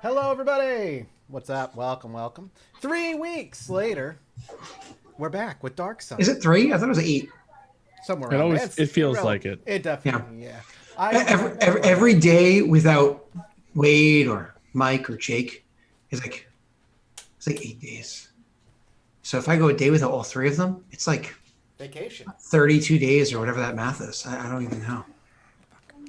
Hello, everybody. What's up? Welcome. 3 weeks later, we're back with Dark Side. Is it 3? I thought it was 8. Somewhere It around always there. it feels like it. It definitely, yeah. Every day without Wade or Mike or Jake is like 8 days. So if I go a day without all 3 of them, it's like vacation. 32 days or whatever that math is. I don't even know.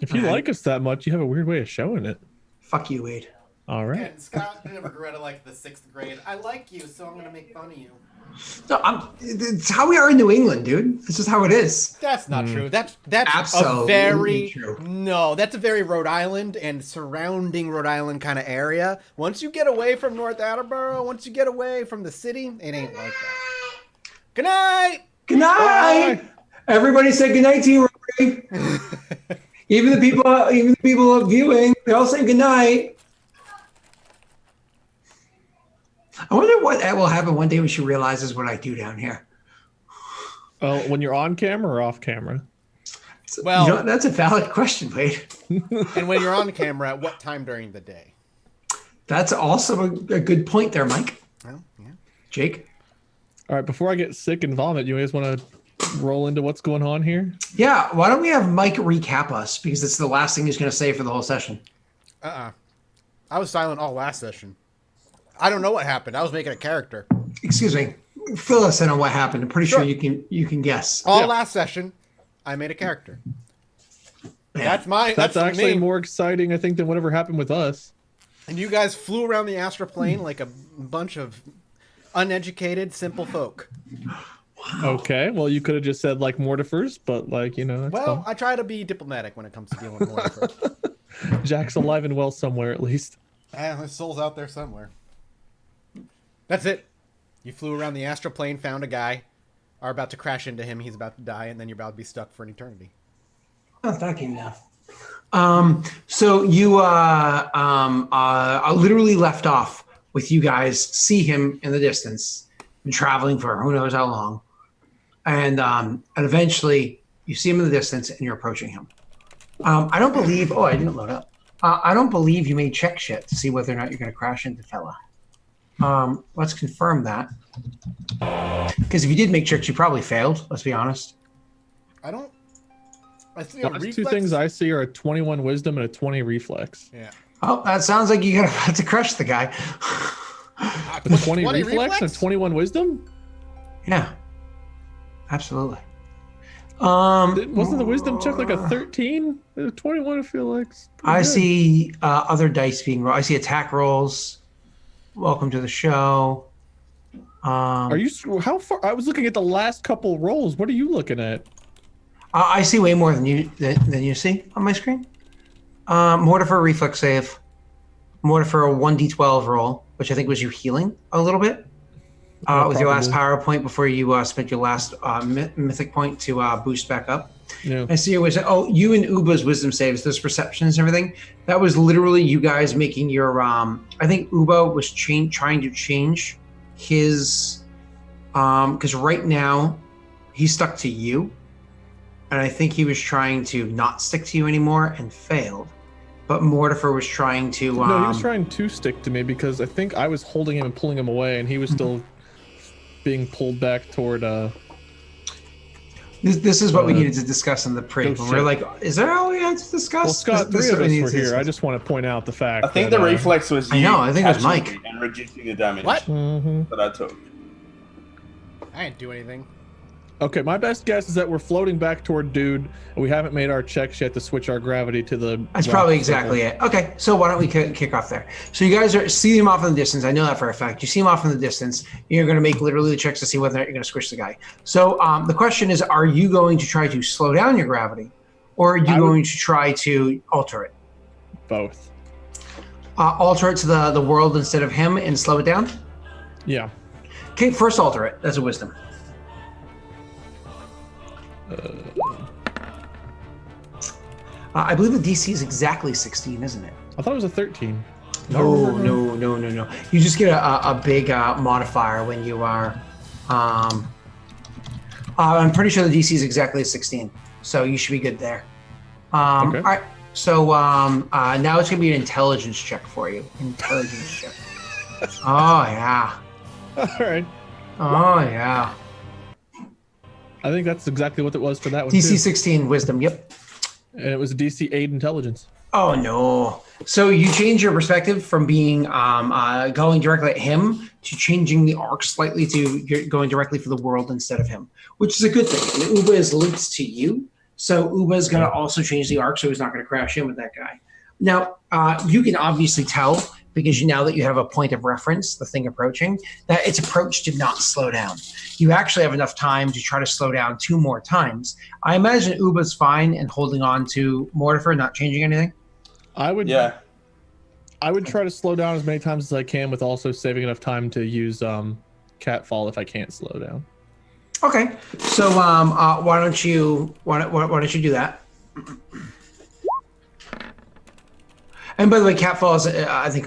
If you like us that much, you have a weird way of showing it. Fuck you, Wade. All right. And Scott never grew out of like the 6th grade. I like you, so I'm gonna make fun of you. No, it's how we are in New England, dude. This is how it is. That's not true. That's Absolutely a very true. No, that's a very Rhode Island and surrounding Rhode Island kind of area. Once you get away from North Attleboro, once you get away from the city, it ain't like that. Good night. Good night. Everybody say good night to you, Rory. Even the people viewing, they all say good night. I wonder what will happen one day when she realizes what I do down here. Oh, when you're on camera or off camera? Well, that's a valid question, Wade. And when you're on camera, at what time during the day? That's also a good point there, Mike. Well, yeah. Jake? All right, before I get sick and vomit, you guys want to roll into what's going on here? Yeah, why don't we have Mike recap us, because it's the last thing he's going to say for the whole session. I was silent all last session. I don't know what happened. I was making a character. Excuse me. Fill us in on what happened. I'm pretty sure you can guess. Last session, I made a character. Yeah. That's actually me. more exciting, I think, than whatever happened with us. And you guys flew around the astral plane like a bunch of uneducated, simple folk. Wow. Okay, well, you could have just said, like, mortifers, but, like, that's fine. I try to be diplomatic when it comes to dealing with mortifers. Jack's alive and well somewhere, at least. His soul's out there somewhere. That's it. You flew around the astral plane, found a guy, are about to crash into him, he's about to die, and then you're about to be stuck for an eternity. Oh, that came down. So you literally left off with you guys see him in the distance, been traveling for who knows how long, and eventually you see him in the distance and you're approaching him. I don't believe. Oh, I didn't load up. I don't believe you made checks yet to see whether or not you're going to crash into fella. Let's confirm that. Because if you did make checks, you probably failed. Let's be honest. I see The last two things I see are a 21 wisdom and a 20 reflex. Yeah. Oh, that sounds like you're about to crush the guy. A 20 reflex and 21 wisdom? Yeah. Absolutely. Wasn't the wisdom check like a 13? 21, I feel like. I see other dice being rolled. I see attack rolls. Welcome to the show. Are you? How far? I was looking at the last couple rolls. What are you looking at? I see way more than you see on my screen. Mortifer reflex save. Mortifer a 1d12 roll, which I think was you healing a little bit with your last power point before you spent your last mythic point to boost back up. Yeah. I see it was you and Uba's wisdom saves, those perceptions and everything. That was literally you guys making your. I think Uba was trying to change his, because right now he's stuck to you. And I think he was trying to not stick to you anymore and failed. But Mortifer was trying to... No, he was trying to stick to me because I think I was holding him and pulling him away, and he was still being pulled back toward... This is what we needed to discuss in the pre. We're like, is there all we had to discuss? Well, Scott, three of us were here. I just want to point out the fact I think the reflex was you. I think it was Mike. And reducing the damage What? that I took. I didn't do anything. Okay, my best guess is that we're floating back toward Dude, and we haven't made our checks yet to switch our gravity to the... That's probably exactly it. Okay, so why don't we kick off there? So you guys see him off in the distance. I know that for a fact. You see him off in the distance. You're going to make literally the checks to see whether or not you're going to squish the guy. So the question is, are you going to try to slow down your gravity, or are you going to try to alter it? Both. Alter it to the world instead of him and slow it down? Yeah. Okay, first alter it. That's a wisdom. I believe the DC is exactly 16, isn't it? I thought it was a 13. No. You just get a big modifier when you are... I'm pretty sure the DC is exactly 16, so you should be good there. Okay. All right, So now it's gonna be an intelligence check for you. Intelligence check. Oh yeah. All right. Oh yeah. I think that's exactly what it was for that one. DC too. 16 wisdom. Yep. And it was a DC 8 intelligence. Oh no. So you change your perspective from being going directly at him to changing the arc slightly to going directly for the world instead of him, which is a good thing. And Uba is linked to you, so Uba is going to also change the arc, so he's not going to crash in with that guy. Now you can obviously tell because now that you have a point of reference, the thing approaching, that its approach did not slow down. You actually have enough time to try to slow down 2 more times. I imagine Uba's fine and holding on to Mortifer, not changing anything. I would try to slow down as many times as I can, with also saving enough time to use Catfall if I can't slow down. Okay, so why don't you do that? And by the way, Catfall is I think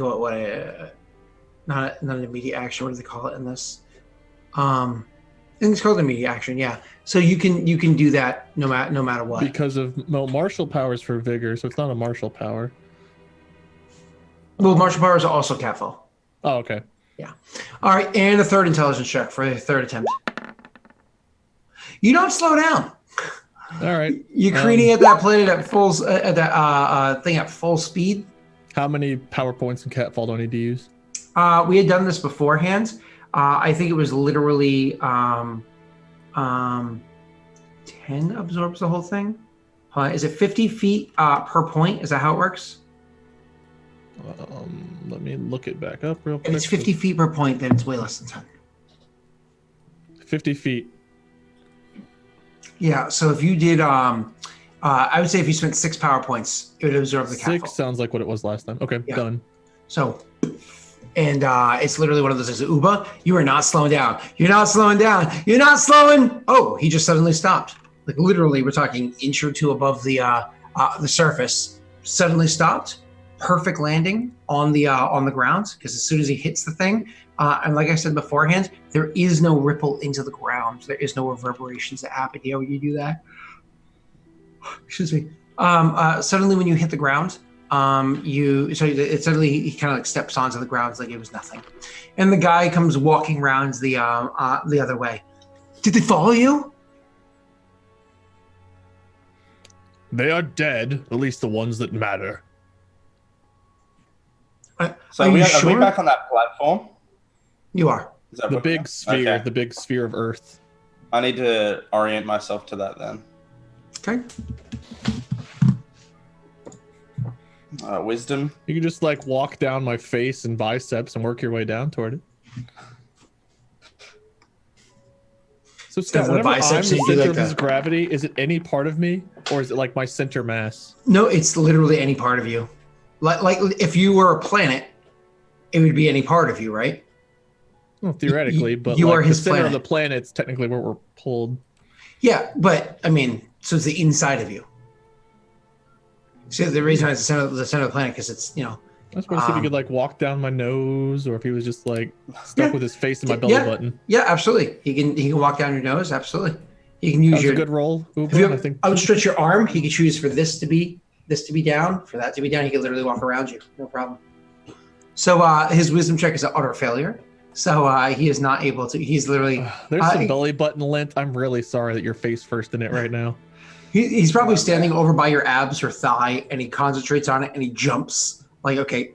not an immediate action. What do they call it in this? I think it's called immediate action. Yeah. So you can do that no matter what. Because of martial powers for vigor, so it's not a martial power. Well, martial powers are also Catfall. Oh, okay. Yeah. All right, and a third intelligence check for the third attempt. You don't slow down. All right. You're careening at that planet at full thing at full speed. How many power points in Catfall do I need to use? We had done this beforehand. I think it was literally 10 absorbs the whole thing. Is it 50 feet per point? Is that how it works? Let me look it back up real quick. If it's 50 feet per point, then it's way less than 10. 50 feet. Yeah, so if you did, I would say if you spent 6 power points, it would absorb the Catfall. 6 sounds like what it was last time. Okay, Yeah. done. So, and it's literally one of those things. Uba, you are not slowing down. You're not slowing down. You're not slowing. Oh, he just suddenly stopped. Like literally, we're talking inch or two above the surface. Suddenly stopped. Perfect landing on the ground, because as soon as he hits the thing, and like I said beforehand, there is no ripple into the ground. There is no reverberations that happen. You know when you do that? Excuse me. Suddenly when you hit the ground, suddenly he kind of like steps onto the ground like it was nothing, and the guy comes walking around the other way. Did they follow you? They are dead, at least the ones that matter. So are we back on that platform? You are. Is that The what- big sphere, Okay. the big sphere of Earth. I need to orient myself to that then. Okay. Wisdom. You can just like walk down my face and biceps and work your way down toward it. So Scott, Because of the whenever I'm the biceps, you do center like of this that. gravity, is it any part of me, or is it like my center mass? No, it's literally any part of you. Like if you were a planet, it would be any part of you, right? Well, theoretically, but you like are his the center planet. of the planet's technically where we're pulled. Yeah, but I mean, so it's the inside of you. So the reason why it's the center of the planet, because it's, you know. I was supposed to see if he could like walk down my nose, or if he was just like stuck with his face in my belly button. Yeah, absolutely. He can walk down your nose. Absolutely. You can use That was a good roll. If you I think. outstretch your arm, he could choose for this to be down, for that to be down. He could literally walk around you, no problem. So his wisdom check is an utter failure. So he is not able to. He's literally. There's some belly button lint. I'm really sorry that you're face first in it right now. He's probably standing over by your abs or thigh, and he concentrates on it, and he jumps. Like, okay,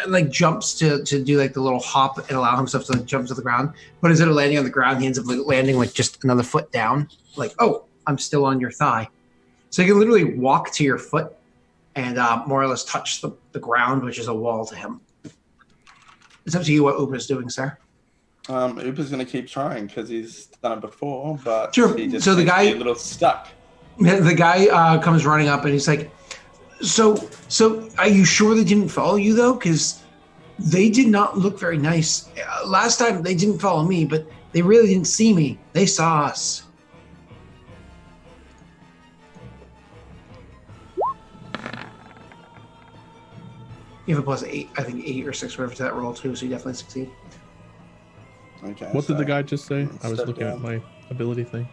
like jumps to do like the little hop and allow himself to like, jump to the ground. But instead of landing on the ground, he ends up like landing like just another foot down. Like, oh, I'm still on your thigh. So you can literally walk to your foot and more or less touch the ground, which is a wall to him. It's up to you what Upa's doing, sir. Upa's going to keep trying because he's done it before, but Sure. he just So the seems to guy- be a little stuck. The guy comes running up and he's like, so are you sure they didn't follow you though? Because they did not look very nice. Last time they didn't follow me, but they really didn't see me. They saw us. You have a plus 8, I think 8 or 6, whatever to that roll too, so you definitely succeed. Okay. What did the so- guy just say? I was Step looking at down. my ability thing.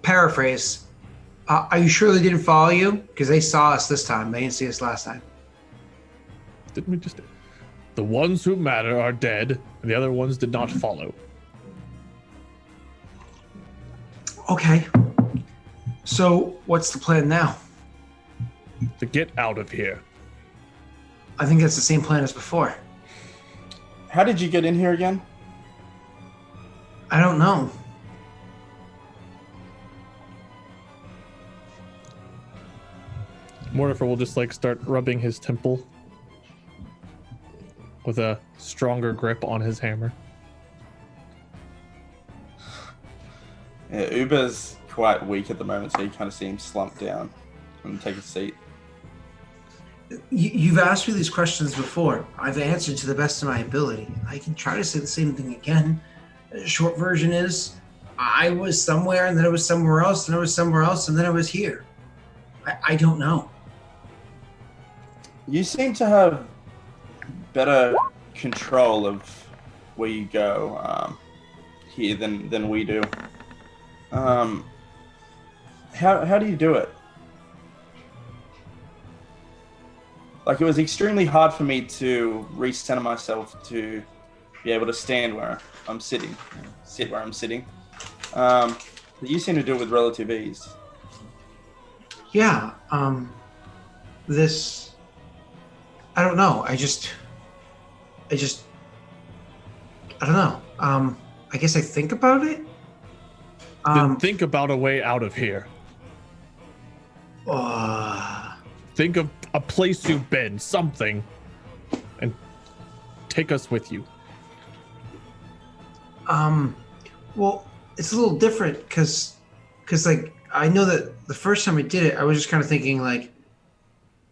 Paraphrase. Are you sure they didn't follow you? Because they saw us this time. They didn't see us last time. Didn't we just... The ones who matter are dead, and the other ones did not follow. Okay. So, what's the plan now? To get out of here. I think that's the same plan as before. How did you get in here again? I don't know. Mortifer will just like start rubbing his temple with a stronger grip on his hammer. Yeah, Uber's quite weak at the moment, so you kind of see him slump down and take a seat. You've asked me these questions before. I've answered to the best of my ability. I can try to say the same thing again. The short version is, I was somewhere, and then I was somewhere else, and I was somewhere else, and then I was here. I don't know. You seem to have better control of where you go here than we do. How do you do it? Like, it was extremely hard for me to recenter myself to be able to stand where I'm sitting, sit where I'm sitting. But you seem to do it with relative ease. Yeah, I don't know. I don't know. I guess I think about it. Then think about a way out of here. Think of a place you've been, something, and take us with you. Well, it's a little different because like, I know that the first time I did it, I was just kind of thinking like,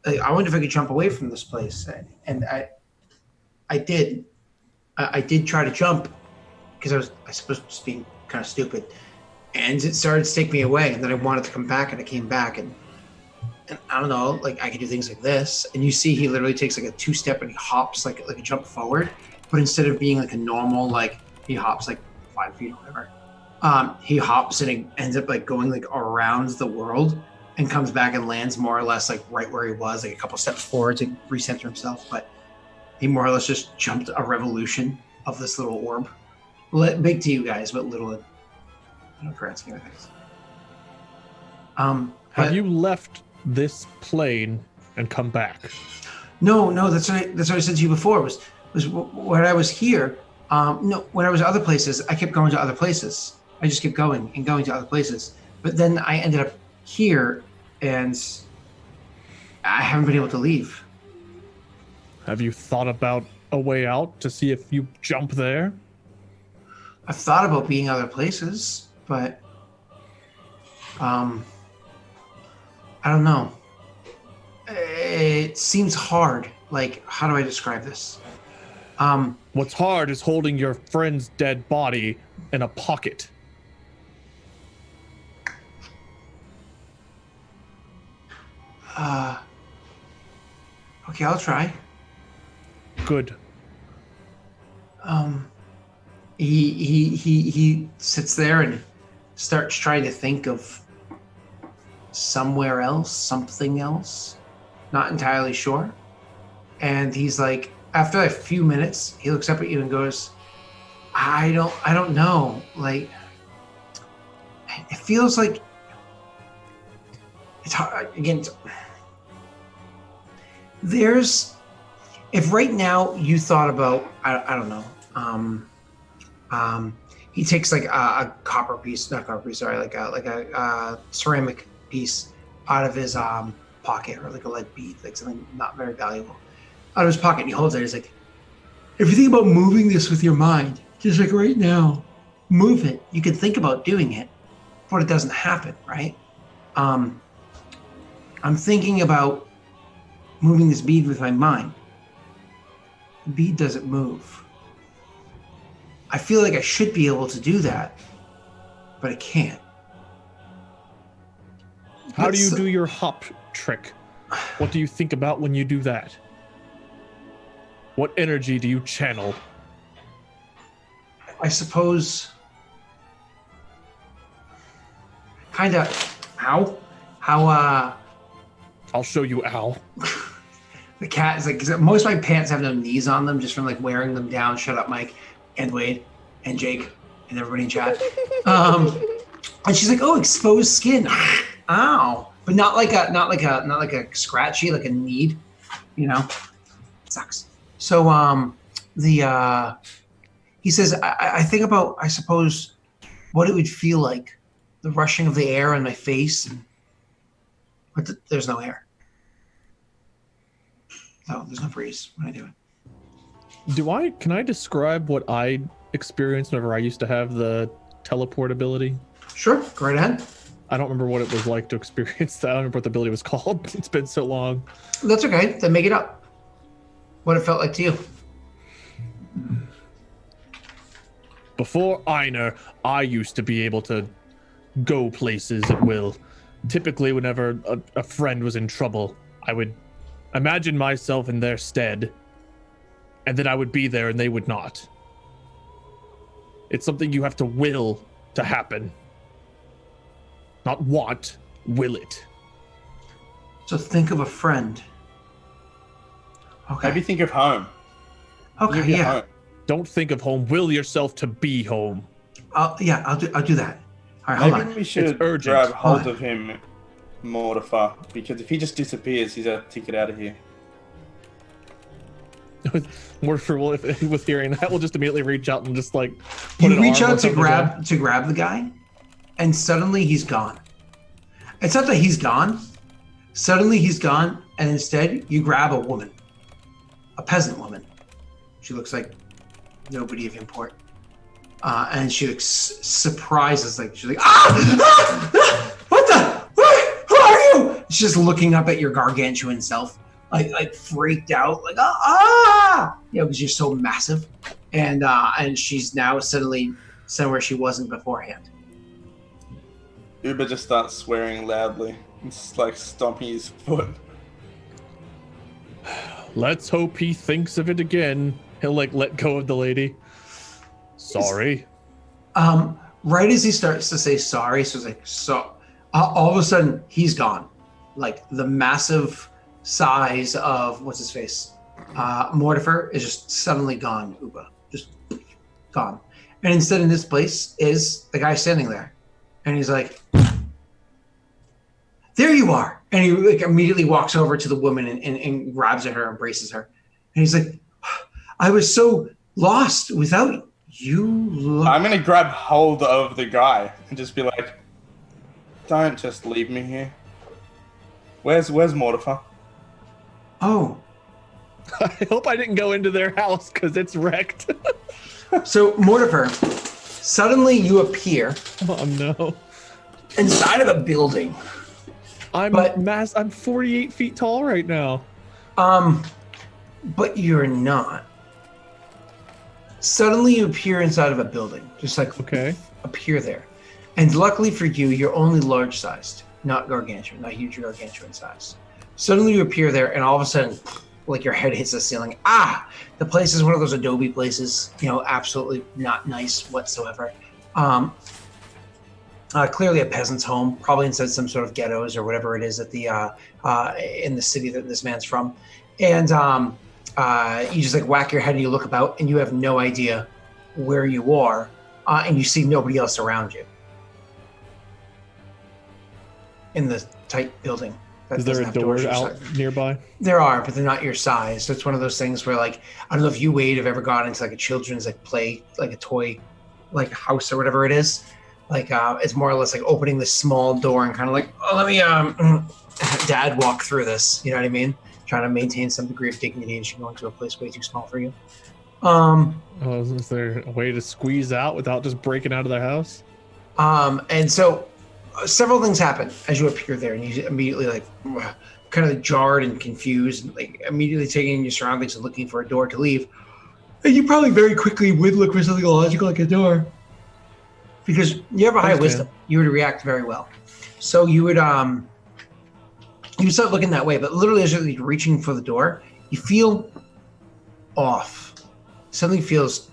I wonder if I could jump away from this place, and I did try to jump because I suppose just being kind of stupid, and it started to take me away, and then I wanted to come back, and I came back, and I don't know, like, I could do things like this, and you see he literally takes like a 2-step and he hops like a jump forward, but instead of being like a normal, like, he hops like 5 feet or whatever, he hops and he ends up like going like around the world and comes back and lands more or less like right where he was, like a couple steps forward to recenter himself, but he more or less just jumped a revolution of this little orb. Big to you guys, but little in grand scheme of things. Have you left this plane and come back? No, that's what I said to you before. Was when I was here. No, when I was other places, I kept going to other places. I just kept going and going to other places. But then I ended up here, and I haven't been able to leave. Have you thought about a way out to see if you jump there? I've thought about being other places, but I don't know. It seems hard. Like, how do I describe this? What's hard is holding your friend's dead body in a pocket. Okay, I'll try. Good. He sits there and starts trying to think of somewhere else, something else. Not entirely sure. And he's like, after a few minutes, he looks up at you and goes, I don't know. Like, it feels like it's hard. Again, if right now you thought about, I don't know, he takes like a ceramic piece out of his pocket, or like a lead bead, like something not very valuable, out of his pocket, and he holds it. He's like, if you think about moving this with your mind, just like right now, move it. You can think about doing it, but it doesn't happen, right? I'm thinking about moving this bead with my mind. The bead doesn't move. I feel like I should be able to do that, but I can't. How do you do your hop trick? What do you think about when you do that? What energy do you channel? I suppose, kind of, How I'll show you, Al. the cat is like, 'cause most of my pants have no knees on them just from like wearing them down. Shut up, Mike and Wade and Jake and everybody in chat. And she's like, oh, exposed skin. Ow. But not like a scratchy, like a need, you know? It sucks. So he says, I think about, I suppose, what it would feel like, the rushing of the air on my face, but there's no air. No, there's no breeze when I do it. Can I describe what I experienced whenever I used to have the teleport ability? Sure, go right ahead. I don't remember what it was like to experience that. I don't remember what the ability was called. It's been so long. That's okay, then make it up. What it felt like to you. Before Einer, I used to be able to go places at will. Typically, whenever a friend was in trouble, I would imagine myself in their stead, and then I would be there and they would not. It's something you have to will to happen. Not want, will it. So think of a friend. Okay. Maybe think of home. Okay, Maybe yeah. home. Don't think of home. Will yourself to be home. I'll do that. All right, hold Maybe on. we should It's urgent. grab hold Hold on. of him, Mortifer, because if he just disappears, he's a ticket out of here. With hearing that, we'll just immediately reach out and just like put You an reach arm out to over the guy. grab the guy, and suddenly he's gone. It's not that he's gone. Suddenly he's gone, and instead you grab a woman, a peasant woman. She looks like nobody of import, and she looks surprises, like she's like, what the? Who are you? She's just looking up at your gargantuan self, like freaked out, like because you're so massive, and she's now suddenly somewhere she wasn't beforehand. Uber just starts swearing loudly. It's like stomping his foot. Let's hope he thinks of it again. He'll like let go of the lady. Sorry. Right as he starts to say sorry, so it's like all of a sudden he's gone. Like the massive size of what's his face, Mortifer is just suddenly gone. Uba just gone, and instead in this place is the guy standing there, and he's like, "There you are!" And he like immediately walks over to the woman and grabs at her, embraces her, and he's like, "I was so lost without you." I'm gonna grab hold of the guy and just be like, "Don't just leave me here. Where's Mortifer?" Oh, I hope I didn't go into their house because it's wrecked. so Mortifer, suddenly you appear Oh no. inside of a building. I'm 48 feet tall right now. But you're not. Suddenly you appear inside of a building, just like Okay. appear there. And luckily for you, you're only large sized, not gargantuan, not huge gargantuan size. Suddenly you appear there, and all of a sudden, like your head hits the ceiling. The place is one of those adobe places, absolutely not nice whatsoever. Clearly a peasant's home, probably inside some sort of ghettos or whatever it is at the in the city that this man's from. And you just like whack your head and you look about and you have no idea where you are, and you see nobody else around you in the tight building. That Is there doesn't a have door doors or out something. nearby? There are, but they're not your size. So it's one of those things where, like, I don't know if you, Wade, have ever gone into like a children's like play, like a toy, like house or whatever it is. Like it's more or less like opening this small door and kind of like, oh, let me dad walk through this. You know what I mean? Trying to maintain some degree of dignity, and she going to a place way too small for you. Is there a way to squeeze out without just breaking out of the house? And so several things happen as you appear there, and you immediately like kind of jarred and confused, and like immediately taking in your surroundings and looking for a door to leave. And you probably very quickly would look for something logical like a door, because you have a high wisdom. You would react very well. So you would you start looking that way, but literally as you're reaching for the door, you feel off. Something feels,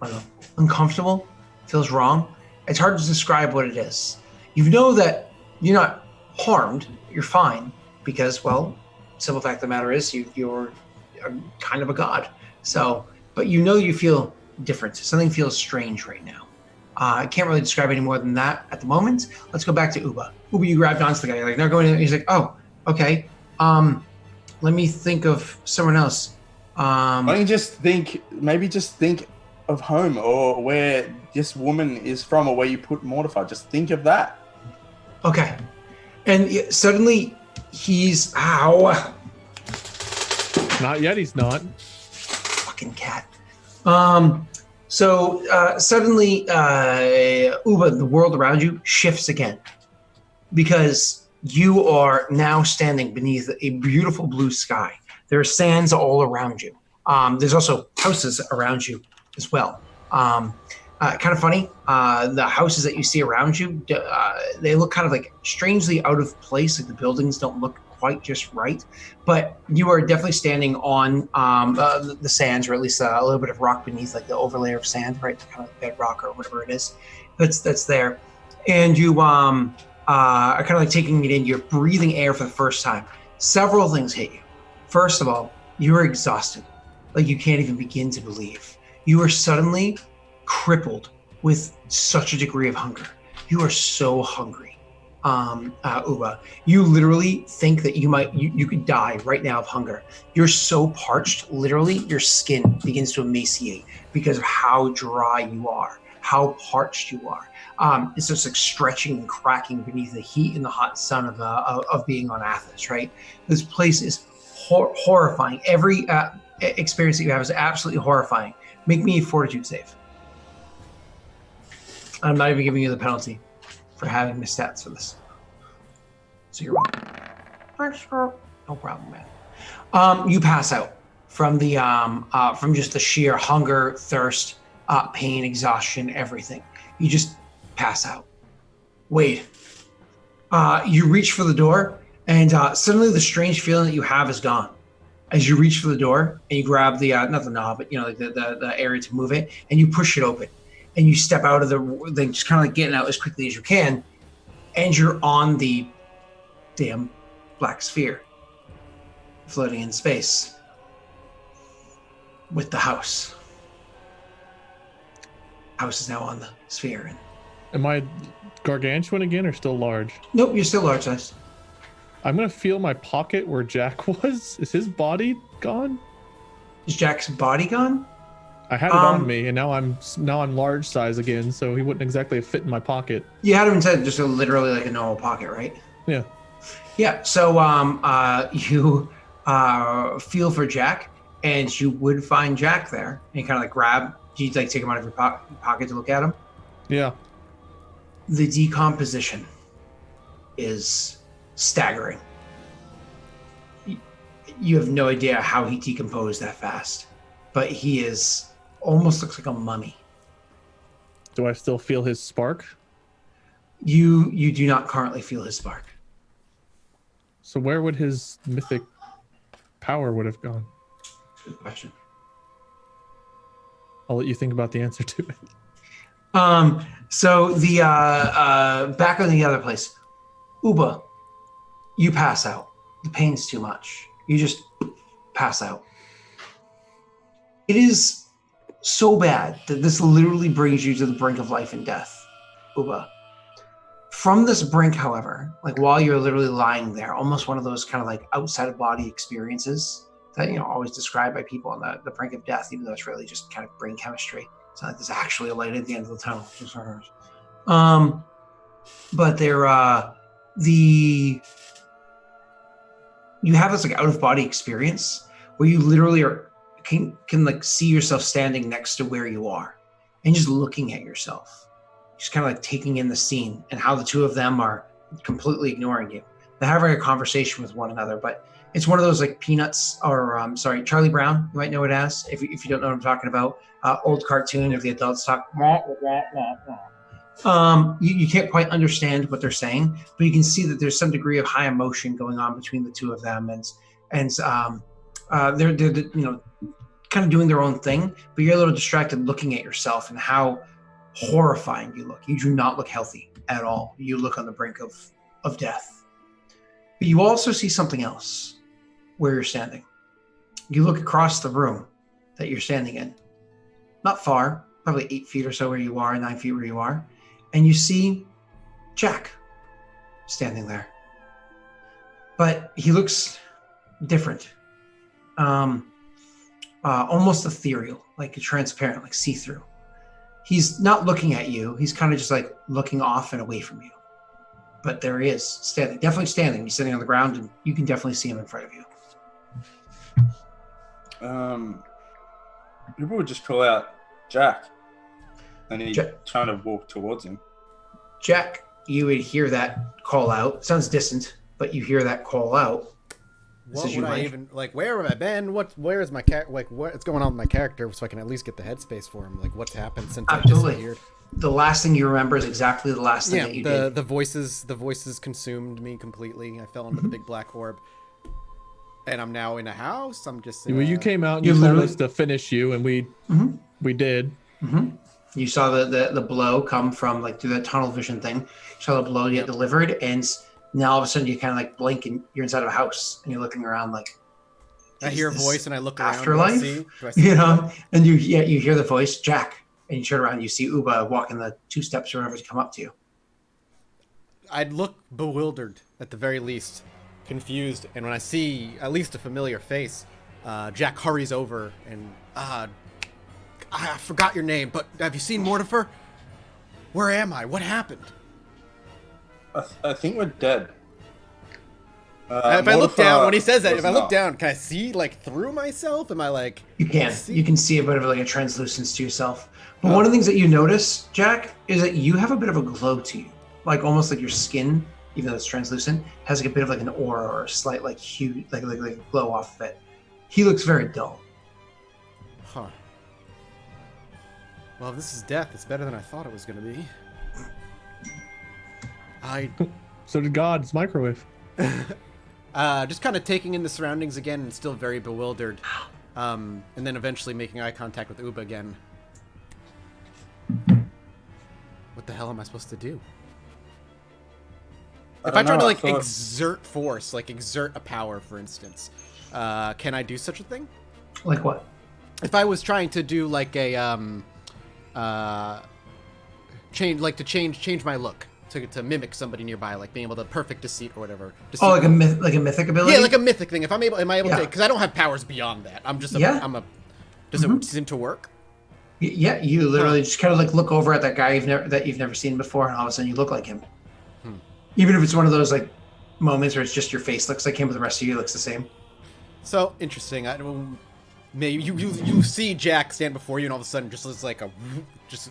I don't know, uncomfortable, feels wrong. It's hard to describe what it is. You know that you're not harmed. You're fine because, well, simple fact of the matter is you're kind of a god. So, but you feel different. Something feels strange right now. I can't really describe any more than that at the moment. Let's go back to Uba. Uba, you grabbed onto the guy. You're like, they're going in. He's like, oh, okay. Let me think of someone else. Why don't you just think of home or where this woman is from or where you put Mortify. Just think of that. Okay. And suddenly he's, ow. Not yet, he's not. Fucking cat. So suddenly, Uba, the world around you shifts again because you are now standing beneath a beautiful blue sky. There are sands all around you. There's also houses around you as well. Kind of funny. The houses that you see around you, they look kind of like strangely out of place. Like the buildings don't look quite just right, but you are definitely standing on the sands, or at least a little bit of rock beneath, like the overlay of sand, right? Kind of bedrock or whatever it is that's there. And you are kind of like taking it in. You're breathing air for the first time. Several things hit you. First of all, you're exhausted. Like you can't even begin to believe. You are suddenly crippled with such a degree of hunger. You are so hungry. Uba, you literally think that you could die right now of hunger. You're so parched, literally your skin begins to emaciate because of how dry you are, how parched you are. It's just like stretching and cracking beneath the heat and the hot sun of being on Athos, right? This place is horrifying. Every experience that you have is absolutely horrifying. Make me a fortitude save. I'm not even giving you the penalty for having the stats for this. So you're wrong. No problem, man. You pass out from the from just the sheer hunger, thirst, pain, exhaustion, everything. You just pass out. Wait. You reach for the door, and suddenly the strange feeling that you have is gone. As you reach for the door and you grab the not the knob, but like the area to move it, and you push it open. And you step out of the thing, just kind of like getting out as quickly as you can, and you're on the damn black sphere, floating in space with the house. House is now on the sphere. And am I gargantuan again or still large? nope, you're still large size. I'm gonna feel my pocket where Jack was. Is his body gone? Is Jack's body gone? I had it on me, and now I'm large size again, so he wouldn't exactly fit in my pocket. You had him inside just literally like a normal pocket, right? Yeah. Yeah. So you feel for Jack, and you would find Jack there, and you kind of like grab. Do you like take him out of your pocket to look at him? Yeah. The decomposition is staggering. You have no idea how he decomposed that fast, but he is almost looks like a mummy. Do I still feel his spark? You do not currently feel his spark. So where would his mythic power would have gone? Good question. I'll let you think about the answer to it. So the back on the other place, Uba, you pass out. The pain's too much. You just pass out. It is so bad that this literally brings you to the brink of life and death, Uba. From this brink, however, like while you're literally lying there, almost one of those kind of like outside of body experiences that, always described by people on the brink of death, even though it's really just kind of brain chemistry. It's not like there's actually a light at the end of the tunnel. But you have this like out of body experience where you literally can like see yourself standing next to where you are and just looking at yourself, just kind of like taking in the scene and how the two of them are completely ignoring you. They're having a conversation with one another, but it's one of those like Peanuts or Charlie Brown, you might know it as, if you don't know what I'm talking about, old cartoon of the adults talk. You can't quite understand what they're saying, but you can see that there's some degree of high emotion going on between the two of them, and they're kind of doing their own thing, but you're a little distracted looking at yourself and how horrifying you look. You do not look healthy at all. You look on the brink of death. But you also see something else where you're standing. You look across the room that you're standing in, not far, probably 8 feet or so where you are, 9 feet where you are, and you see Jack standing there. But he looks different, almost ethereal, like transparent, like see-through. He's not looking at you. He's kind of just like looking off and away from you. But there he is, standing, definitely standing. He's sitting on the ground, and you can definitely see him in front of you. People would just call out Jack, and he's trying to walk towards him. Jack, you would hear that call out. It sounds distant, but you hear that call out. What would I even like? Where have I been? Where is my character? Like, what's going on with my character, so I can at least get the headspace for him. Like, what's happened since I disappeared? The last thing you remember is exactly the last thing that you did. The voices consumed me completely. I fell into the big black orb, and I'm now in a house. I'm just. Well, you came out and you told us to finish you, and we did. Mm-hmm. You saw the blow come from like through that tunnel vision thing. You saw the blow get delivered, and now all of a sudden you kind of like blink and you're inside of a house and you're looking around like. I hear a voice and I look around. Afterlife, do I see you know, and you hear the voice, Jack, and you turn around and you see Uba walking the 2 steps or whatever to come up to you. I'd look bewildered at the very least, confused, and when I see at least a familiar face, Jack hurries over and I forgot your name, but have you seen Mortifer? Where am I? What happened? I think we're dead. If I look down, when he says that, if I look down, can I see like through myself? Am I like? You can. You can see a bit of like a translucence to yourself. But one of the things that you notice, Jack, is that you have a bit of a glow to you, like almost like your skin, even though it's translucent, has like a bit of like an aura or a slight like hue, like a glow off of it. He looks very dull. Huh. Well, if this is death, it's better than I thought it was going to be. So did God's microwave. Just kind of taking in the surroundings again and still very bewildered. And then eventually making eye contact with Uba again. What the hell am I supposed to do? If I try to like exert force, like exert a power, for instance, can I do such a thing? Like what? If I was trying to do like a change my look to mimic somebody nearby, like being able to perfect deceit or whatever. Oh, like a mythic ability? Yeah, like a mythic thing. If am I able to? Because I don't have powers beyond that. I'm just Does it seem to work? Yeah, you literally just kind of like look over at that guy you've never seen before, and all of a sudden you look like him. Even if it's one of those like moments where it's just your face looks like him, but the rest of you looks the same. So interesting. Maybe you see Jack stand before you, and all of a sudden just looks like I'm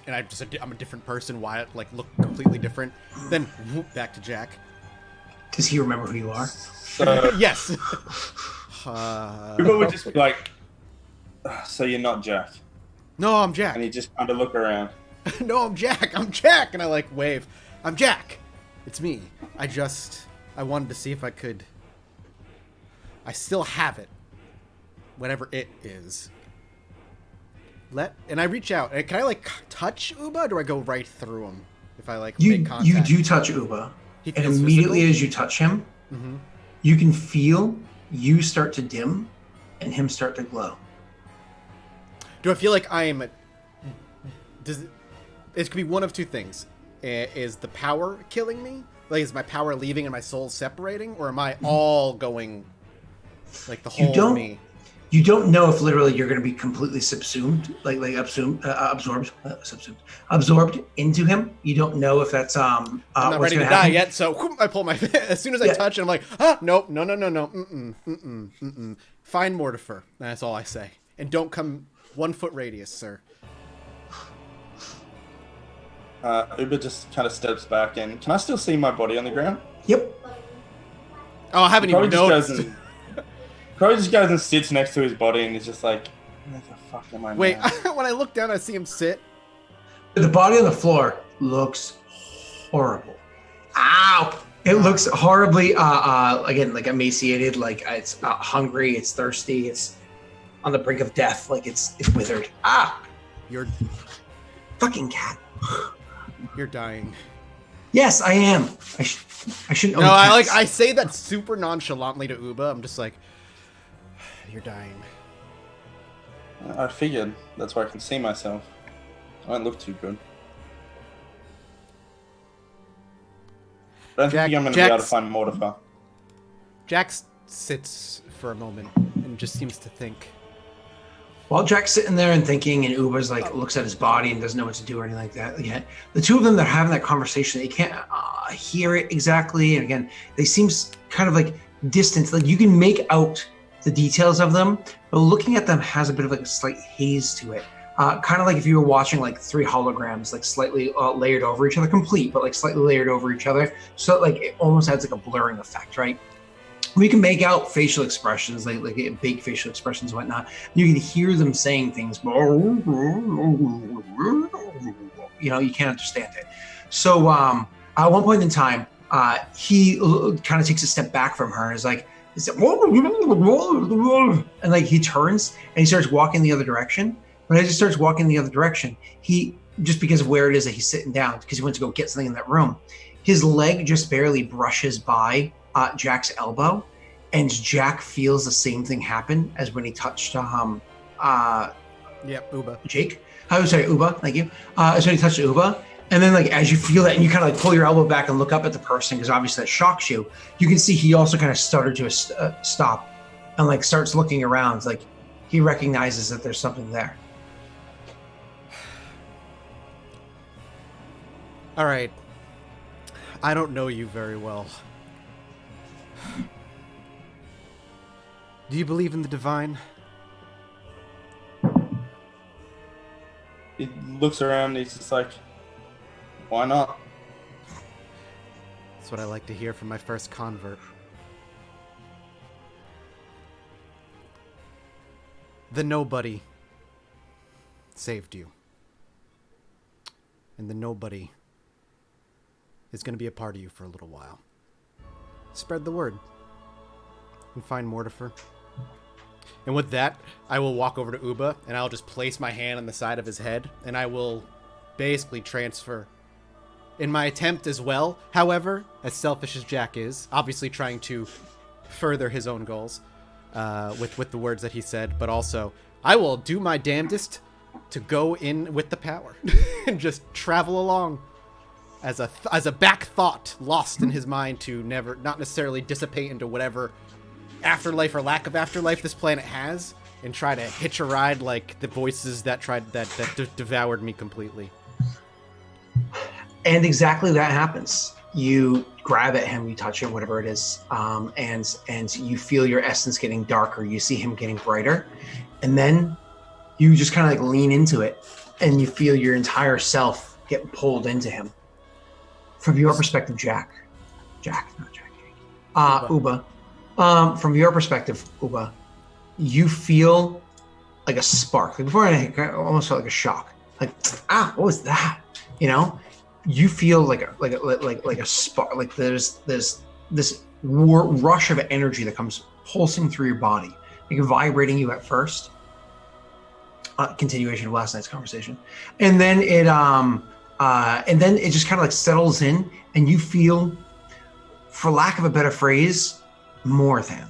a different person. Wyatt like look completely different. Then back to Jack. Does he remember who you are? Yes. People would just be like, "So you're not Jack?" No, I'm Jack. And he just kind of look around. No, I'm Jack. I'm Jack, and I like wave. I'm Jack. It's me. I wanted to see if I could. I still have it. Whatever it is. And I reach out. Can I like touch Uba, or do I go right through him if I like make contact? You do touch Uba, and immediately as you touch him, you can feel you start to dim, and him start to glow. Do I feel like I am? It could be one of two things. Is the power killing me? Like, is my power leaving and my soul separating, or am I all going like the whole of me? You don't know if literally you're going to be completely subsumed, absorbed into him. You don't know if that's I'm not ready to die yet, so whoop, I pull my. As soon as I touch it, I'm like, nope, no. Find Mortifer. That's all I say, and don't come 1 foot radius, sir. Uber just kind of steps back, and can I still see my body on the ground? Yep. Oh, I haven't even noticed. Probably just goes and sits next to his body, and he's just like, "Where the fuck am I?" Wait, when I look down, I see him sit. The body on the floor looks horrible. Ow! It looks horribly, again, like emaciated, like it's hungry, it's thirsty, it's on the brink of death, like it's withered. You're fucking cat. You're dying. Yes, I am. I shouldn't. No, own I pets. say that super nonchalantly to Uba. I'm just like, you're dying. I figured that's where I can see myself. I don't look too good. I don't think I'm going to be able to find Mortifer. Jax sits for a moment and just seems to think. While Jack's sitting there and thinking, and Uba's like looks at his body and doesn't know what to do or anything like that. Yeah, the two of them, they're having that conversation. They can't hear it exactly, and again, they seem kind of like distant. Like you can make out the details of them, but looking at them has a bit of like a slight haze to it. Kind of like if you were watching like three holograms, like slightly layered over each other, complete, but like slightly layered over each other. So like it almost adds like a blurring effect, right? We can make out facial expressions, like big facial expressions and whatnot. You can hear them saying things. You know, you can't understand it. So at one point in time, he kind of takes a step back from her and is like, and like he turns and he starts walking the other direction. But as he starts walking the other direction, he, just because of where it is that he's sitting down, because he went to go get something in that room, his leg just barely brushes by Jack's elbow, and Jack feels the same thing happen as when he touched Uba. Jake. Oh, sorry, Uba. Thank you. So he touched Uba, and then like as you feel that, and you kind of like pull your elbow back and look up at the person because obviously that shocks you. You can see he also kind of stuttered to a stop, and like starts looking around, like he recognizes that there's something there. All right. I don't know you very well. Do you believe in the divine? He looks around, he's just like, why not? That's what I like to hear from my first convert. The nobody saved you. And the nobody is going to be a part of you for a little while. Spread the word. And find Mortifer. And with that, I will walk over to Uba, and I'll just place my hand on the side of his head, and I will basically transfer. In my attempt as well, however, as selfish as Jack is, obviously trying to further his own goals with the words that he said, but also, I will do my damnedest to go in with the power and just travel along as a back thought lost in his mind to not necessarily dissipate into whatever afterlife or lack of afterlife this planet has, and try to hitch a ride like the voices that devoured me completely. And exactly that happens. You grab at him, you touch it, whatever it is, and you feel your essence getting darker. You see him getting brighter, and then you just kind of like lean into it, and you feel your entire self get pulled into him. From your perspective, Uba. From your perspective, Uba, you feel like a spark. Like before, I almost felt like a shock. Like, what was that? You know, you feel like a spark. Like there's this rush of energy that comes pulsing through your body, like vibrating you at first. Continuation of last night's conversation, and then it just kind of like settles in, and you feel, for lack of a better phrase, more than.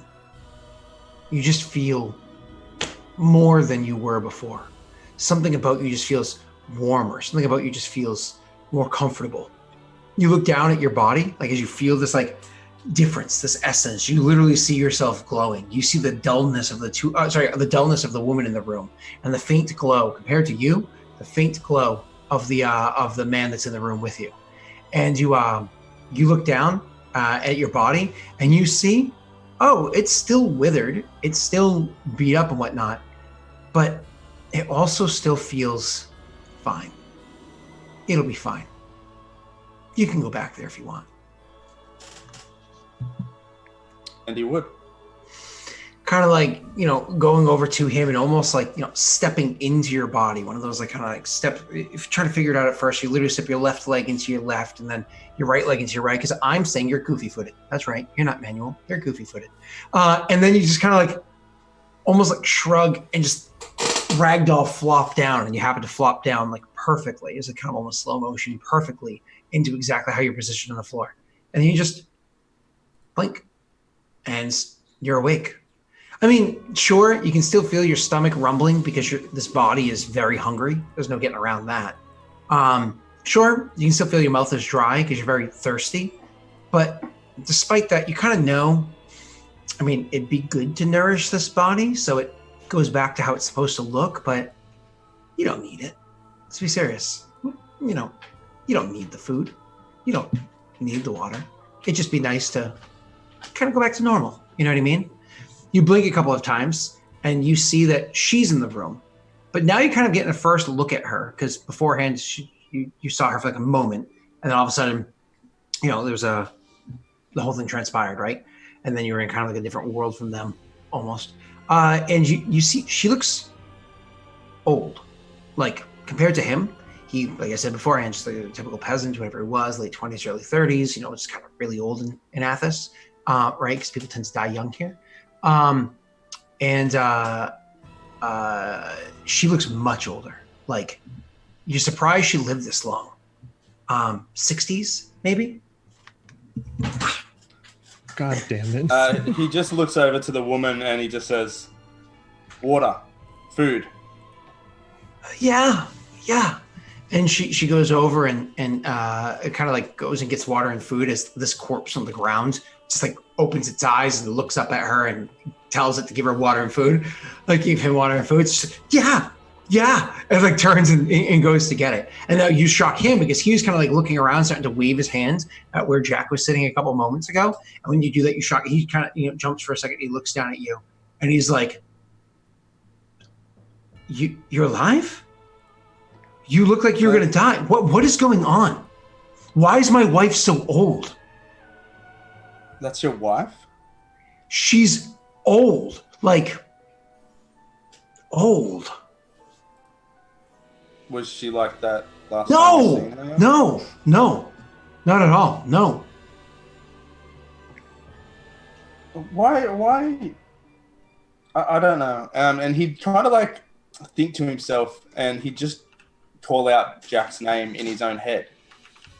You just feel more than you were before. Something about you just feels warmer. Something about you just feels more comfortable. You look down at your body, like as you feel this like difference, this essence, you literally see yourself glowing. You see the dullness of the dullness of the woman in the room, and the faint glow compared to you, the faint glow of the man that's in the room with you. And you look down at your body, and you see, it's still withered, it's still beat up and whatnot, but it also still feels fine. It'll be fine. You can go back there if you want. And he would. Kind of like, going over to him and almost like, stepping into your body. One of those like kind of like step. If you're trying to figure it out at first, you literally step your left leg into your left and then your right leg into your right. Because I'm saying you're goofy footed. That's right. You're not manual. You're goofy footed. And then you just kind of like almost like shrug and just ragdoll flop down. And you happen to flop down like perfectly. It's like kind of almost slow motion perfectly into exactly how you're positioned on the floor. And then you just blink and you're awake. I mean, sure, you can still feel your stomach rumbling because this body is very hungry. There's no getting around that. Sure, you can still feel your mouth is dry because you're very thirsty. But despite that, you kind of know, I mean, it'd be good to nourish this body so it goes back to how it's supposed to look, but you don't need it. Let's be serious. You know, you don't need the food. You don't need the water. It'd just be nice to kind of go back to normal. You know what I mean? You blink a couple of times and you see that she's in the room, but now you're kind of getting a first look at her because beforehand you saw her for like a moment, and then all of a sudden, you know, the whole thing transpired, right? And then you were in kind of like a different world from them almost. And you see she looks old, like compared to him. He, like I said beforehand, just like a typical peasant, whatever he was, late 20s, early 30s, you know, just kind of really old in Athos, right? Because people tend to die young here. She looks much older. Like, you're surprised she lived this long. 60s, maybe? God damn it. He just looks over to the woman and he just says, water, food. Yeah. And she goes over and kind of like goes and gets water and food as this corpse on the ground just like opens its eyes and looks up at her and tells it to give her water and food. Like, give him water and food. It's just, yeah. And like turns and goes to get it. And now you shock him because he was kind of like looking around, starting to wave his hands at where Jack was sitting a couple moments ago. And when you do that, you shock, he kind of, you know, jumps for a second. He looks down at you and he's like, you're alive? You look like you're going to die. What is going on? Why is my wife so old? That's your wife? She's old. Like, old. Was she like that last time you seen her? No. Not at all. No. Why? I don't know. And he'd kind of like think to himself and he'd just call out Jack's name in his own head.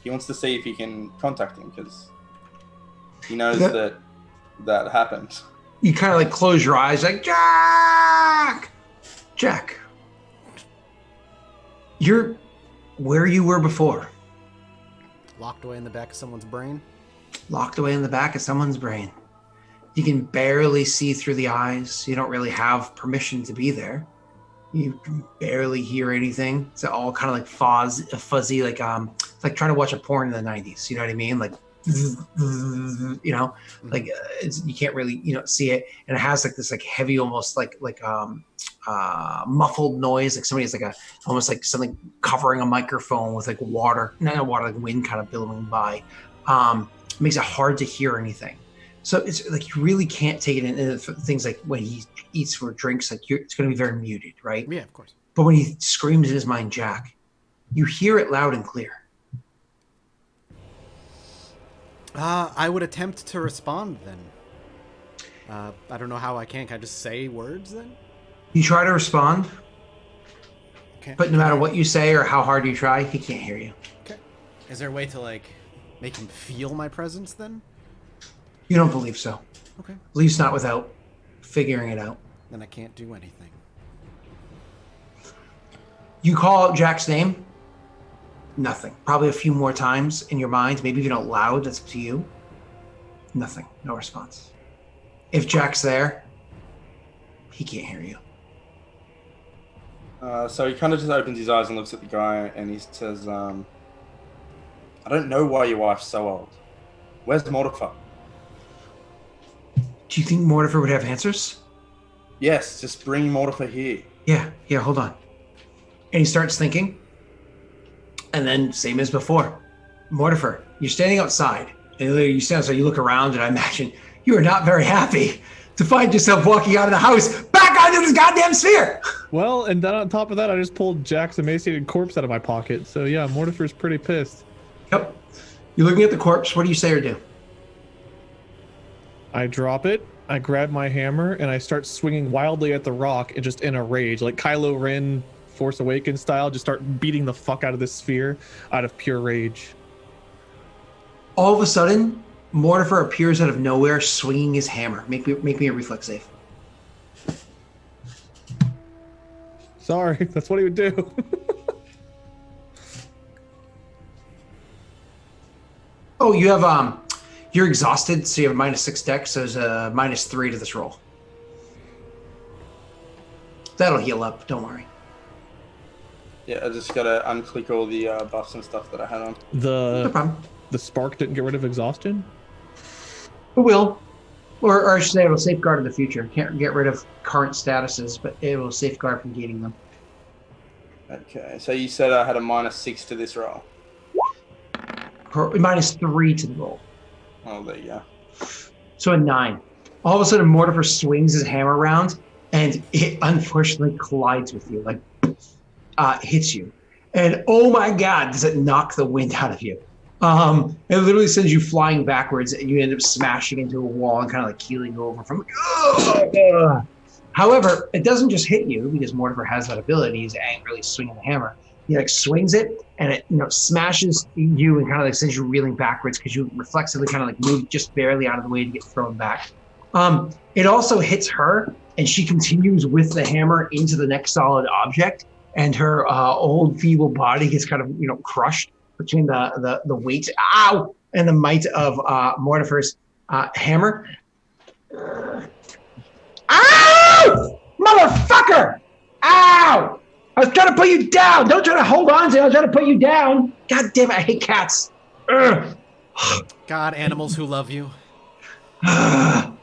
He wants to see if he can contact him because he knows that happened. You kind of like close your eyes like, Jack! You're where you were before. Locked away in the back of someone's brain? Locked away in the back of someone's brain. You can barely see through the eyes. You don't really have permission to be there. You can barely hear anything. It's all kind of like fuzzy, like it's like trying to watch a porn in the 90s. You know what I mean? Like, you know, like you can't really, you know, see it. And it has like this like heavy, almost like muffled noise. Like somebody has like almost like something covering a microphone with like water, not water, like wind kind of billowing by. It makes it hard to hear anything. So it's like you really can't take it in. And things like when he eats or drinks, like it's going to be very muted, right? Yeah, of course. But when he screams in his mind, Jack, you hear it loud and clear. I would attempt to respond then. I don't know how I can. Can I just say words then? You try to respond, Okay. but no matter what you say or how hard you try, he can't hear you. Okay. Is there a way to like make him feel my presence then? You don't believe so. Okay. At least not without figuring it out. Then I can't do anything. You call out Jack's name. Nothing. Probably a few more times in your mind, maybe even out loud. That's up to you. Nothing. No response. If Jack's there, he can't hear you. So he kind of just opens his eyes and looks at the guy and he says, I don't know why your wife's so old. Where's Mortifer? Do you think Mortifer would have answers? Yes, just bring Mortifer here. Yeah, hold on. And he starts thinking. And then, same as before. Mortifer, you're standing outside. And you stand outside, you look around, and I imagine you are not very happy to find yourself walking out of the house back onto this goddamn sphere. Well, and then on top of that, I just pulled Jack's emaciated corpse out of my pocket. So yeah, Mortifer's pretty pissed. Yep. You're looking at the corpse. What do you say or do? I drop it, I grab my hammer, and I start swinging wildly at the rock and just in a rage, like Kylo Ren Force Awakens style, just start beating the fuck out of this sphere out of pure rage. All of a sudden, Mortifer appears out of nowhere, swinging his hammer. Make me a reflex save. Sorry, that's what he would do. Oh, you have you're exhausted, so you have a -6 dex, so there's a -3 to this roll. That'll heal up. Don't worry. Yeah, I just gotta unclick all the buffs and stuff that I had on. No problem. The spark didn't get rid of exhaustion? It will. Or I should say it'll safeguard in the future. Can't get rid of current statuses, but it will safeguard from gaining them. Okay, so you said I had a -6 to this roll. -3 to the roll. Oh, there you go. So a 9. All of a sudden, Mortifer swings his hammer around, and it unfortunately collides with you, like hits you. And oh my God, does it knock the wind out of you? It literally sends you flying backwards, and you end up smashing into a wall and kind of like keeling over from. However, it doesn't just hit you because Mortifer has that ability. He's angrily swinging the hammer. He like swings it, and it smashes you and kind of like sends you reeling backwards because you reflexively kind of like move just barely out of the way to get thrown back. It also hits her, and she continues with the hammer into the next solid object, and her old feeble body gets kind of crushed between the weight, ow, and the might of Mortifer's hammer. Ow! Motherfucker! Ow! I was trying to put you down. Don't try to hold on to it. I was trying to put you down. God damn it, I hate cats. God, animals who love you. I'm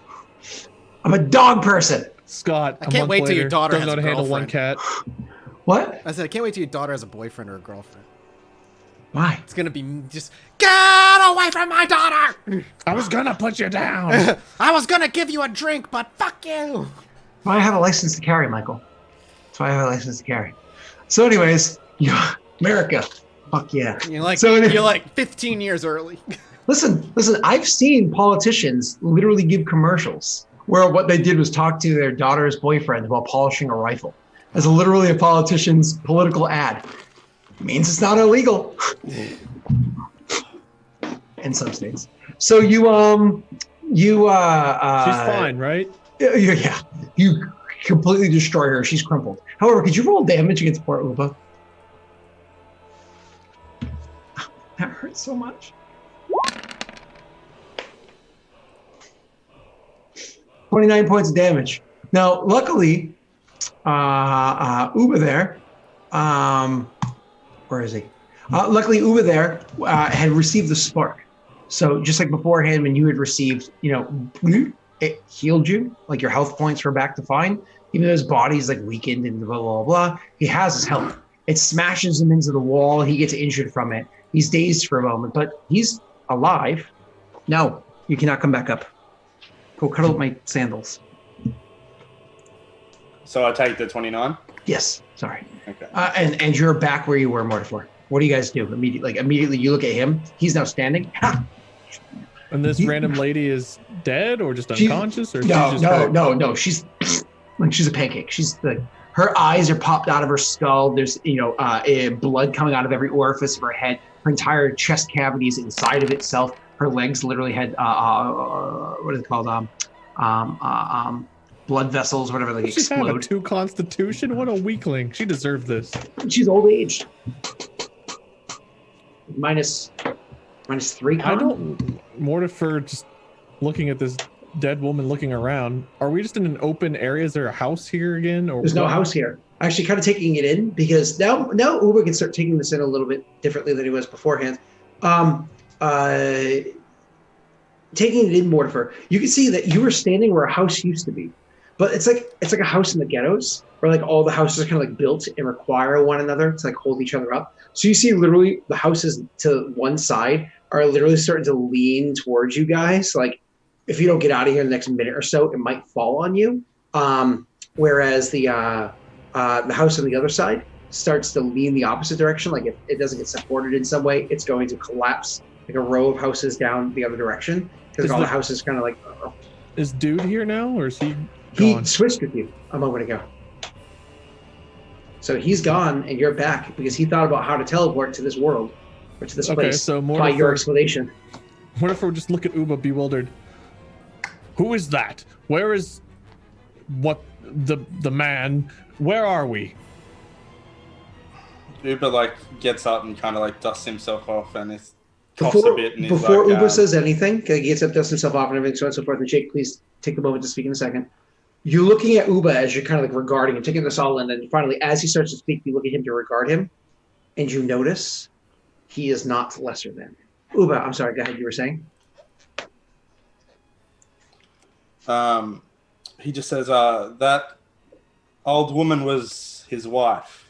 a dog person. Scott, I can't wait till your daughter doesn't has know a to handle one girlfriend. cat. What? I said, I can't wait till your daughter has a boyfriend or a girlfriend. Why? It's gonna be just, get away from my daughter! I was gonna put you down. I was gonna give you a drink, but fuck you! Why I have a license to carry, Michael. That's why I have a license to carry. So anyways, America. Fuck yeah. You're like, So you're like 15 years early. Listen, I've seen politicians literally give commercials where what they did was talk to their daughter's boyfriend while polishing a rifle. As literally a politician's political ad. Means it's not illegal. In some states. So she's fine, right? Yeah. You completely destroy her. She's crumpled. However, could you roll damage against Port Upa? That hurts so much. 29 points of damage. Now, luckily, Uba there, where is he? Luckily, Uba there had received the spark. So just like beforehand, when you had received, it healed you, like your health points were back to fine. Even though his body's like weakened and blah, blah, blah, he has his health. It smashes him into the wall. He gets injured from it. He's dazed for a moment, but he's alive. No, you cannot come back up. Go cuddle up my sandals. So I take the 29? Yes, sorry. Okay. And you're back where you were, Mortifer. What do you guys do? Immediately you look at him. He's now standing. Ha! And this random lady is dead or just unconscious? Or No. She's like she's a pancake. Her eyes are popped out of her skull. There's blood coming out of every orifice of her head. Her entire chest cavity is inside of itself. Her legs literally had what is it called? Blood vessels, whatever, like She's have a explode. 2 constitution? What a weakling. She deserved this. She's old aged. Minus 3. I don't. Mortifer just looking at this dead woman looking around. Are we just in an open area? Is there a house here again? Or There's no what? house here. Actually, kind of taking it in because now Uber can start taking this in a little bit differently than he was beforehand. Taking it in, Mortifer, you can see that you were standing where a house used to be, but it's like a house in the ghettos where like all the houses are kind of like built and require one another to like hold each other up. So you see literally the houses to one side are literally starting to lean towards you guys. Like if you don't get out of here in the next minute or so, it might fall on you. Whereas the house on the other side starts to lean the opposite direction. Like if it doesn't get supported in some way, it's going to collapse like a row of houses down the other direction because all the houses kind of like. Is dude here now, or is he He gone? switched with you a moment ago. So he's gone and you're back because he thought about how to teleport to this world or to this Okay, place so by your Mortifer, explanation. What if we just look at Uba bewildered? Who is that? Where is what the man? Where are we? Uber like gets up and kind of like dusts himself off and is coughs a bit and he's Before like, Uber says anything, he gets up, dusts himself off, and everything, so on and so forth. And Jake, please take a moment to speak in a second. You're looking at Uba as you're kind of like regarding him, taking this all in, and finally, as he starts to speak, you look at him to regard him, and you notice he is not lesser than. Uba, I'm sorry, go ahead, you were saying? He just says, that old woman was his wife.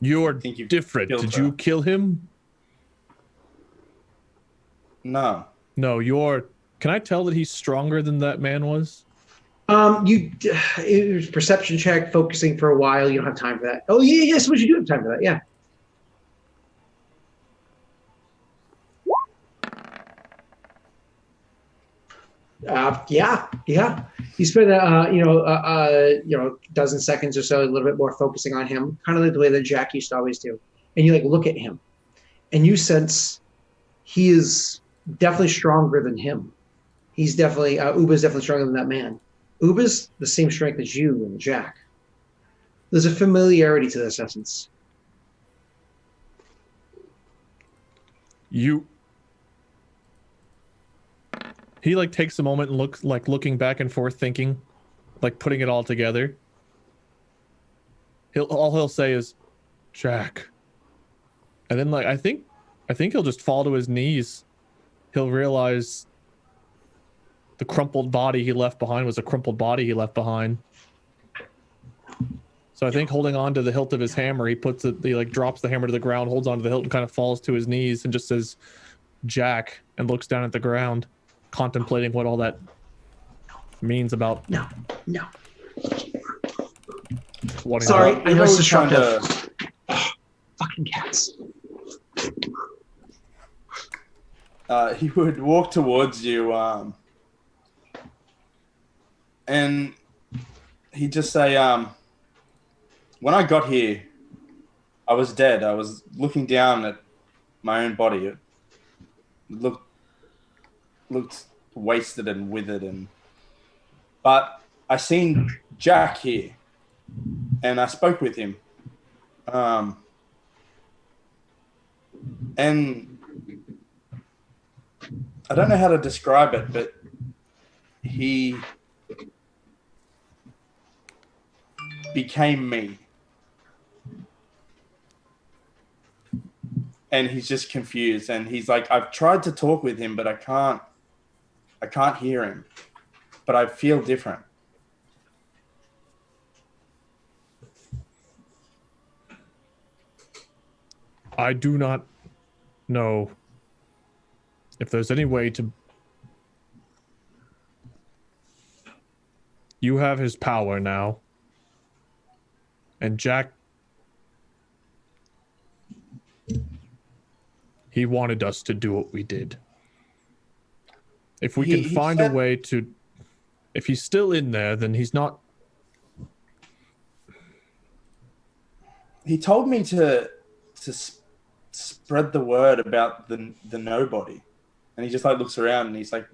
You're you've different. killed Did her. you kill him? No. No, you're... Can I tell that he's stronger than that man was? It was perception check, focusing for a while. You don't have time for that. Oh, yeah, yes, what you do have time for that, yeah. Yeah. You spend dozen seconds or so, a little bit more focusing on him, kind of like the way that Jack used to always do. And you like look at him, and you sense he is definitely stronger than him. He's definitely Uba's definitely stronger than that man. Uba's the same strength as you and Jack. There's a familiarity to this essence. He like takes a moment and looking back and forth, thinking, like putting it all together. He'll say is, Jack. And then like I think he'll just fall to his knees. He'll realize the crumpled body he left behind was a crumpled body he left behind. So I think holding on to the hilt of his hammer, he drops the hammer to the ground, holds onto the hilt, and kind of falls to his knees and just says, Jack, and looks down at the ground, contemplating what all that means about. No. Sorry, I know it's trying destructive. Fucking cats. He would walk towards you, and he'd just say, when I got here, I was dead. I was looking down at my own body. It looked wasted and withered, but I seen Jack here, and I spoke with him, and I don't know how to describe it, but he became me. And he's just confused, and he's like, I've tried to talk with him, but I can't hear him, but I feel different. I do not know if there's any way to... You have his power now. And Jack... He wanted us to do what we did. If we can find a way to... If he's still in there, then he's not... He told me to spread the word about the nobody. And he just like looks around and he's like,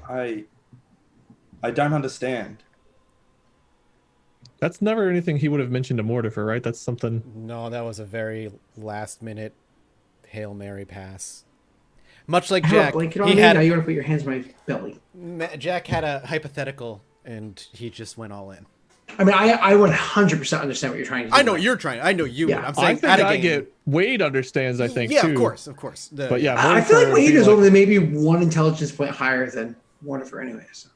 I don't understand. That's never anything he would have mentioned to Mortifer, right? That's something... No, that was a very last-minute Hail Mary pass. Much like Jack, Now you want to put your hands on my belly. Jack had a hypothetical, and he just went all in. I mean, I 100% understand what you're trying to do. I know what you're trying. I know you. Yeah. I'm saying I get Wade understands. I think. Yeah, too. of course. But yeah, I feel like Wade is only maybe one intelligence point higher than Mortifer, anyway. So.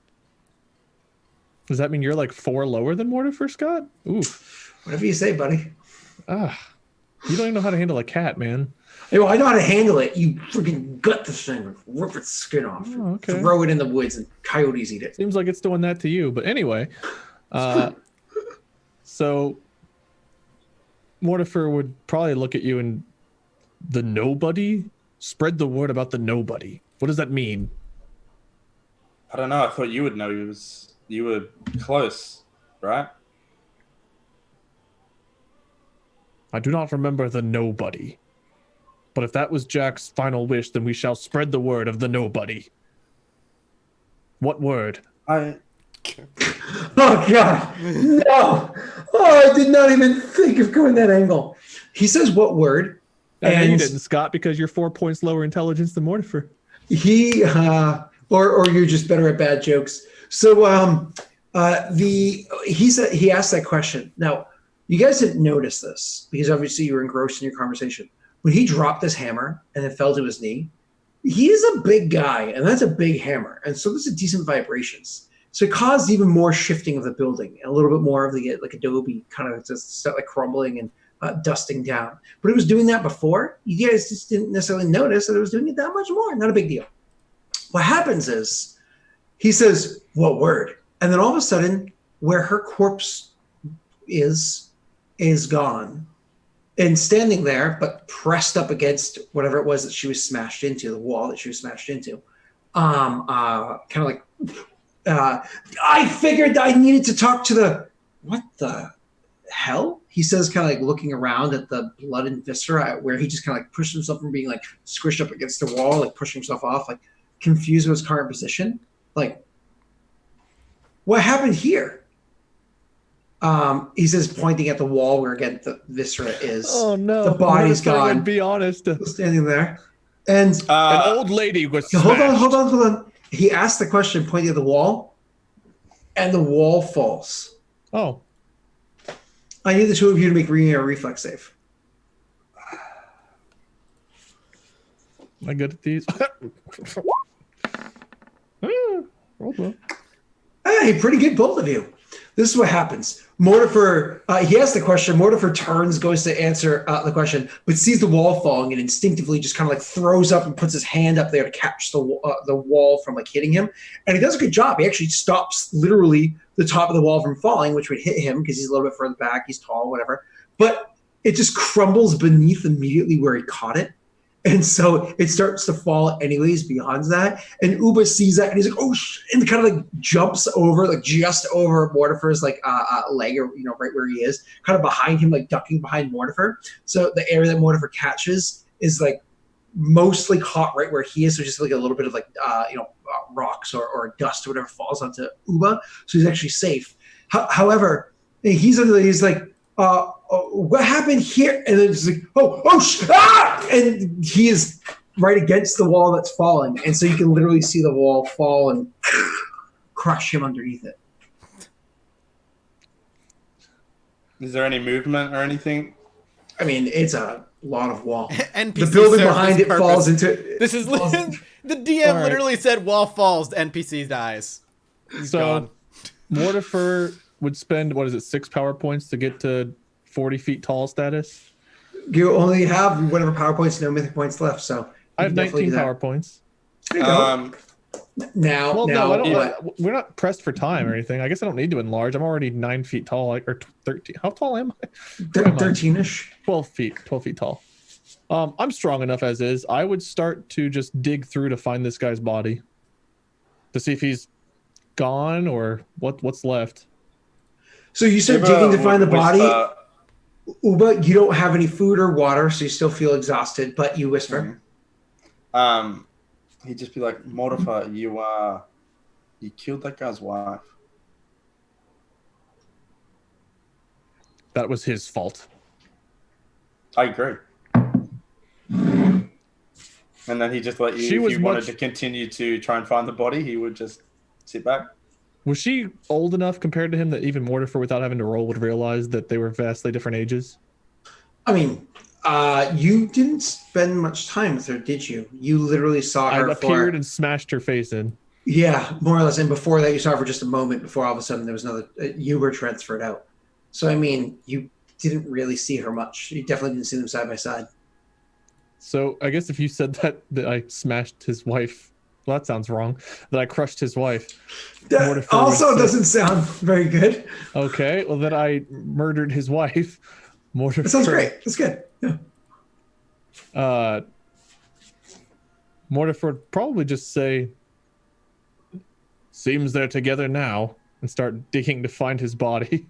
Does that mean you're like 4 lower than Mortifer, Scott? Oof. Whatever you say, buddy. You don't even know how to handle a cat, man. Hey, well, I know how to handle it. You freaking gut the thing, and rip its skin off, throw it in the woods, and coyotes eat it. Seems like it's doing that to you. But anyway, so Mortifer would probably look at you and the nobody, spread the word about the nobody. What does that mean? I don't know. I thought you would know. You were close, right? I do not remember the nobody. But if that was Jack's final wish, then we shall spread the word of the nobody. What word? Oh God, no! Oh, I did not even think of going that angle. He says what word? I know you And didn't, Scott, because you're 4 points lower intelligence than Mortifer. he, or you're just better at bad jokes. So, he asked that question. Now, you guys didn't notice this because obviously you were engrossed in your conversation. When he dropped his hammer and it fell to his knee, he is a big guy, and that's a big hammer, and so there's a decent vibrations. So it caused even more shifting of the building, and a little bit more of the like adobe kind of just start like crumbling and dusting down. But it was doing that before. You guys just didn't necessarily notice that it was doing it that much more. Not a big deal. What happens is he says, "What word?" And then all of a sudden, where her corpse is gone. And standing there, but pressed up against whatever it was that she was smashed into, the wall that she was smashed into, kind of like, I figured I needed to talk to the, what the hell? He says, kind of like looking around at the blood and viscera, where he just kind of like pushed himself from being like squished up against the wall, like pushing himself off, like confused with his current position. Like, what happened here? He says, pointing at the wall where again the viscera is. Oh no! The body's gone. Be honest. Standing there, and an old lady was. Hold on. He asked the question, pointing at the wall, and the wall falls. Oh. I need the two of you to make a reflex save. Am I good at these? Roll well. Hey, pretty good, both of you. This is what happens. Mortifer, he asks the question. Mortifer turns, goes to answer the question, but sees the wall falling and instinctively just kind of like throws up and puts his hand up there to catch the wall from like hitting him. And he does a good job. He actually stops literally the top of the wall from falling, which would hit him because he's a little bit further back. He's tall, whatever. But it just crumbles beneath immediately where he caught it. And so it starts to fall anyways beyond that. And Uba sees that and he's like, oh, and kind of like jumps over, like just over Mortifer's like leg, or, you know, right where he is, kind of behind him, like ducking behind Mortifer. So the area that Mortifer catches is like mostly caught right where he is. So just like a little bit of like, rocks or dust or whatever falls onto Uba. So he's actually safe. However, he's like, what happened here? And then it's like, and he is right against the wall that's falling. And so you can literally see the wall fall and crush him underneath it. Is there any movement or anything? I mean, it's a lot of wall. NPC the building serves behind this it purpose. falls into... This is... The DM literally said wall falls, NPC dies. He's gone. Mortifer would spend, 6 power points to get to 40 feet tall status? You only have whatever power points, no mythic points left, so I have 19 power points. There you go. We're not pressed for time or anything. I guess I don't need to enlarge. I'm already 9 feet tall, or 13. How tall am I? 13-ish. 12 feet tall. I'm strong enough as is. I would start to just dig through to find this guy's body to see if he's gone or what's left. So you start digging to find the body. Uba, you don't have any food or water, so you still feel exhausted, but you whisper. He'd just be like, Mortifer, you killed that guy's wife. That was his fault. I agree. And then he just let you, if you wanted to continue to try and find the body, he would just sit back. Was she old enough compared to him that even Mortifer, without having to roll, would realize that they were vastly different ages? I mean, you didn't spend much time with her, did you? You literally saw her. I appeared and smashed her face in. Yeah, more or less. And before that, you saw her for just a moment before all of a sudden there was another. You were transferred out. So, I mean, you didn't really see her much. You definitely didn't see them side by side. So, I guess if you said that I smashed his wife, well, that sounds wrong. That I crushed his wife. That also doesn't sound very good. Okay, well, then I murdered his wife. Mortifer. That sounds great. That's good. Yeah. Mortifer would probably just say, seems they're together now, and start digging to find his body.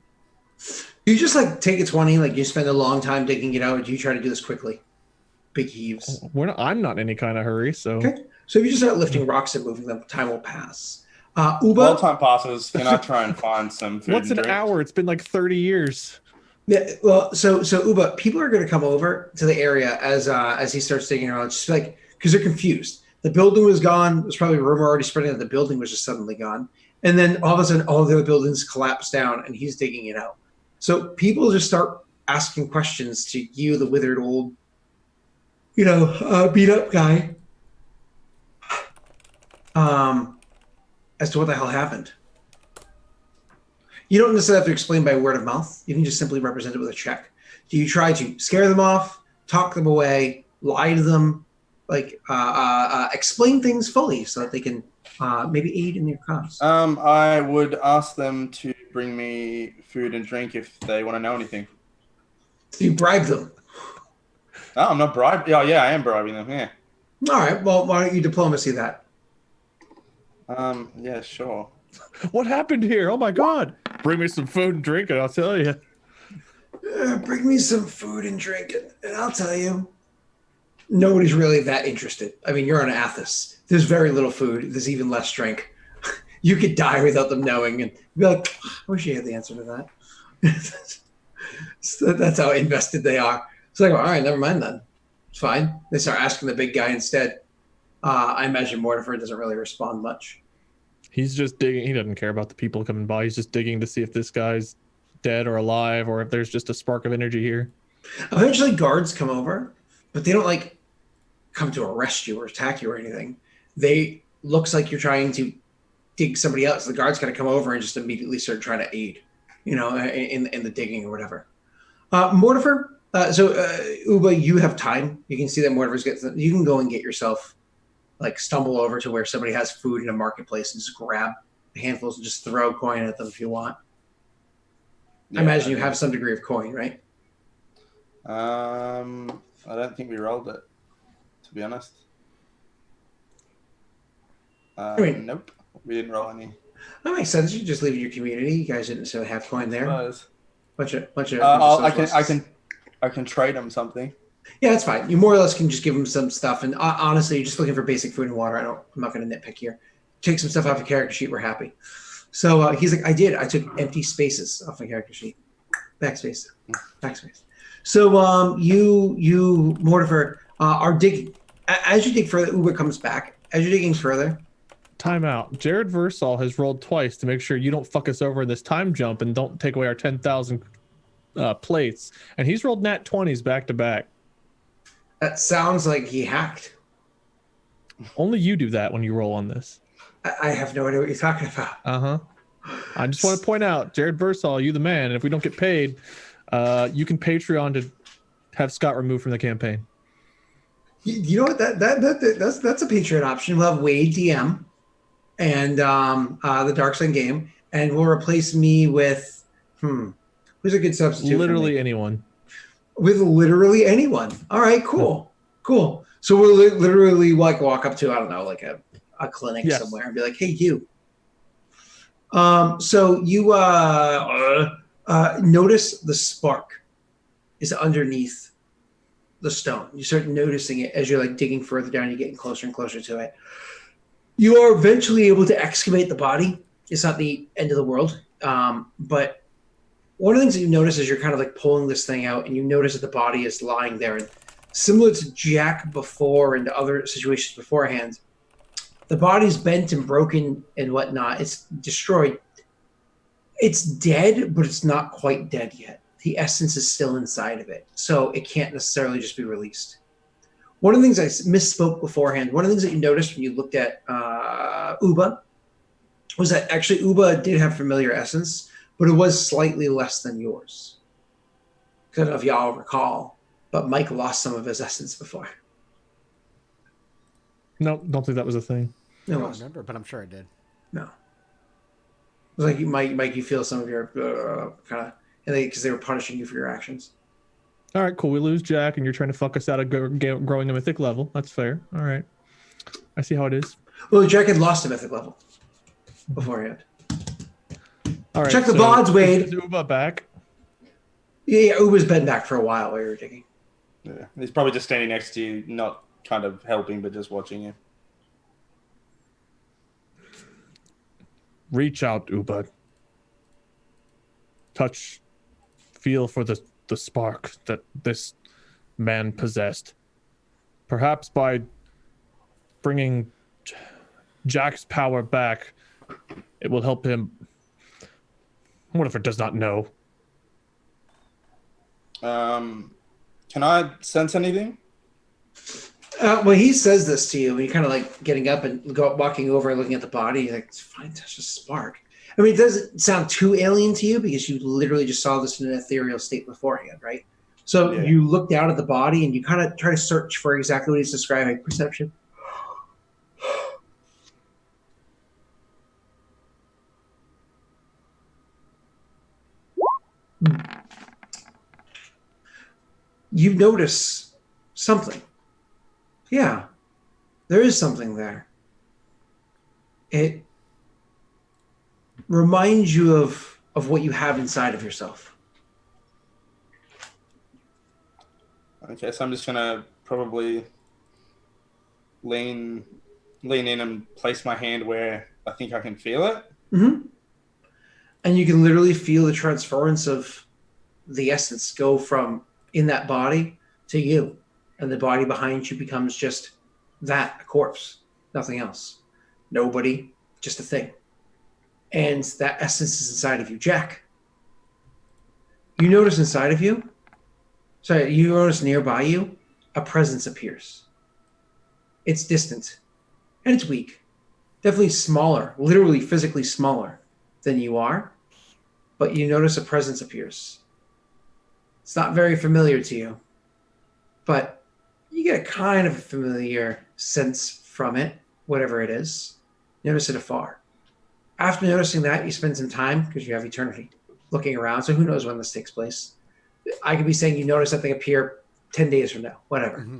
You just like take a 20, like you spend a long time digging it out, or do you try to do this quickly? big heaves. I'm not in any kind of hurry, so. Okay. So if you just start lifting rocks and moving them, time will pass. Uba. While time passes, can I try and find some food What's and an drink? hour? It's been like 30 years. Yeah, well, so Uba, people are going to come over to the area as he starts digging around, just like because they're confused. The building was gone. There's probably a rumor already spreading that the building was just suddenly gone, and then all of a sudden, all the other buildings collapsed down, and he's digging it out. So people just start asking questions to you, the withered old, beat up guy, as to what the hell happened. You don't necessarily have to explain by word of mouth. You can just simply represent it with a check. Do you try to scare them off, talk them away, lie to them, explain things fully so that they can maybe aid in your cause? I would ask them to bring me food and drink if they want to know anything. So you bribe them. Oh, I'm not bribing. Oh, yeah, I am bribing them. Yeah. All right. Well, why don't you diplomacy that? Yeah, sure. What happened here? Oh my God. Bring me some food and drink and I'll tell you. Bring me some food and drink, and I'll tell you. Nobody's really that interested. I mean, you're on Athos. There's very little food. There's even less drink. You could die without them knowing, and be like, I wish you had the answer to that. So that's how invested they are. It's like, all right, never mind then. It's fine. They start asking the big guy instead. I imagine Mortimer doesn't really respond much. He's just digging. He doesn't care about the people coming by. He's just digging to see if this guy's dead or alive, or if there's just a spark of energy here. Eventually, guards come over, but they don't come to arrest you or attack you or anything. They looks like you're trying to dig somebody else. The guards kind of come over and just immediately start trying to aid, in the digging or whatever. Mortimer. Uba, you have time. You can see that Mortimer's you can go and get yourself. Stumble over to where somebody has food in a marketplace and just grab handfuls and just throw coin at them if you want. Yeah, I imagine you have some degree of coin, right? I don't think we rolled it, to be honest. Nope, we didn't roll any. That makes sense. You just live in your community. You guys didn't necessarily have coin there. Bunch of. I can trade them something. Yeah, that's fine. You more or less can just give them some stuff. And honestly, you're just looking for basic food and water. I'm not going to nitpick here. Take some stuff off a character sheet. We're happy. So he's like, I did. I took empty spaces off my character sheet. Backspace. So you Mortimer, are digging. As you dig further, Uber comes back. As you're digging further. Time out. Jared Versal has rolled twice to make sure you don't fuck us over in this time jump and don't take away our 10,000 plates. And he's rolled nat 20s back to back. That sounds like he hacked. Only you do that when you roll on this. I have no idea what you're talking about. Uh-huh. I just want to point out, Jared Versal, you the man, and if we don't get paid, you can Patreon to have Scott removed from the campaign. You know what? That's a Patreon option. We'll have Wade DM and the Dark Sun game, and we'll replace me with who's a good substitute? Literally anyone. With literally anyone. All right, cool. So we'll literally walk up to, I don't know, a clinic somewhere and be like, hey, you. So you notice the spark is underneath the stone. You start noticing it as you're digging further down. You're getting closer and closer to it. You are eventually able to excavate the body. It's not the end of the world, but one of the things that you notice is you're kind of pulling this thing out, and you notice that the body is lying there. And similar to Jack before and other situations beforehand, the body's bent and broken and whatnot. It's destroyed. It's dead, but it's not quite dead yet. The essence is still inside of it, so it can't necessarily just be released. One of the things I misspoke beforehand, one of the things that you noticed when you looked at Uba was that actually Uba did have familiar essence, but it was slightly less than yours. I don't know if y'all recall, but Mike lost some of his essence before. No, don't think that was a thing. I don't remember, but I'm sure I did. No. It was like Mike, you feel some of your kind of, because they were punishing you for your actions. All right, cool. We lose Jack, and you're trying to fuck us out of growing a mythic level. That's fair. All right. I see how it is. Well, Jack had lost a mythic level beforehand. All right. Check the VODs, Wade. Is Uba back? Yeah, Uba's been back for a while while you were digging. Yeah, he's probably just standing next to you, not kind of helping, but just watching you. Reach out, Uba. Touch, feel for the spark that this man possessed. Perhaps by bringing Jack's power back, it will help him. What if it does not know? Can I sense anything? Well, he says this to you, and you're kind of like getting up and walking over and looking at the body. You're like, it's fine, that's just a spark. I mean, it doesn't sound too alien to you because you literally just saw this in an ethereal state beforehand, right? So Yeah. you look down at the body and you kind of try to search for exactly what he's describing. Perception. You notice something. Yeah, there is something there. It reminds you of what you have inside of yourself. Okay, so I'm just gonna probably lean in and place my hand where I think I can feel it. Mm-hmm. And you can literally feel the transference of the essence go from in that body to you. And the body behind you becomes just that, a corpse, nothing else. Nobody, just a thing. And that essence is inside of you. Jack, you notice inside of you, you notice nearby you, a presence appears. It's distant and it's weak. Definitely smaller, literally physically smaller than you are. But you notice a presence appears. It's not very familiar to you, but you get a kind of familiar sense from it, whatever it is. Notice it afar. After noticing that, you spend some time, because you have eternity, looking around. So who knows when this takes place? I could be saying you notice something appear 10 days from now, whatever. Mm-hmm.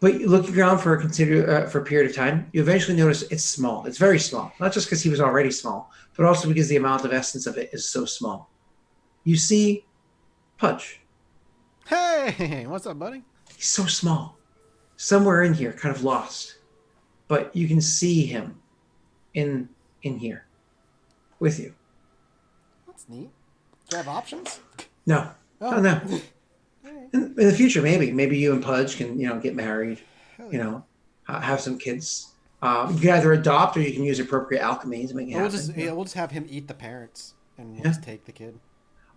But looking around for a period of time, you eventually notice it's small. It's very small. Not just because he was already small, but also because the amount of essence of it is so small. You see Pudge. Hey, what's up, buddy? He's so small. Somewhere in here, kind of lost. But you can see him in here with you. That's neat. Do you have options? No. Oh, no. In the future, maybe you and Pudge can, get married, have some kids. You can either adopt or you can use appropriate alchemy to make it happen. We'll just have him eat the parents, and we'll just take the kid.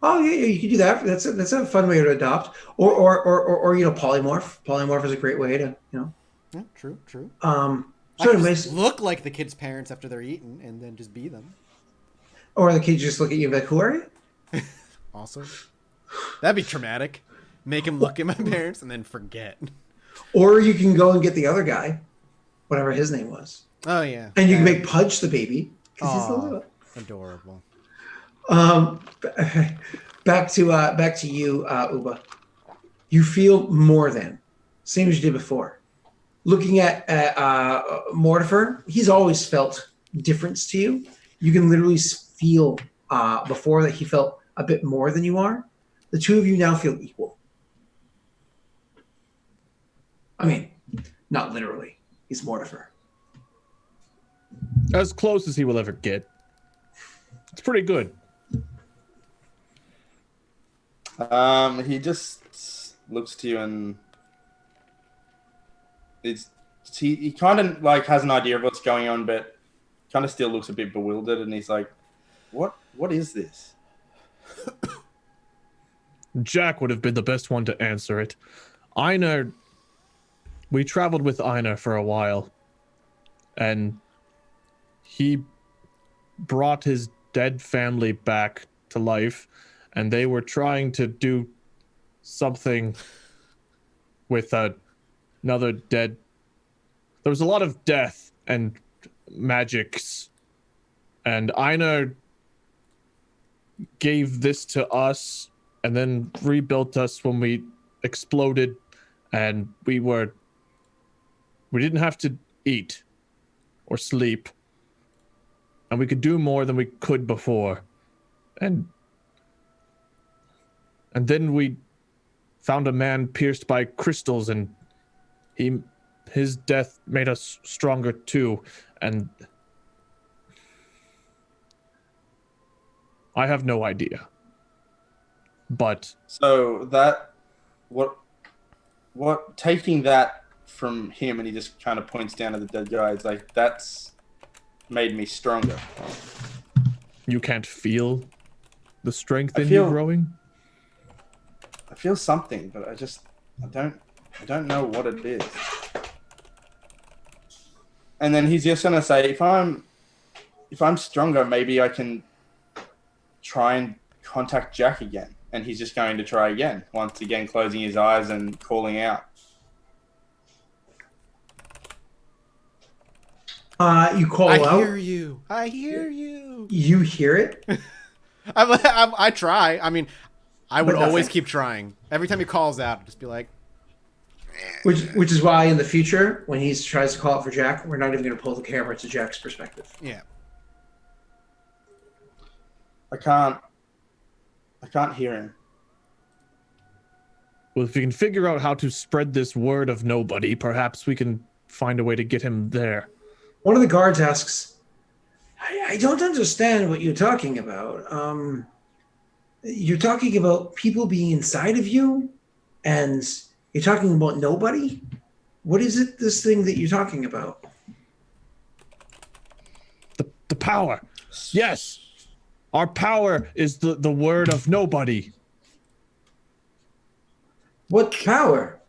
Oh yeah, you can do that. That's a fun way to adopt, or polymorph. Polymorph is a great way to, Yeah, true. So anyways, look like the kid's parents after they're eaten, and then just be them. Or the kids just look at you and be like, "Who are you?" Awesome. That'd be traumatic. Make him look at my parents and then forget. Or you can go and get the other guy, whatever his name was. Oh yeah. And you can make Pudge the baby. Oh, adorable. Back to you, Uba. You feel more than same as you did before. Looking at Mortifer, he's always felt difference to you. You can literally feel before that he felt a bit more than you are. The two of you now feel equal. I mean, not literally. He's Mortifer. As close as he will ever get. It's pretty good. He just looks to you and he kind of like has an idea of what's going on, but kind of still looks a bit bewildered, and he's like, what is this? Jack would have been the best one to answer it. Einar, we traveled with Einar for a while, and he brought his dead family back to life, and they were trying to do something with another dead. There was a lot of death and magics, and Einar gave this to us and then rebuilt us when we exploded, and we didn't have to eat or sleep, and we could do more than we could before, and then we found a man pierced by crystals, and his death made us stronger too. And I have no idea. But So that what taking that from him, and he just kind of points down at the dead guy. It's like that's made me stronger. you can't feel the strength in you growing? I feel something, but I don't know what it is. And then he's just gonna say, if I'm stronger, maybe I can try and contact Jack again. And he's just going to try again, once again closing his eyes and calling out. You call out. I hear you. I hear you. You hear it. I try. I mean, I would But always nothing. keep trying. Every time he calls out, I'd just be like, Which is why in the future, when he tries to call out for Jack, we're not even going to pull the camera to Jack's perspective. yeah. I can't hear him. Well, if you can figure out how to spread this word of nobody, perhaps we can find a way to get him there. One of the guards asks, I don't understand what you're talking about. You're talking about people being inside of you, and you're talking about nobody? What is it, this thing that you're talking about? The power. Yes. Our power is the word of nobody. What power?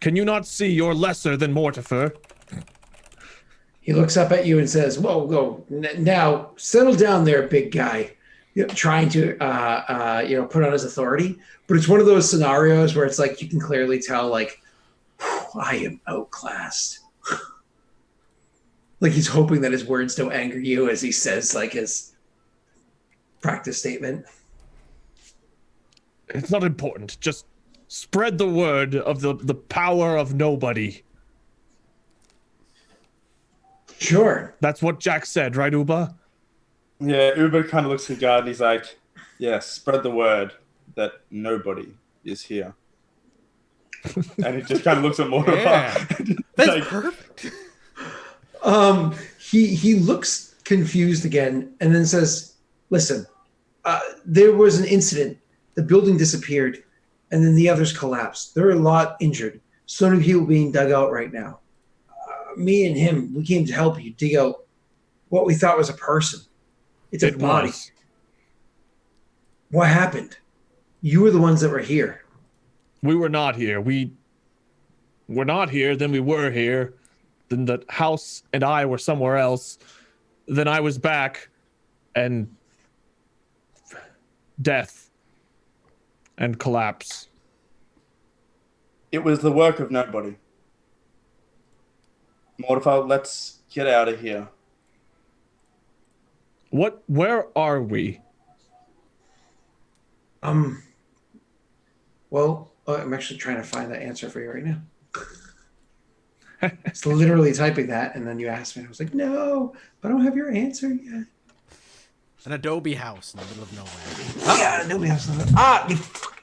Can you not see you're lesser than Mortifer? He looks up at you and says, whoa, now settle down there, big guy. Trying to, put on his authority. But it's one of those scenarios where it's like, you can clearly tell, like, I am outclassed. Like he's hoping that his words don't anger you as he says, like, his practice statement. It's not important. Just spread the word of the power of nobody. Sure. That's what Jack said, right, Uba? Yeah, Uber kind of looks at the guard and he's like, yeah, spread the word that nobody is here. And he just kind of looks at Mortimer. Yeah. That's Like, perfect. He looks confused again and then says, listen, there was an incident. The building disappeared and then the others collapsed. There are a lot injured. So many people being dug out right now. Me and him, we came to help you dig out what we thought was a person. It's a body. Was. What happened? You were the ones that were here. We were not here. We were not here. Then we were here. Then the house and I were somewhere else. Then I was back, and death and collapse. it was the work of nobody. Mortimer, let's get out of here. Where are we? Well, I'm actually trying to find that answer for you right now. It's literally typing that, and then you asked me. I was like, no, I don't have your answer yet. An Adobe house in the middle of nowhere. Yeah, nobody has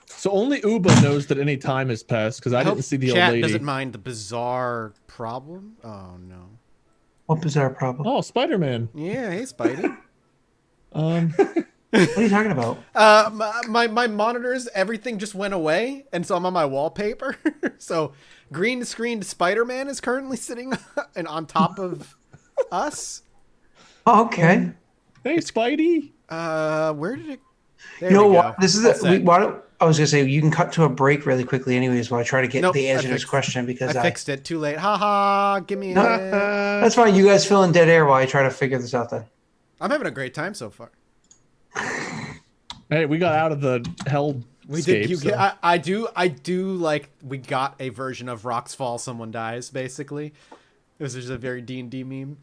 So only Uba knows that any time has passed, because I didn't see the old Chat lady. doesn't mind the bizarre problem. Oh no. What bizarre problem? Oh, Spider-Man. Yeah, hey Spidey. What are you talking about? My monitors, everything just went away, and so I'm on my wallpaper. So green screened Spider-Man is currently sitting and on top of us. Oh, okay. Hey, Spidey. Where did it? There You know we what? go. This is All a, set. why don't, I was gonna say you can cut to a break really quickly, anyways, while I try to get Nope, the answer I to this fixed- question because I fixed it. Too late. Haha. Give me. No. it. That's fine. You guys fill in dead air while I try to figure this out. Then I'm having a great time so far. Hey, we got out of the hell. We did. I do like we got a version of Rocks Fall, Someone Dies. Basically, this is a very D&D meme.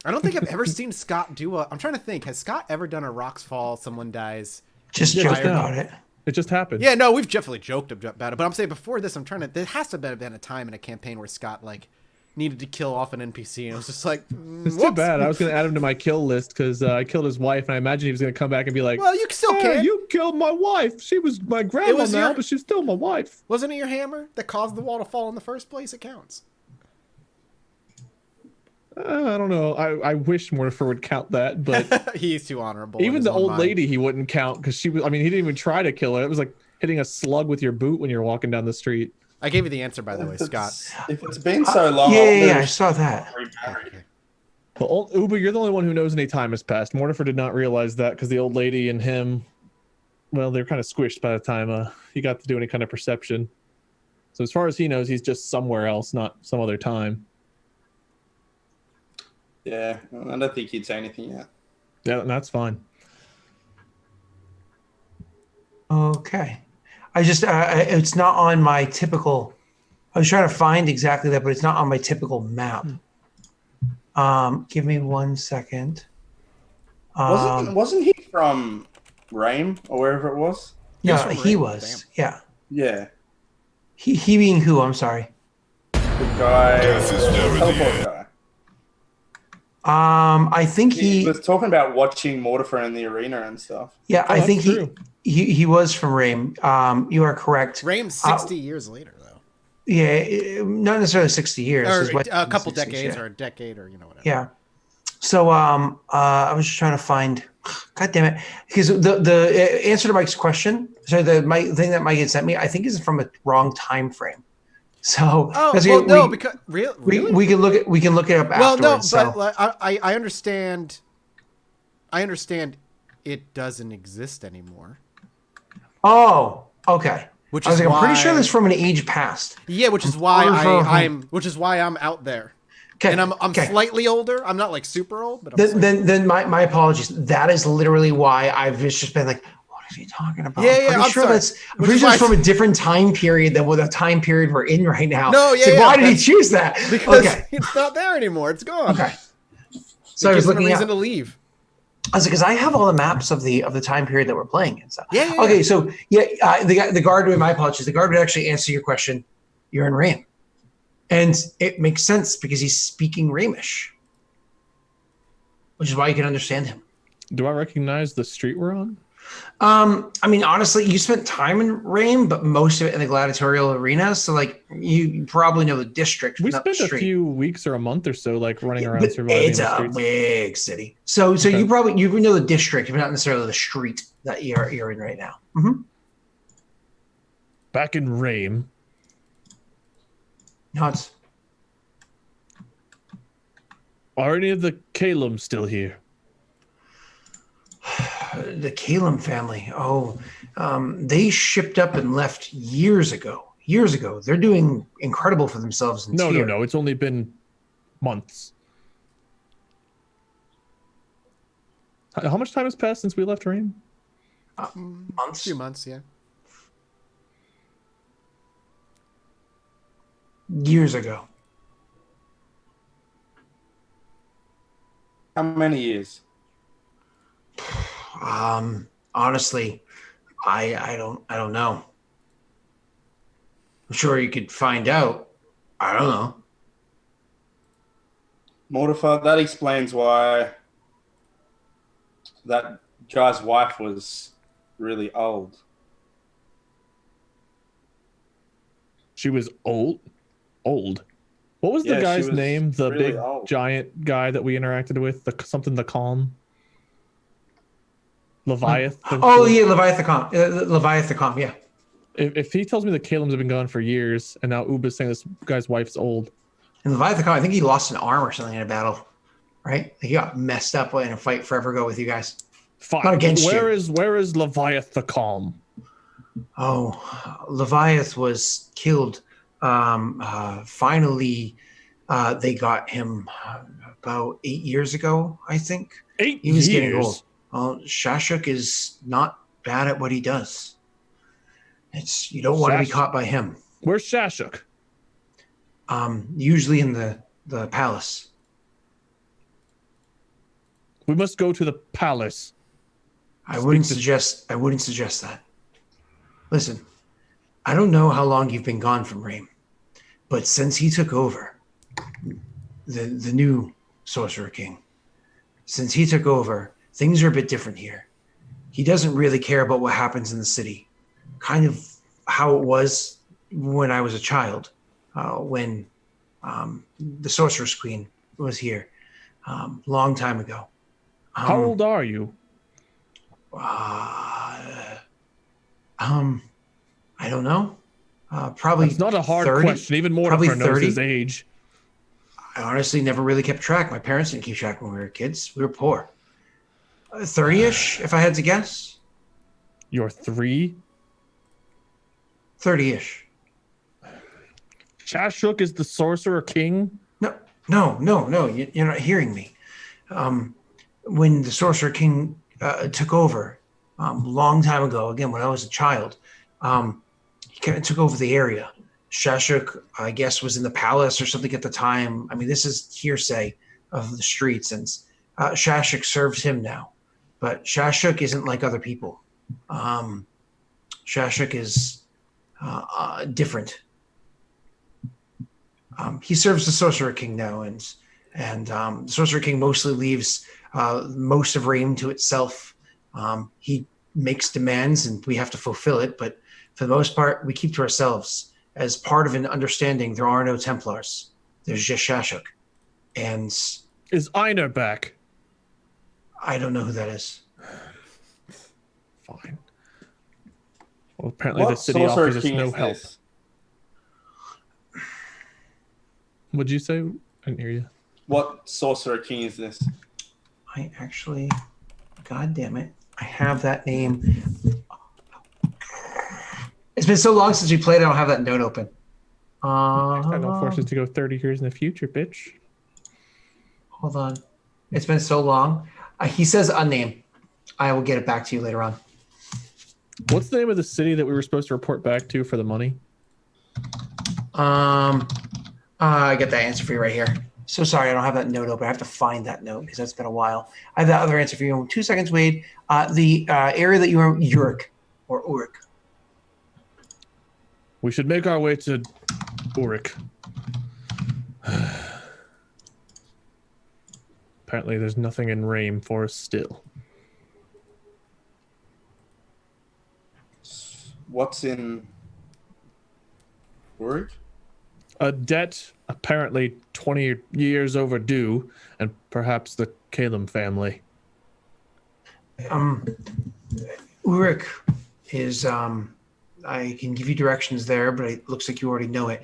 I don't think I've ever seen Scott do a. I'm trying to think. Has Scott ever done a Rocks Fall, Someone Dies? just Yeah, joke just about it. It just happened. Yeah, no, we've definitely joked about it. But I'm saying before this, I'm trying to. There has to have been a time in a campaign where Scott like needed to kill off an NPC, and it was just like, It's too bad. I was going to add him to my kill list because I killed his wife, and I imagine he was going to come back and be like, well, you still "Hey, can. you killed my wife. She was my grandma was now, your- but she's still my wife." Wasn't it your hammer that caused the wall to fall in the first place? It counts. I don't know. I wish Mortifer would count that, but He's too honorable. in even his the own old mind. lady he wouldn't count because she was. I mean, he didn't even try to kill her. It was like hitting a slug with your boot when you're walking down the street. I gave you the answer, by the way, Scott. If it's been so long, Yeah, I saw that. Okay. Well, Uber, you're the only one who knows any time has passed. Mortifer did not realize that because the old lady and him, well, they're kind of squished by the time he got to do any kind of perception. So as far as he knows, he's just somewhere else, not some other time. Yeah, I don't think he'd say anything yet. Yeah, that's fine. Okay. I just, it's not on my typical, I was trying to find exactly that, but it's not on my typical map. Give me 1 second. Wasn't he from Rame or wherever it was? No, from he Rain. was. Yeah. Yeah, He being who? I'm sorry. the guy, the teleport guy. I think He was talking about watching Mortifer in the arena and stuff. yeah, I that's think true. he was from Rame. You are correct. Rame's 60 years later, though. Yeah, not necessarily 60 years. Or His wedding a was couple 60s, decades, yeah. or a decade, or whatever. Yeah. So I was just trying to find. God damn it! Because the answer to Mike's question, so the thing that Mike had sent me, I think is from a wrong time frame. So Oh, that's well, okay, no, because really? we can look it up Well, no, afterwards. but so. like, I understand. I understand it doesn't exist anymore. Oh, okay. Which I was is like, I'm pretty sure why- that's from an age past. Yeah, which is why I'm which is why I'm out there. Okay, And I'm okay. slightly older. I'm not like super old, but I'm slightly- Then my apologies. That is literally why I've just been like, what is he talking about? Yeah, yeah, I'm sure sorry. I'm Which pretty is sure why it's from a different time period than the time period we're in right now. No, yeah, So yeah, why did he that's- choose that? because Okay, it's not there anymore. It's gone. okay. So It I was gives them a looking reason at. to leave. I was like, because I have all the maps of the time period that we're playing and stuff. Yeah, yeah, Okay, yeah. so the guard. My apologies. The guard would actually answer your question. You're in Rame, and it makes sense because he's speaking Ramish, which is why you can understand him. Do I recognize the street we're on? I mean, honestly, you spent time in Rame, but most of it in the gladiatorial arena. So, like, you probably know the district. We not the spent a street. few weeks or a month or so, like running around But surviving it's the a streets. big city. So Okay. you know the district, but not necessarily the street that you're in right now. Mm-hmm. Back in Rame, No, it's are any of the Kalum still here? the Kalem family. Oh, they shipped up and left years ago. Years ago, they're doing incredible for themselves. In Tyr. No. It's only been months. How much time has passed since we left Rame? A Months. few months, yeah. Years ago. How many years? Honestly, I don't know. I'm sure you could find out. I don't know. Mortifer, that explains why that guy's wife was really old. She was old. Old. What was Yeah, the she guy's was name? The really big old. giant guy that we interacted with? The calm. Leviathan. Oh yeah, Leviathan. Yeah. If he tells me the Kalums have been gone for years, and now Uba's saying this guy's wife's old. And Leviathan, I think he lost an arm or something in a battle, right? He got messed up in a fight forever ago with you guys. Fine. Not against where you. is Leviathan the calm? Oh, Leviathan was killed. Finally, they got him about 8 years ago, I think. 8 He was years. getting old. Well, Shashuk is not bad at what he does. You don't want to be Shashuk. caught by him. Where's Shashuk? Usually in the palace. We must go to the palace. I wouldn't to- suggest that. Listen, I don't know how long you've been gone from Rame, but since he took over, the new Sorcerer King. Since he took over, things are a bit different here. He doesn't really care about what happens in the city. Kind of how it was when I was a child, when the Sorceress Queen was here, long time ago. How old are you? I don't know. Probably It's not a hard 30, question, even Mortimer probably knows 30. his age. I honestly never really kept track. My parents didn't keep track when we were kids. We were poor. 30-ish, if I had to guess. You're 3? 30-ish. Shashuk is the Sorcerer King? No. You're not hearing me. When the Sorcerer King took over, long time ago, again, when I was a child, he kind of took over the area. Shashuk, I guess, was in the palace or something at the time. I mean, this is hearsay of the streets, and Shashuk serves him now. But Shashuk isn't like other people. Shashuk is different. He serves the Sorcerer King now, and the Sorcerer King mostly leaves most of Reign to itself. He makes demands, and we have to fulfill it. But for the most part, we keep to ourselves. As part of an understanding, there are no Templars. There's just Shashuk, and Is Einar back? I don't know who that is. Fine. Well, apparently the What city Sorcerer offers us King no is help. this? What'd you say? I didn't hear you. What Sorcerer King is this? I actually, God damn it, I have that name. It's been so long since we played, I don't have that note open. I don't force us to go 30 years in the future, bitch. Hold on. It's been so long. He says unnamed. I will get it back to you later on. What's the name of the city that we were supposed to report back to for the money? I get that answer for you right here. So sorry, I don't have that note open. I have to find that note because that's been a while. I have that other answer for you in 2 seconds, Wade. The area that you were, Uruk, or Uruk. We should make our way to Uruk. Apparently there's nothing in Rame for us still. What's in Uruk? A debt apparently 20 years overdue, and perhaps the Kalem family. Uruk is, I can give you directions there, but it looks like you already know it.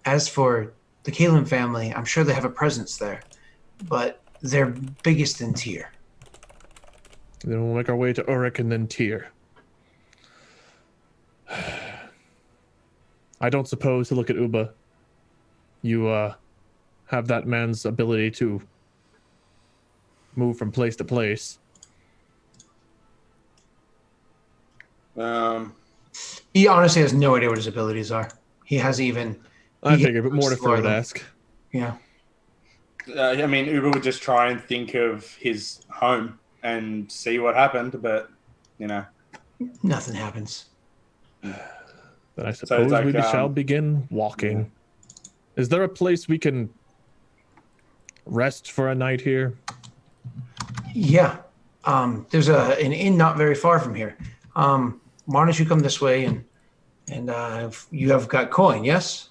As for the Kalem family, I'm sure they have a presence there, but they're biggest in tier. Then we'll make our way to Uruk and then Tyr. I don't suppose to look at Uba. You have that man's ability to move from place to place. He honestly has no idea what his abilities are. He has even. I figured, but Mortimer would ask. Yeah. I mean, Uber would just try and think of his home and see what happened, but you know, Nothing happens. Then I suppose like, we shall begin walking. Yeah. Is there a place we can rest for a night here? Yeah. There's an inn not very far from here. Why don't you come this way and you have got coin, yes?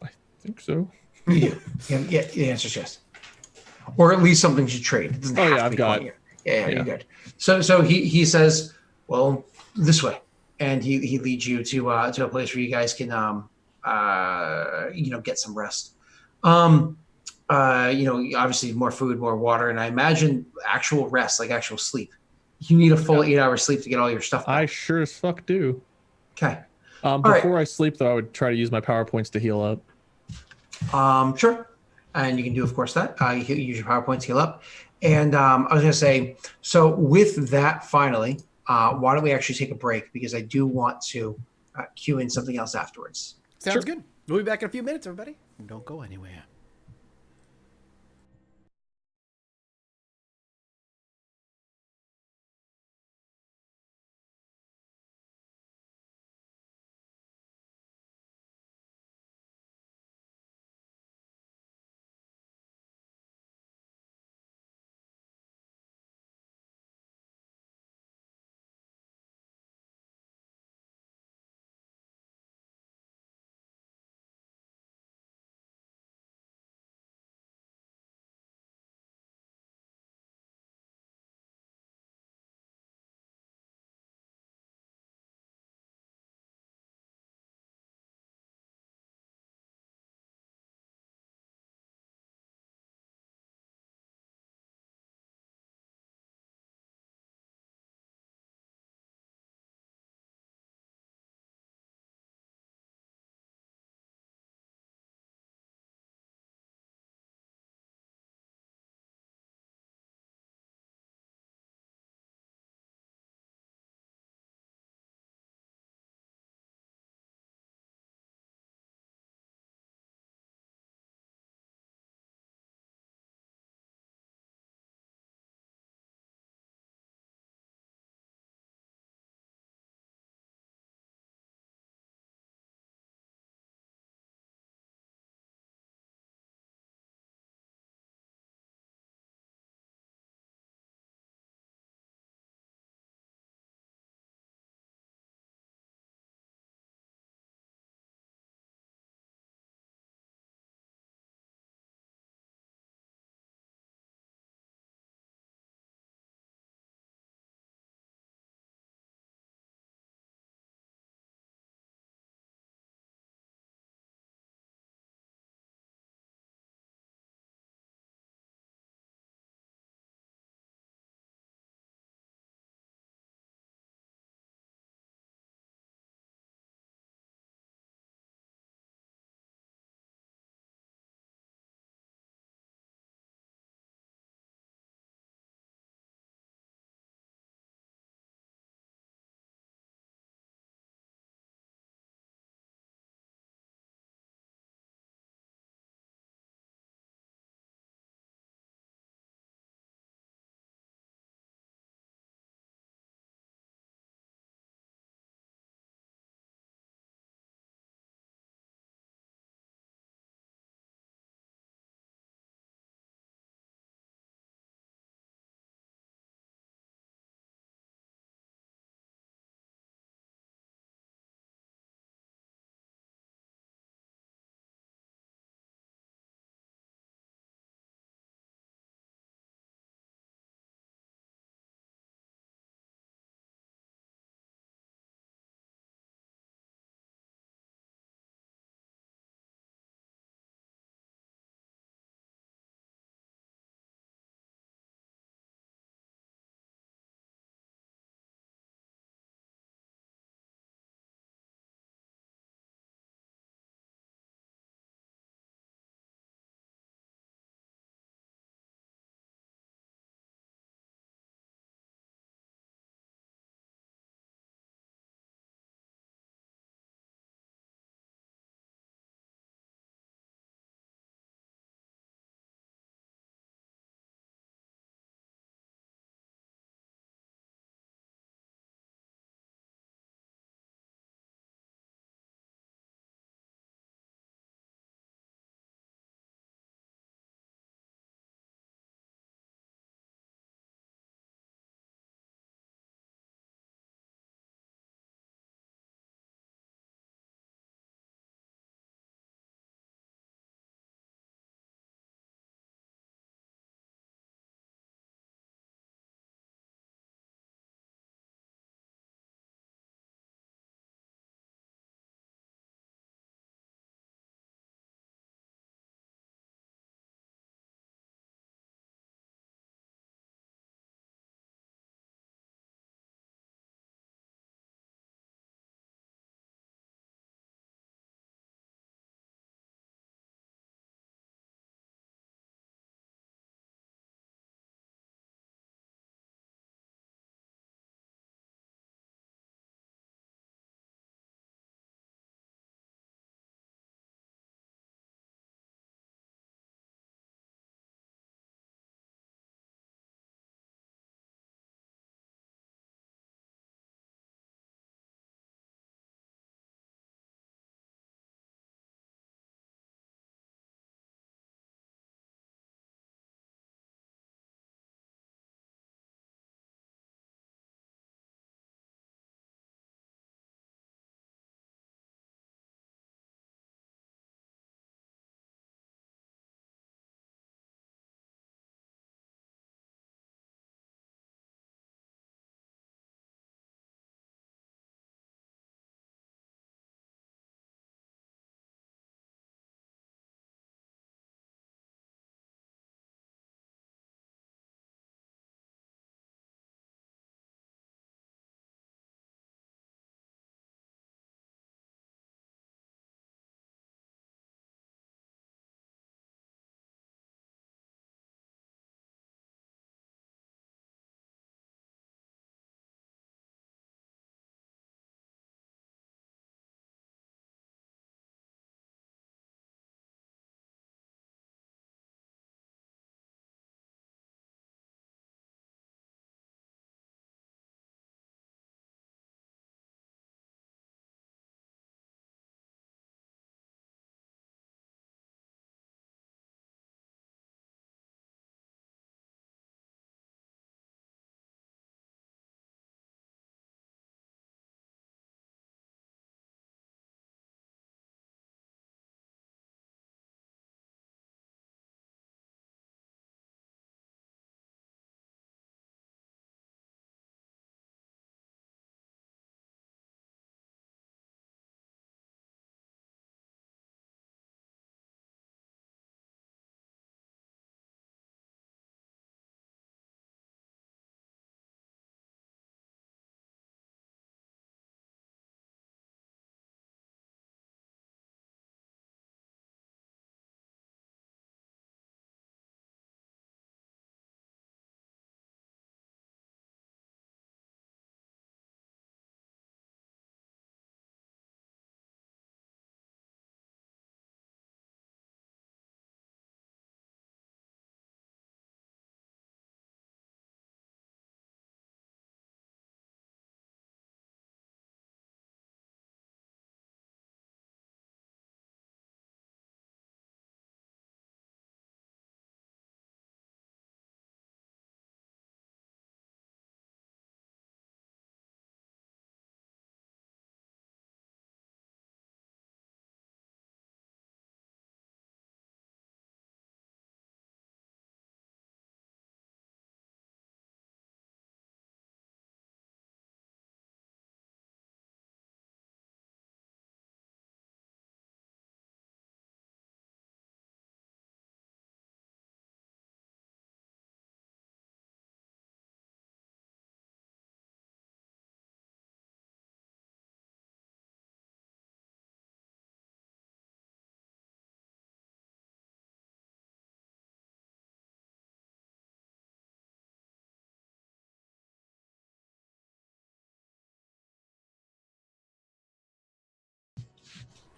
I think so. You do. Yeah, the answer's yes. Or at least something to trade. It doesn't have to I've be got. coin. Yeah, you're good. So he says, well, this way, and he leads you to a place where you guys can get some rest. Obviously more food, more water, and I imagine actual rest, like actual sleep. You need a full 8-hour sleep to get all your stuff back. I sure as fuck do. Okay. Before I sleep, though, I would try to use my power points to heal up. Sure. And you can do, of course, that. You use your power points to heal up. And I was going to say, so with that, finally, why don't we actually take a break? Because I do want to cue in something else afterwards. Sounds good. We'll be back in a few minutes, everybody. Don't go anywhere.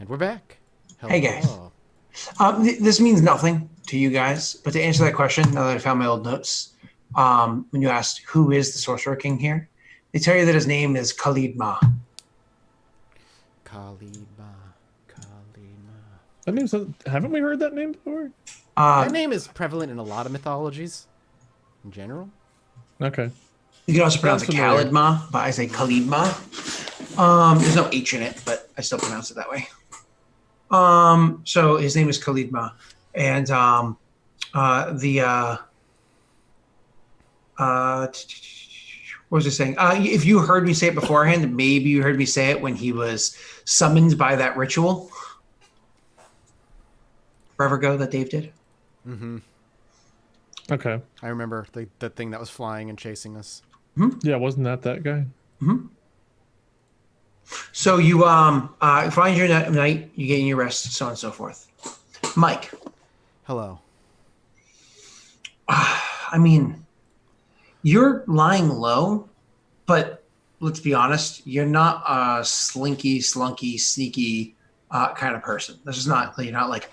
And we're back. Hello. Hey, guys. This means nothing to you guys, but to answer that question, now that I found my old notes, when you asked who is the Sorcerer King here, they tell you that his name is Khalid Ma. Kalima. That name haven't we heard that name before? That name is prevalent in a lot of mythologies in general. Okay. You can also pronounce Sounds it familiar. Khalid Ma, but I say Khalid Ma. There's no H in it, but I still pronounce it that way. So his name is Khalid Ma, and what was I saying? If you heard me say it beforehand, maybe you heard me say it when he was summoned by that ritual forever ago that Dave did. Mm-hmm. Okay. I remember the thing that was flying and chasing us. Yeah, wasn't that guy? So you find your night, you get your rest, so on and so forth. Mike, Hello. I mean, you're lying low, but let's be honest, you're not a slinky, slunky, sneaky kind of person. This is not, you're not like,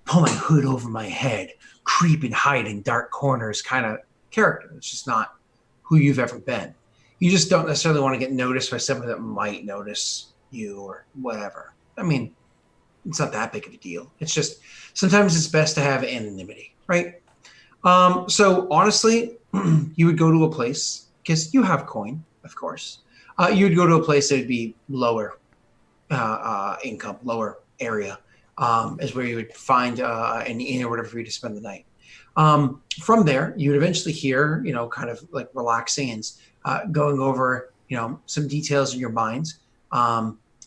pull my hood over my head, creep and hide in dark corners kind of character. It's just not who you've ever been. You just don't necessarily want to get noticed by someone that might notice you or whatever. I mean, it's not that big of a deal. It's just sometimes it's best to have anonymity, right? So honestly, you would go to a place because you have coin, of course. You would go to a place that would be lower income, lower area, is where you would find an inn or whatever for you to spend the night. From there, you would eventually hear, kind of like relaxing and going over, some details in your mind.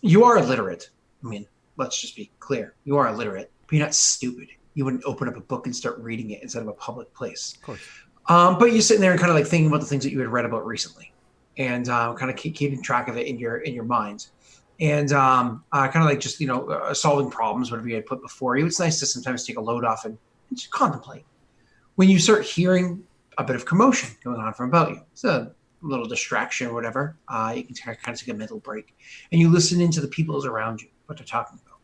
You are illiterate. I mean, let's just be clear. You are illiterate, but you're not stupid. You wouldn't open up a book and start reading it instead of a public place. Of course. But you're sitting there and kind of like thinking about the things that you had read about recently, and kind of keeping track of it in your mind, and kind of like just solving problems, whatever you had put before you. It's nice to sometimes take a load off and just contemplate. When you start hearing a bit of commotion going on from about you, it's a little distraction or whatever. You can kind of take a mental break, and you listen into the peoples around you, what they're talking about.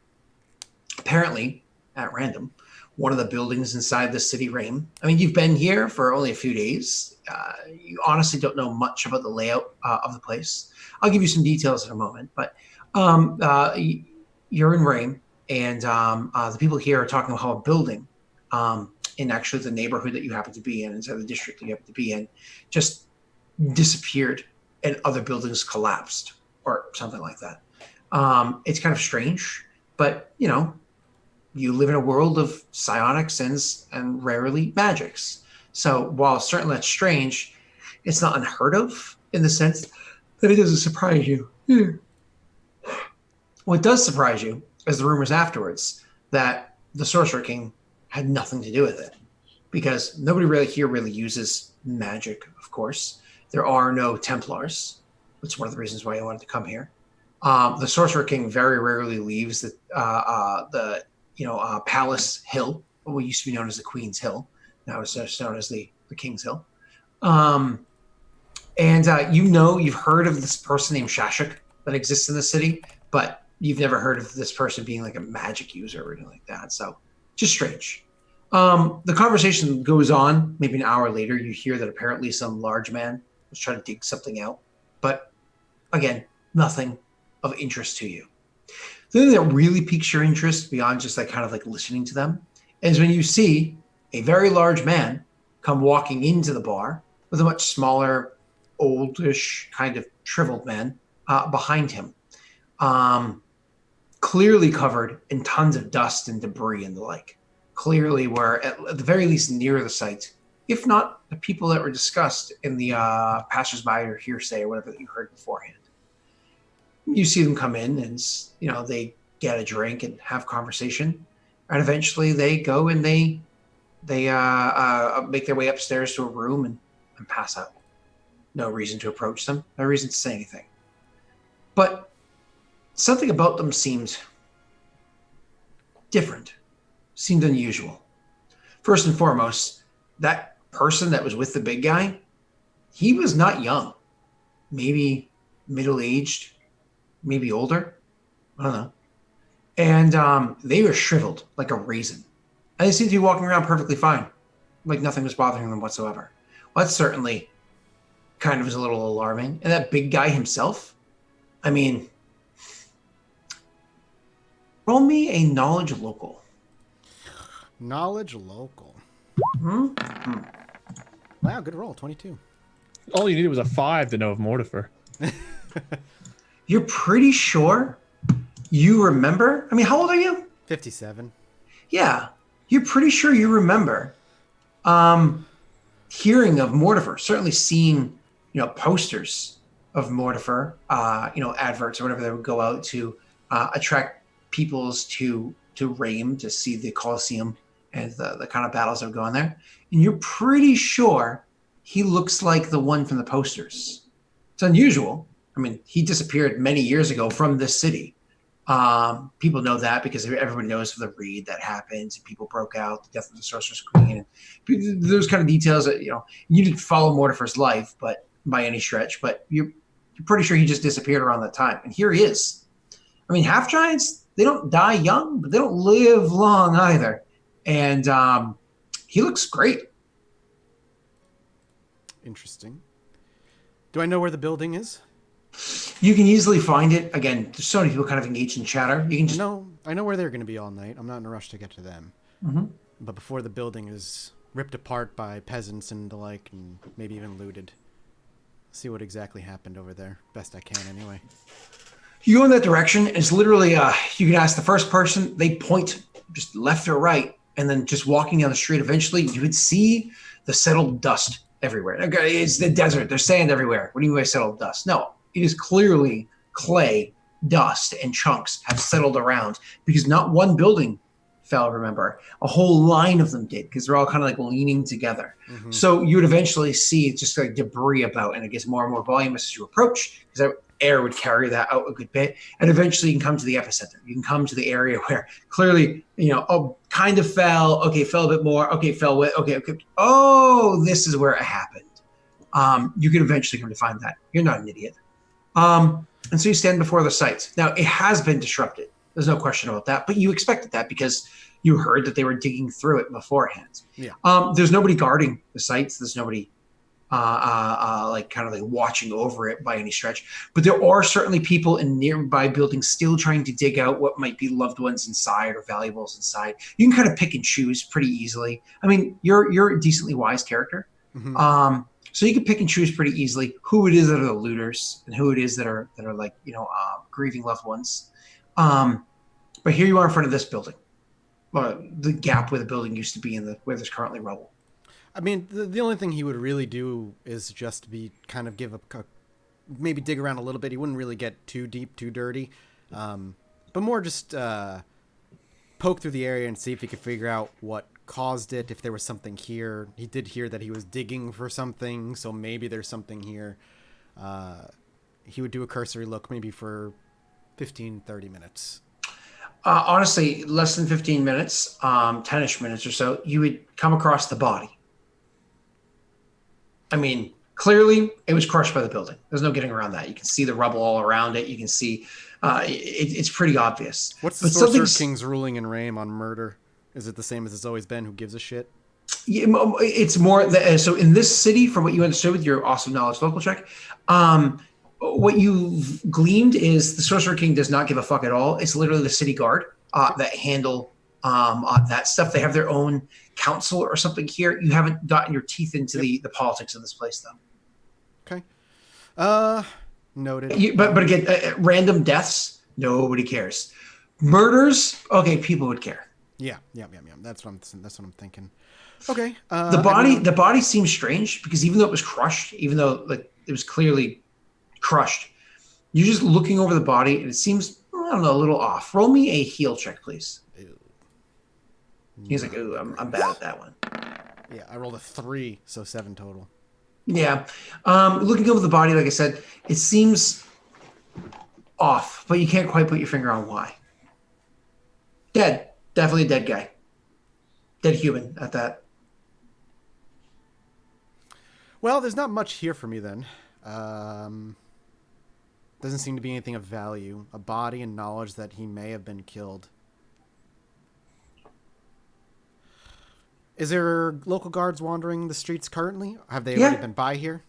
Apparently, at random, one of the buildings inside the city ring. I mean, you've been here for only a few days. You honestly don't know much about the layout of the place. I'll give you some details in a moment, but you're in Rame, and the people here are talking about how a building in actually the neighborhood that you happen to be in, inside the district that you happen to be in, just disappeared and other buildings collapsed or something like that. It's kind of strange, but you live in a world of psionics and rarely magics. So while certainly that's strange, it's not unheard of in the sense that it doesn't surprise you. What does surprise you is the rumors afterwards that the Sorcerer King had nothing to do with it, because nobody really uses magic, of course. There are no Templars. That's one of the reasons why I wanted to come here. The Sorcerer King very rarely leaves the Palace Hill, what used to be known as the Queen's Hill. Now it's just known as the King's Hill. And you've heard of this person named Shashik that exists in the city, but you've never heard of this person being like a magic user or anything like that. So just strange. The conversation goes on. Maybe an hour later, you hear that apparently some large man was trying to dig something out. But again, nothing of interest to you. The thing that really piques your interest beyond just like kind of like listening to them is when you see a very large man come walking into the bar with a much smaller, oldish, kind of shriveled man behind him, clearly covered in tons of dust and debris and the like. Clearly were at the very least near the site, if not the people that were discussed in the passersby or hearsay or whatever that you heard beforehand. You see them come in and, they get a drink and have conversation. And eventually they go and they make their way upstairs to a room and pass out. No reason to approach them. No reason to say anything. But something about them seemed different. Seemed unusual. First and foremost, that person that was with the big guy, he was not young. Maybe middle-aged, maybe older. I don't know. and they were shriveled like a raisin. And they seemed to be walking around perfectly fine, like nothing was bothering them whatsoever. Well, that certainly kind of was a little alarming. And that big guy himself, I mean, roll me a knowledge local. Knowledge local. Hmm? Wow, good roll. 22. All you needed was a 5 to know of Mortifer. You're pretty sure you remember? I mean, how old are you? 57. Yeah, you're pretty sure you remember hearing of Mortifer, certainly seeing, posters of Mortifer, adverts or whatever that would go out to attract peoples to Rame to see the Colosseum and the kind of battles that would go on there. And you're pretty sure he looks like the one from the posters. It's unusual. I mean, he disappeared many years ago from this city. People know that because everyone knows of the raid that happened. People broke out, the death of the Sorcerer's Queen, and those kind of details that you didn't follow Mortifer's life, but by any stretch. But you're pretty sure he just disappeared around that time, and here he is. I mean, half giants, they don't die young, but they don't live long either. And he looks great. Interesting. Do I know where the building is? You can easily find it. Again, there's so many people kind of engaged in chatter. You can just I know where they're going to be all night. I'm not in a rush to get to them. Mm-hmm. But before the building is ripped apart by peasants and the like, and maybe even looted, see what exactly happened over there. Best I can, anyway. You go in that direction, and it's literally you can ask the first person. They point just left or right, and then just walking down the street. Eventually, you would see the settled dust everywhere. It's the desert. There's sand everywhere. What do you mean by settled dust? No, it is clearly clay, dust, and chunks have settled around because not one building fell, remember. A whole line of them did because they're all kind of like leaning together. Mm-hmm. So you would eventually see just like debris about, and it gets more and more voluminous as you approach because that air would carry that out a good bit. And eventually you can come to the epicenter. You can come to the area where clearly, kind of fell. Okay, fell a bit more. Okay, fell with. Okay. Oh, this is where it happened. You can eventually come to find that. You're not an idiot. And so you stand before the site. Now, it has been disrupted. There's no question about that. But you expected that because you heard that they were digging through it beforehand. Yeah. There's nobody guarding the sites. There's nobody watching over it by any stretch. But there are certainly people in nearby buildings still trying to dig out what might be loved ones inside or valuables inside. You can kind of pick and choose pretty easily. I mean, you're a decently wise character. Mm-hmm. So you can pick and choose pretty easily who it is that are the looters and who it is that are grieving loved ones. But here you are in front of this building, the gap where the building used to be and where there's currently rubble. I mean, the only thing he would really do is just maybe dig around a little bit. He wouldn't really get too deep, too dirty, but more just poke through the area and see if he could figure out what caused it, if there was something here. He did hear that he was digging for something, so maybe there's something here. He would do a cursory look maybe for 15, 30 minutes. Honestly, less than 15 minutes, 10-ish minutes or so, you would come across the body. I mean, clearly it was crushed by the building. There's no getting around that. You can see the rubble all around it. You can see it's pretty obvious. What's the Sorcerer King's ruling in Rame on murder? Is it the same as it's always been? Who gives a shit? Yeah, it's more so in this city, from what you understood with your awesome knowledge local check, what you've gleaned is the Sorcerer King does not give a fuck at all. It's literally the city guard that handle that stuff. They have their own council or something here. You haven't gotten your teeth into the politics of this place, though. Okay. Noted. But again, random deaths, nobody cares. Murders, okay, people would care. Yeah. That's what I'm thinking. Okay. The body seems strange because even though it was crushed, even though it was clearly crushed, you're just looking over the body and it seems, I don't know, a little off. Roll me a heal check, please. Ew. He's like, ooh, I'm bad at that one. Yeah, I rolled a 3, so 7 total. Yeah. Looking over the body, like I said, it seems off, but you can't quite put your finger on why. Dead. Definitely a dead guy. Dead human at that. Well, there's not much here for me then. Doesn't seem to be anything of value. A body and knowledge that he may have been killed. Is there local guards wandering the streets currently? Have they already been by here?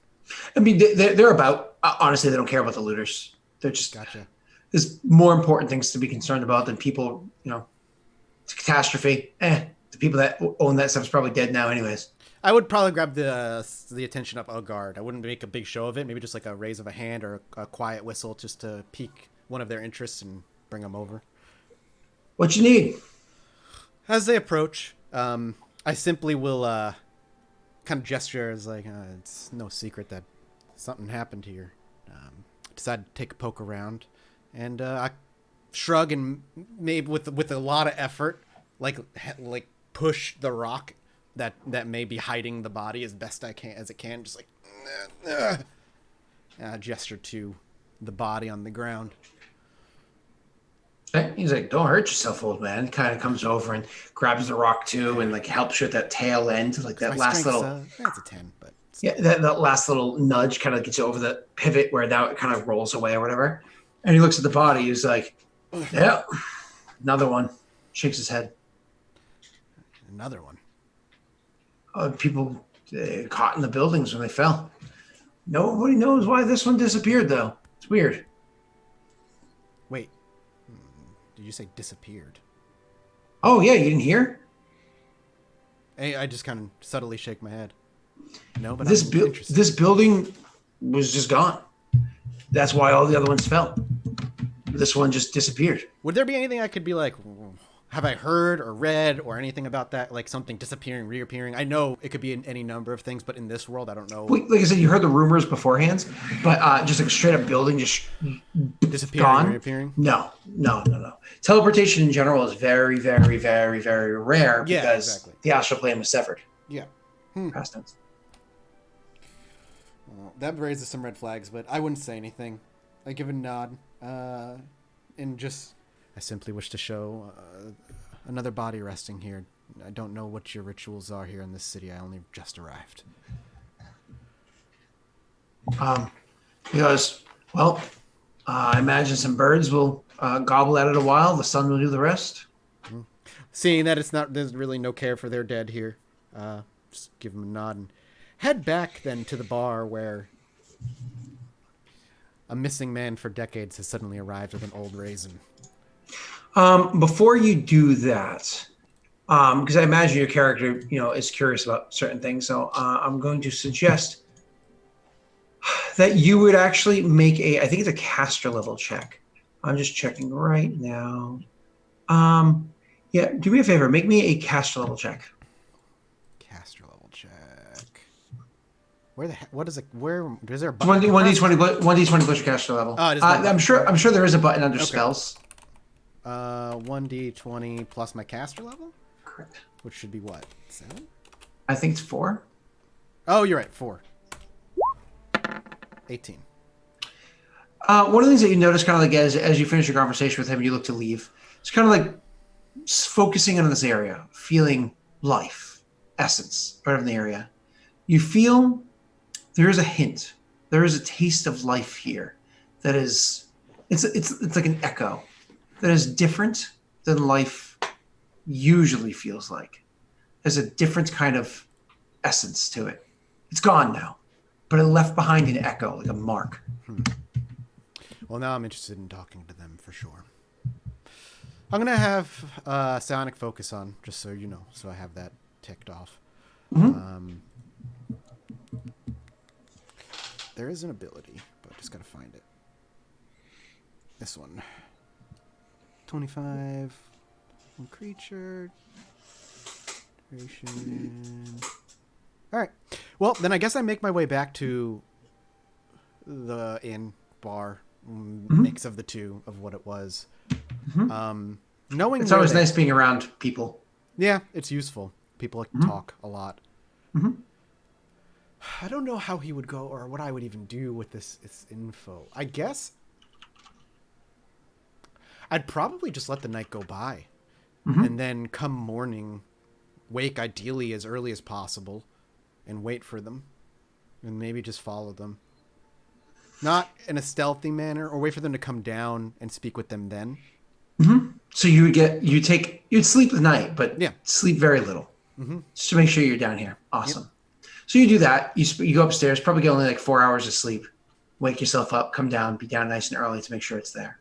I mean, they're about. Honestly, they don't care about the looters. They're just. Gotcha. There's more important things to be concerned about than people. It's a catastrophe. The people that own that stuff is probably dead now, anyways. I would probably grab the attention of a guard. I wouldn't make a big show of it. Maybe just like a raise of a hand or a quiet whistle just to pique one of their interests and bring them over. What you need? As they approach, I simply will kind of gesture as like, it's no secret that something happened here. Decided to take a poke around, and I shrug and maybe with a lot of effort, like push the rock that may be hiding the body as best I can as it can, just like gesture to the body on the ground. He's like, "Don't hurt yourself, old man." He kind of comes over and grabs the rock too, and like helps you at that tail end, like that last little. That's a 10, but that last little nudge kind of gets you over the pivot where now it kind of rolls away or whatever. And he looks at the body. He's like, "Yeah, another one." Shakes his head. Another one. People caught in the buildings when they fell. Nobody knows why this one disappeared, though. It's weird. Wait, did you say disappeared? Oh yeah, you didn't hear? I just kind of subtly shake my head. No, but this building was just gone. That's why all the other ones fell. This one just disappeared. Would there be anything I could be like, have I heard or read or anything about that? Like something disappearing, reappearing? I know it could be in any number of things, but in this world, I don't know. Like I said, you heard the rumors beforehand, but just like a straight up building just disappearing, gone. Reappearing? No. Teleportation in general is very, very, very, very rare because the astral plane was severed. Yeah. Past tense. Well, that raises some red flags, but I wouldn't say anything. I give a nod, and I simply wish to show another body resting here. I don't know what your rituals are here in this city. I only just arrived. He goes, well, I imagine some birds will gobble at it a while. The sun will do the rest. Seeing that there's really no care for their dead here, just give him a nod and head back then to the bar where a missing man for decades has suddenly arrived with an old raisin. Before you do that, because I imagine your character, is curious about certain things, so I'm going to suggest that you would actually make I think it's a caster level check. I'm just checking right now. Yeah, do me a favor, make me a caster level check. Caster level check. What is it? Where is there a button? 1d20 plus your caster level. Oh, it is I'm sure there is a button under spells. 1d20 plus my caster level? Correct. Which should be what? 7? I think it's 4. Oh, you're right. 4. 18. One of the things that you notice kind of like as you finish your conversation with him and you look to leave, it's kind of like focusing on this area, feeling life, essence, right in the area. You feel there is a hint, there is a taste of life here that is, it's like an echo that is different than life usually feels like. There's a different kind of essence to it. It's gone now, but it left behind an echo, like a mark. Well, now I'm interested in talking to them for sure. I'm going to have Psionic Focus on, just so you know, so I have that ticked off. Mm-hmm. There is an ability, but I just got to find it. This one. 25. One creature. Duration. All right. Well, then I guess I make my way back to the inn bar mix of the two of what it was. Knowing it's always nice being around people. Yeah, it's useful. People talk a lot. I don't know how he would go or what I would even do with this info. I guess I'd probably just let the night go by and then come morning, wake ideally as early as possible and wait for them and maybe just follow them. Not in a stealthy manner, or wait for them to come down and speak with them then? So you'd sleep the night, but Yeah. sleep very little, just to make sure you're down here. Awesome. So you do that. You go upstairs, probably get only like 4 hours of sleep. Wake yourself up, come down, be down nice and early to make sure it's there.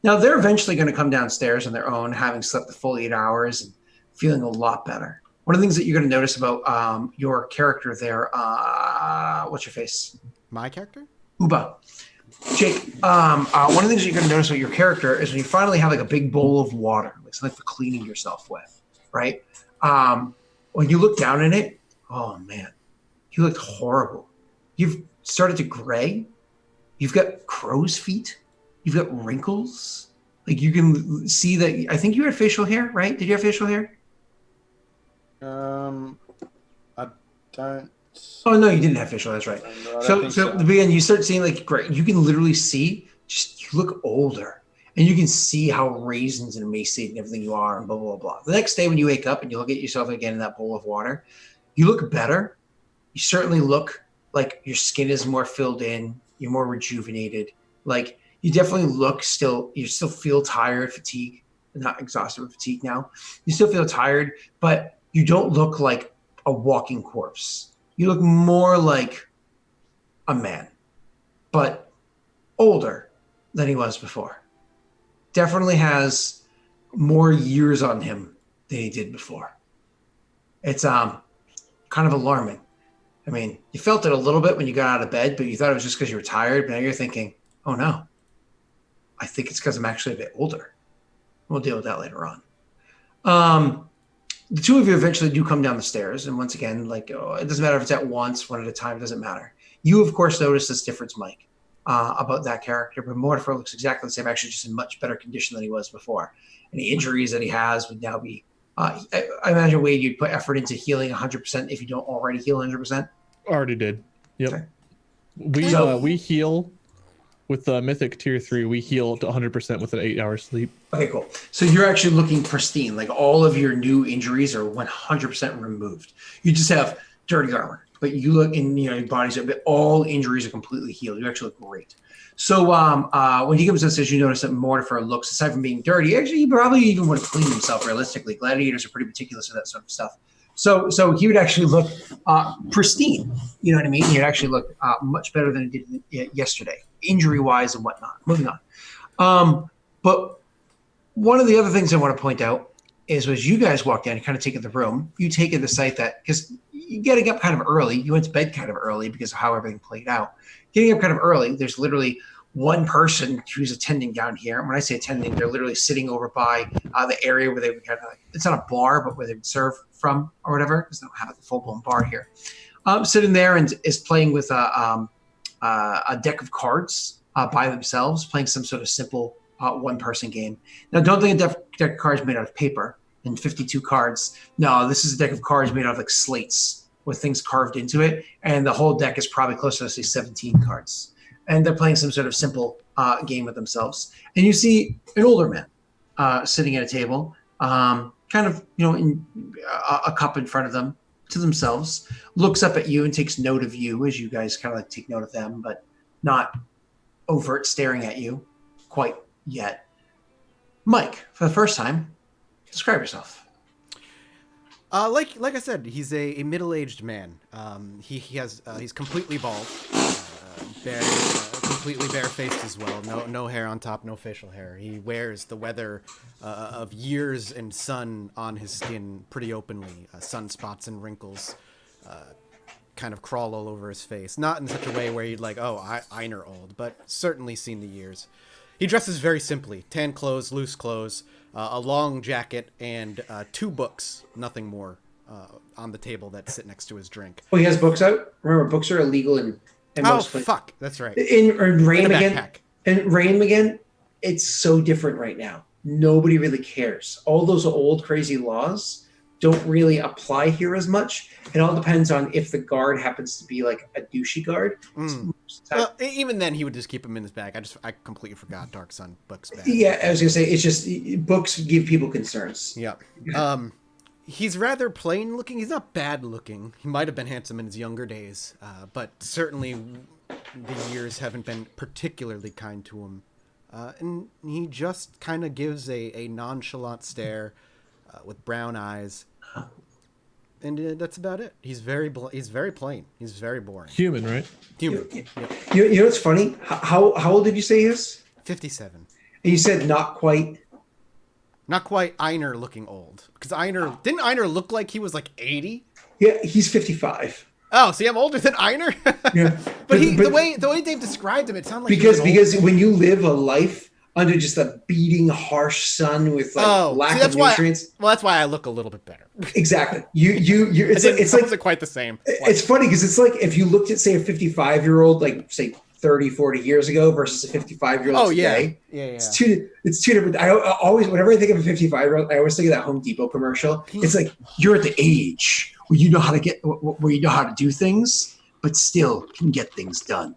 Now they're eventually going to come downstairs on their own, having slept the full 8 hours and feeling a lot better. One of the things that you're going to notice about your character there, what's your face? My character? Uba. Jake, one of the things you're going to notice about your character is when you finally have like a big bowl of water, like something for cleaning yourself with, right? When you look down in it, oh man, you looked horrible. You've started to gray. You've got crow's feet. You've got wrinkles. Like you can see that. I think you had facial hair, right? Did you have facial hair? I don't. Oh no, you didn't have facial hair. That's right. So at the beginning, you start seeing like great. You can literally see just you look older, and you can see how raisins and emaciated and everything you are, and blah blah blah. The next day when you wake up and you look at yourself again in that bowl of water, you look better. You certainly look like your skin is more filled in. You're more rejuvenated. Like you definitely look you still feel tired, fatigue, not exhausted, but fatigue now. You still feel tired, but you don't look like a walking corpse. You look more like a man, but older than he was before. Definitely has more years on him than he did before. It's kind of alarming. I mean, you felt it a little bit when you got out of bed, but you thought it was just because you were tired. But now you're thinking, oh no, I think it's because I'm actually a bit older. We'll deal with that later on. The two of you eventually do come down the stairs. And once again, like, it doesn't matter if it's at once, one at a time, it doesn't matter. You, of course, notice this difference, Mike, about that character. But Mortimer looks exactly the same, actually just in much better condition than he was before. Any injuries that he has would now be, I imagine, Wade, you'd put effort into healing 100% if you don't already heal 100%. Already did. Yep. Okay. We heal with Mythic Tier 3. We heal to 100% with an 8-hour sleep. Okay, cool. So you're actually looking pristine. Like all of your new injuries are 100% removed. You just have dirty armor, but you look in, your body's, but all injuries are completely healed. You actually look great. So when he comes downstairs, you notice that Mortimer looks, aside from being dirty, actually he probably even would have cleaned himself realistically. Gladiators are pretty meticulous with that sort of stuff. So he would actually look pristine. You know what I mean? He'd actually look much better than he did yesterday, injury-wise and whatnot. Moving on. But one of the other things I want to point out is as you guys walk down, you kind of take in the room, you take in the sight that, because you're getting up kind of early, you went to bed kind of early because of how everything played out. Getting up kind of early, there's literally one person who's attending down here. And when I say attending, they're literally sitting over by the area where they would kind of it's not a bar, but where they would serve from or whatever, because they don't have a full-blown bar here. Sitting there and is playing with a deck of cards by themselves, playing some sort of simple one-person game. Now, don't think a deck of cards made out of paper and 52 cards. No, this is a deck of cards made out of like slates with things carved into it, and the whole deck is probably closer to, say, 17 cards. And they're playing some sort of simple game with themselves. And you see an older man sitting at a table, kind of, in a cup in front of them to themselves, looks up at you and takes note of you as you guys kind of like take note of them, but not overt staring at you quite yet. Mike, for the first time, describe yourself. Like I said, he's a middle-aged man. He's completely bald, completely barefaced as well. No hair on top, no facial hair. He wears the weather of years and sun on his skin pretty openly. Sunspots and wrinkles kind of crawl all over his face. Not in such a way where you'd like, oh, Einar old, but certainly seen the years. He dresses very simply: tan clothes, loose clothes, a long jacket, and 2 books, nothing more, on the table that sit next to his drink. Oh, he has books out? Remember, books are illegal in most places. Fuck, that's right. In Rain again. Backpack. And Rain again, it's so different right now. Nobody really cares. All those old crazy laws don't really apply here as much. It all depends on if the guard happens to be like a douchey guard. Well, even then, he would just keep them in his bag. I completely forgot Dark Sun books bag. Yeah, I was gonna say it's just books give people concerns. Yeah. He's rather plain looking. He's not bad looking. He might have been handsome in his younger days, but certainly the years haven't been particularly kind to him. And he just kind of gives a nonchalant stare with brown eyes. And that's about it. He's very plain. He's very boring. Human, right? Human. You know what's funny? How old did you say he is? 57. And you said not quite. Not quite Einar looking old. Because didn't Einar look like he was like 80? Yeah, he's 55. Oh, see, I'm older than Einar. Yeah, but the way Dave described him, it sounded like because when you live a life under just a beating, harsh sun with lack of nutrients. That's why I look a little bit better. Exactly. It's wasn't quite the same. It's funny because it's like if you looked at, say, a 55-year-old, like, say, 30, 40 years ago versus a 55-year-old today. Yeah. It's two different. I always, whenever I think of a 55-year-old, I always think of that Home Depot commercial. It's like you're at the age where you know how to do things, but still can get things done.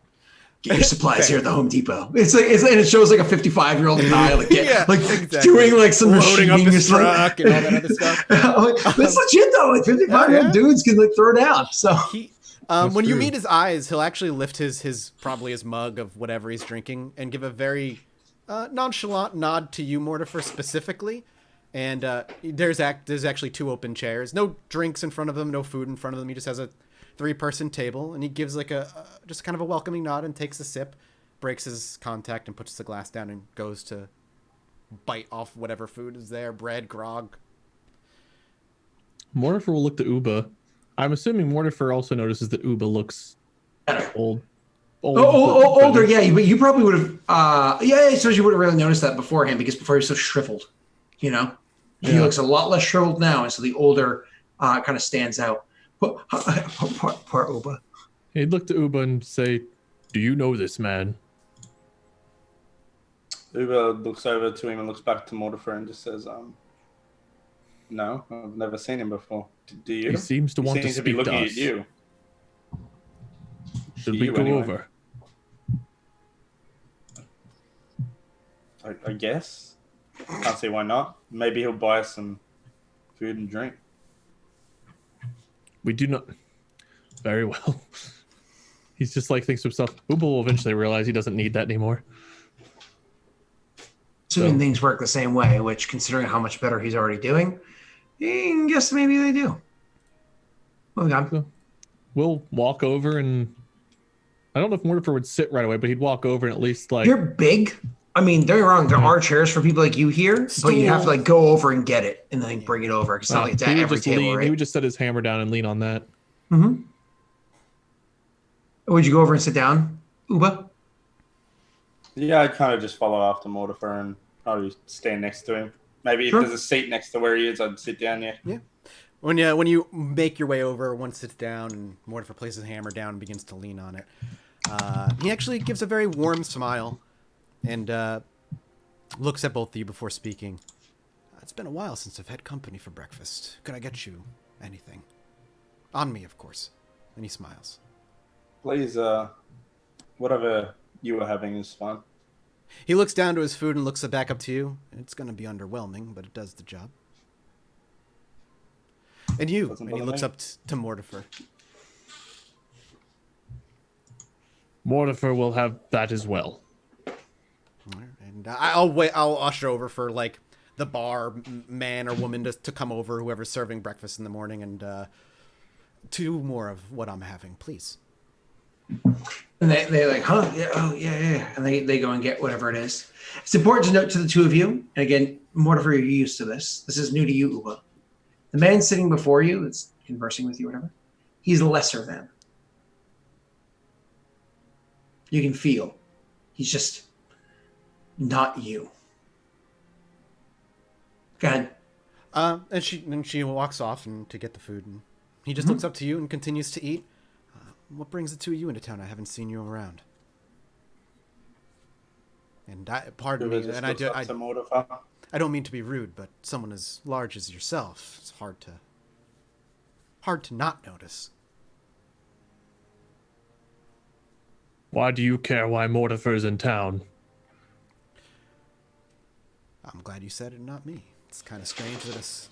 Get your supplies here at the Home Depot. And it shows like a 55-year-old guy doing like some loading up his machining truck and all that other stuff. It's legit though. Like 55-year-old dudes can like throw down. So when you meet his eyes, he'll actually lift his mug of whatever he's drinking and give a very nonchalant nod to you, Mortifer, specifically. And there's actually 2 open chairs, no drinks in front of him, no food in front of him. He just has a 3-person table, and he gives like just kind of a welcoming nod and takes a sip, breaks his contact, and puts the glass down and goes to bite off whatever food is there, bread, grog. Mortifer will look to Uba. I'm assuming Mortifer also notices that Uba looks old. Older, yeah, but you probably would have. I suppose you wouldn't really noticed that beforehand because before he was so shriveled. You know, he looks a lot less shriveled now, and so the older kind of stands out. Poor Uba. He'd look to Uba and say, "Do you know this man?" Uba looks over to him and looks back to Mortifer and just says, "No, I've never seen him before. Do you?" He seems to want to speak be looking to at us. you. Should we go over? I guess. Can't see why not. Maybe he'll buy us some food and drink. We do not. Very well. He's just like thinks to himself, Uba will eventually realize he doesn't need that anymore. Assuming things work the same way, which, considering how much better he's already doing, I guess maybe they do. Moving on. So we'll walk over, and I don't know if Mortifer would sit right away, but he'd walk over and at least like. You're big. I mean, don't get me wrong. There are chairs for people like you here, but you have to like go over and get it and then bring it over. It's not like it's at every table, right? He would just set his hammer down and lean on that. Mm-hmm. Would you go over and sit down, Uba? Yeah, I'd kind of just follow after Mortifer and probably stand next to him. Maybe if there's a seat next to where he is, I'd sit down. Yeah. When you make your way over, one sits down and Mortifer places his hammer down and begins to lean on it. He actually gives a very warm smile and looks at both of you before speaking. It's been a while since I've had company for breakfast. Could I get you anything? On me, of course. And he smiles. Please, whatever you were having is fine. He looks down to his food and looks back up to you. It's going to be underwhelming, but it does the job. And you, and he looks up to Mortifer. Mortifer will have that as well. And I'll usher over for like the bar man or woman to come over, whoever's serving breakfast in the morning, and 2 more of what I'm having, please. And they're like, huh? Yeah, oh, yeah. And they go and get whatever it is. It's important to note to the 2 of you, and again, Mortifer, you're used to this. This is new to you, Uba. The man sitting before you that's conversing with you or whatever, he's lesser than. You can feel. He's just not you. Go ahead. And she walks off to get the food, and he just looks up to you and continues to eat. What brings the 2 of you into town? I haven't seen you around. And pardon me, and I don't mean to be rude, but someone as large as yourself, it's hard to not notice. Why do you care why Mortifer's in town? I'm glad you said it, not me. It's kind of strange that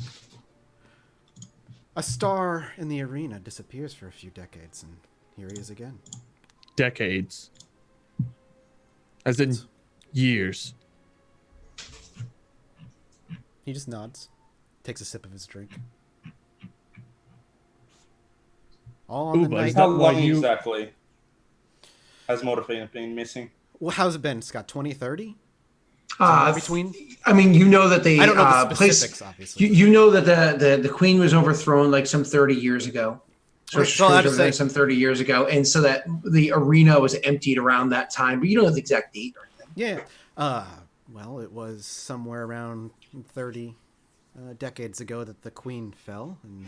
a star in the arena disappears for a few decades, and here he is again. decades. As in years. He just nods, takes a sip of his drink. All on the Uba, night. is How that why long you- exactly has Mortifina been missing? Well, how's it been, Scott? 20, 30? Somewhere between? I mean, you know that they I don't know the place. specifics, obviously. You know that the queen was overthrown like some 30 years ago. So Right, so I'll just say- some 30 years ago, and so that the arena was emptied around that time. But you don't know the exact date or anything. Yeah. Well, it was somewhere around 30 decades ago that the queen fell, and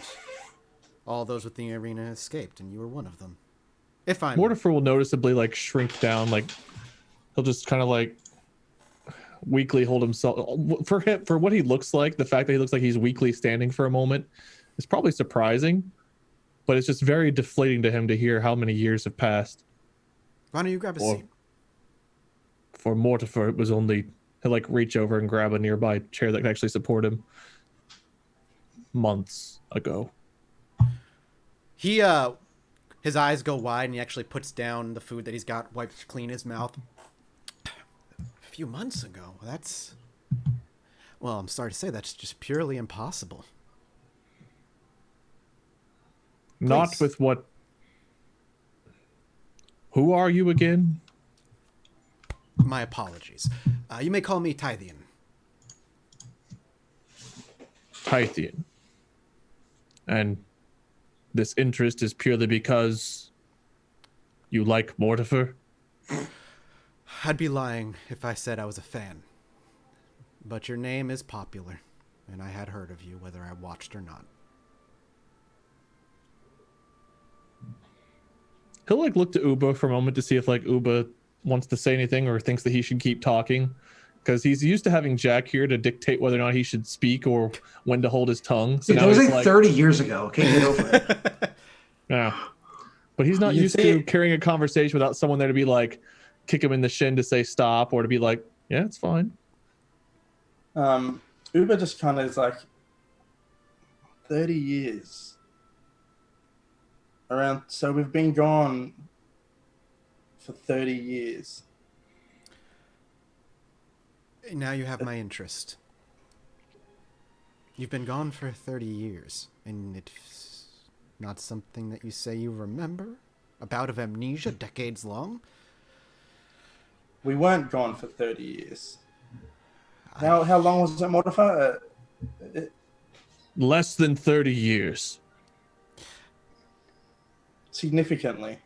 all those within the arena escaped, and you were one of them. If I'm... Mortifer will noticeably like shrink down, like he'll just kind of like weakly hold himself for him, for what he looks like. The fact that he looks like he's weakly standing for a moment is probably surprising, but it's just very deflating to him to hear how many years have passed. Why don't you grab a Or- seat? For Mortifer, it was only he'll like reach over and grab a nearby chair that can actually support him. Months ago. He, his eyes go wide, and he actually puts down the food that he's got, wipes clean his mouth. A few months ago. That's... Well, I'm sorry to say, that's just purely impossible. Not Please. with what. Who are you again? My apologies. You may call me Tythian. Tythian. And this interest is purely because you like Mortifer? I'd be lying if I said I was a fan. But your name is popular, and I had heard of you, whether I watched or not. He'll like look to Uba for a moment to see if like Uba wants to say anything or thinks that he should keep talking, because he's used to having Jack here to dictate whether or not he should speak or when to hold his tongue. So Dude, now that was he's like 30 years ago. Okay, get over it. yeah, but he's not You used see- to carrying a conversation without someone there to be like kick him in the shin to say stop, or to be like, yeah, it's fine. Uber just kind of is like 30 years around. So we've been gone for 30 years. Now you have my interest. You've been gone for 30 years, and it's not something that you say you remember? A bout of amnesia decades long? We weren't gone for 30 years. How long was it, Mortifer? Less than 30 years. Significantly.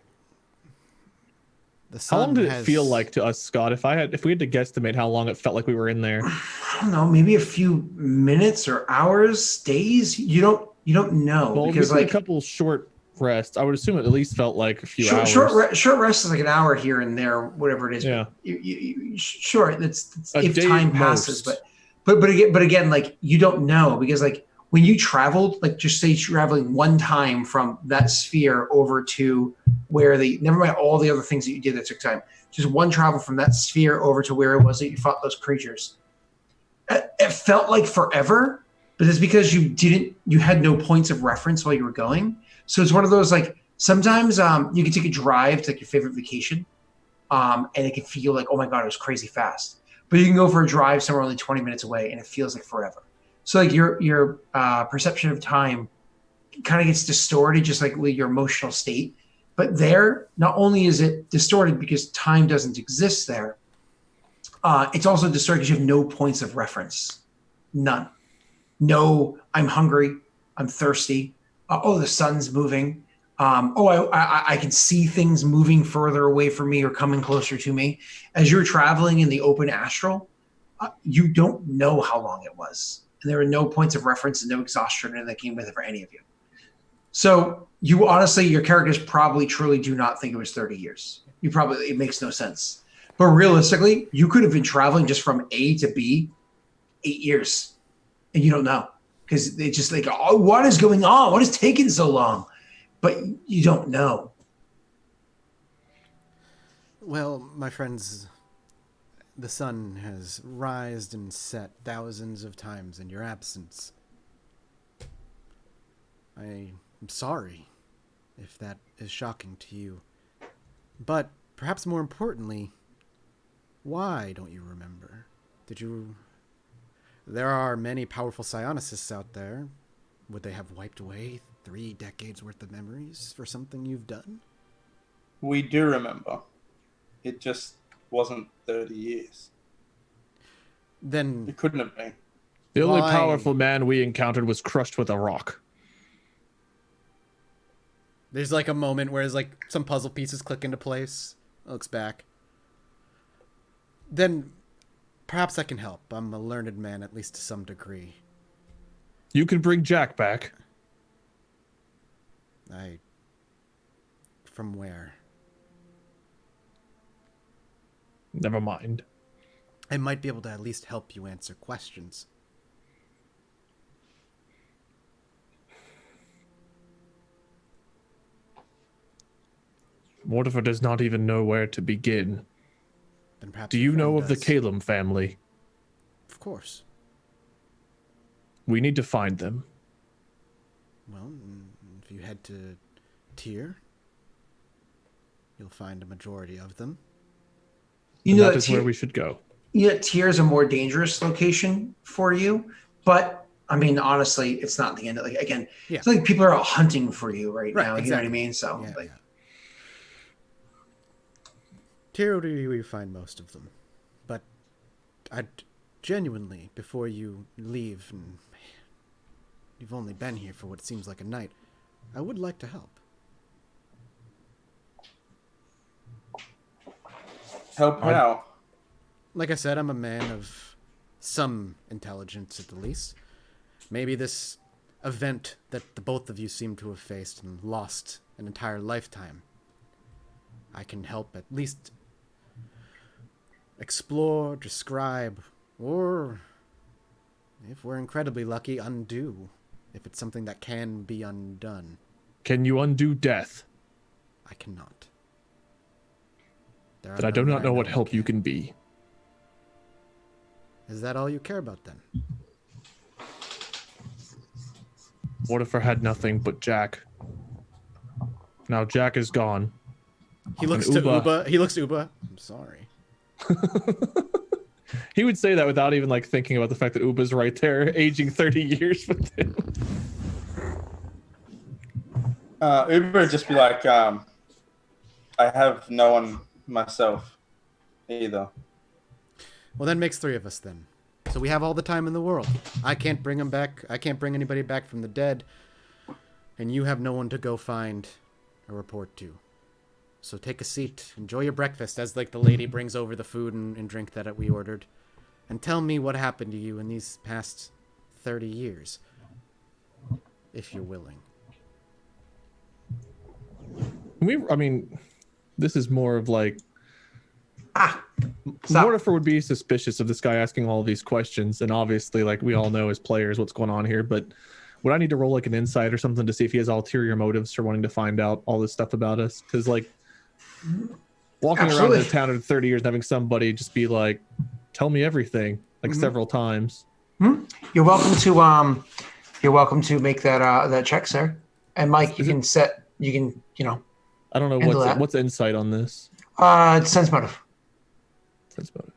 The How long sun did it has... feel like to us, Scott? If we had to guesstimate how long it felt like we were in there. I don't know, maybe a few minutes or hours, days. You don't know Well, because we took like a couple short rests. I would assume it at least felt like a few short, hours. short rest is like an hour here and there, whatever it is. Yeah. Sure, that's A if day time at passes, most. but again, like you don't know because like when you traveled, like just say traveling one time from that sphere over to where never mind all the other things that you did that took time, just one travel from that sphere over to where it was that you fought those creatures. It felt like forever, but it's because you had no points of reference while you were going. So it's one of those like sometimes you can take a drive to like your favorite vacation, and it can feel like, oh my god, it was crazy fast. But you can go for a drive somewhere only 20 minutes away, and it feels like forever. So like your perception of time kind of gets distorted, just like with your emotional state. But there, not only is it distorted because time doesn't exist there, it's also distorted because you have no points of reference, none. No, I'm hungry, I'm thirsty. Oh, the sun's moving. I can see things moving further away from me or coming closer to me. As you're traveling in the open astral, you don't know how long it was. And there are no points of reference and no exhaustion that came with it for any of you. So you honestly, your characters probably truly do not think it was 30 years. It makes no sense. But realistically, you could have been traveling just from A to B 8 years and you don't know. Because it's just like, oh, what is going on? What is taking so long? But you don't know. Well, my friends, the sun has rised and set thousands of times in your absence. I am sorry if that is shocking to you. But perhaps more importantly, why don't you remember? Did you... There are many powerful psionicists out there. Would they have wiped away 3 decades worth of memories for something you've done? We do remember. It just wasn't 30 years. Then It couldn't have been. The only Why? powerful man we encountered was crushed with a rock. there's like a moment where there's like some puzzle pieces click into place. Looks back. Then perhaps I can help. I'm a learned man, at least to some degree. You can bring Jack back. From where? Never mind. I might be able to at least help you answer questions. Mortimer does not even know where to begin. Then perhaps Do your you know friend of the does. Calum family? Of course. We need to find them. Well, if you head to Tyr, you'll find a majority of them. You And know that that is where we should go. Tyr is a more dangerous location for you, but I mean, honestly, it's not the end. Like again, Yeah. it's like people are out hunting for you right, Right, now. exactly. You know what I mean? So, Yeah, like, yeah. Tyr, we find most of them. But I'd genuinely, before you leave, and you've only been here for what seems like a night, I would like to help. Help how? Like I said, I'm a man of some intelligence at the least. Maybe this event that the both of you seem to have faced and lost an entire lifetime, I can help at least explore, describe, or, if we're incredibly lucky, undo, if it's something that can be undone. Can you undo death? I cannot. There are Then I do none not that know what who help you can be. Is that all you care about then? Mortimer had nothing but Jack. Now Jack is gone. He looks And to Uba. Uba. He looks to Uba. I'm sorry. He would say that without even like thinking about the fact that Uba's right there, aging 30 years with him. Uber would just be like, I have no one myself either. Well, that makes 3 of us then. So we have all the time in the world. I can't bring him back. I can't bring anybody back from the dead. And you have no one to go find a report to. So take a seat. Enjoy your breakfast as like the lady brings over the food and drink that we ordered. And tell me what happened to you in these past 30 years. If you're willing. I mean, this is more of like stop. Mortimer would be suspicious of this guy asking all these questions, and obviously, like we all know as players what's going on here. But would I need to roll like an insight or something to see if he has ulterior motives for wanting to find out all this stuff about us? Because like walking Absolutely. around the town in 30 years and having somebody just be like, "Tell me everything," like several times. you're welcome to make that check, sir. And Mike, you can I don't know Handle that. what's insight on this. sense motive. Sense motive.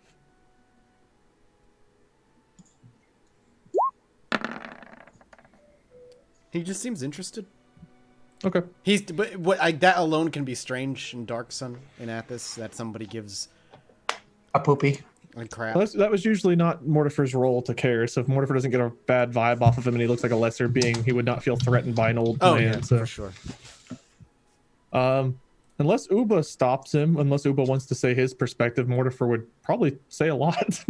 He just seems interested. Okay. That alone can be strange in Dark Sun in Athos that somebody gives A poopy. like crap. Well, that was usually not Mortimer's role to care. So if Mortimer doesn't get a bad vibe off of him and he looks like a lesser being, he would not feel threatened by an old Oh man. yeah, So for sure. Unless Uba stops him, unless Uba wants to say his perspective, Mortimer would probably say a lot.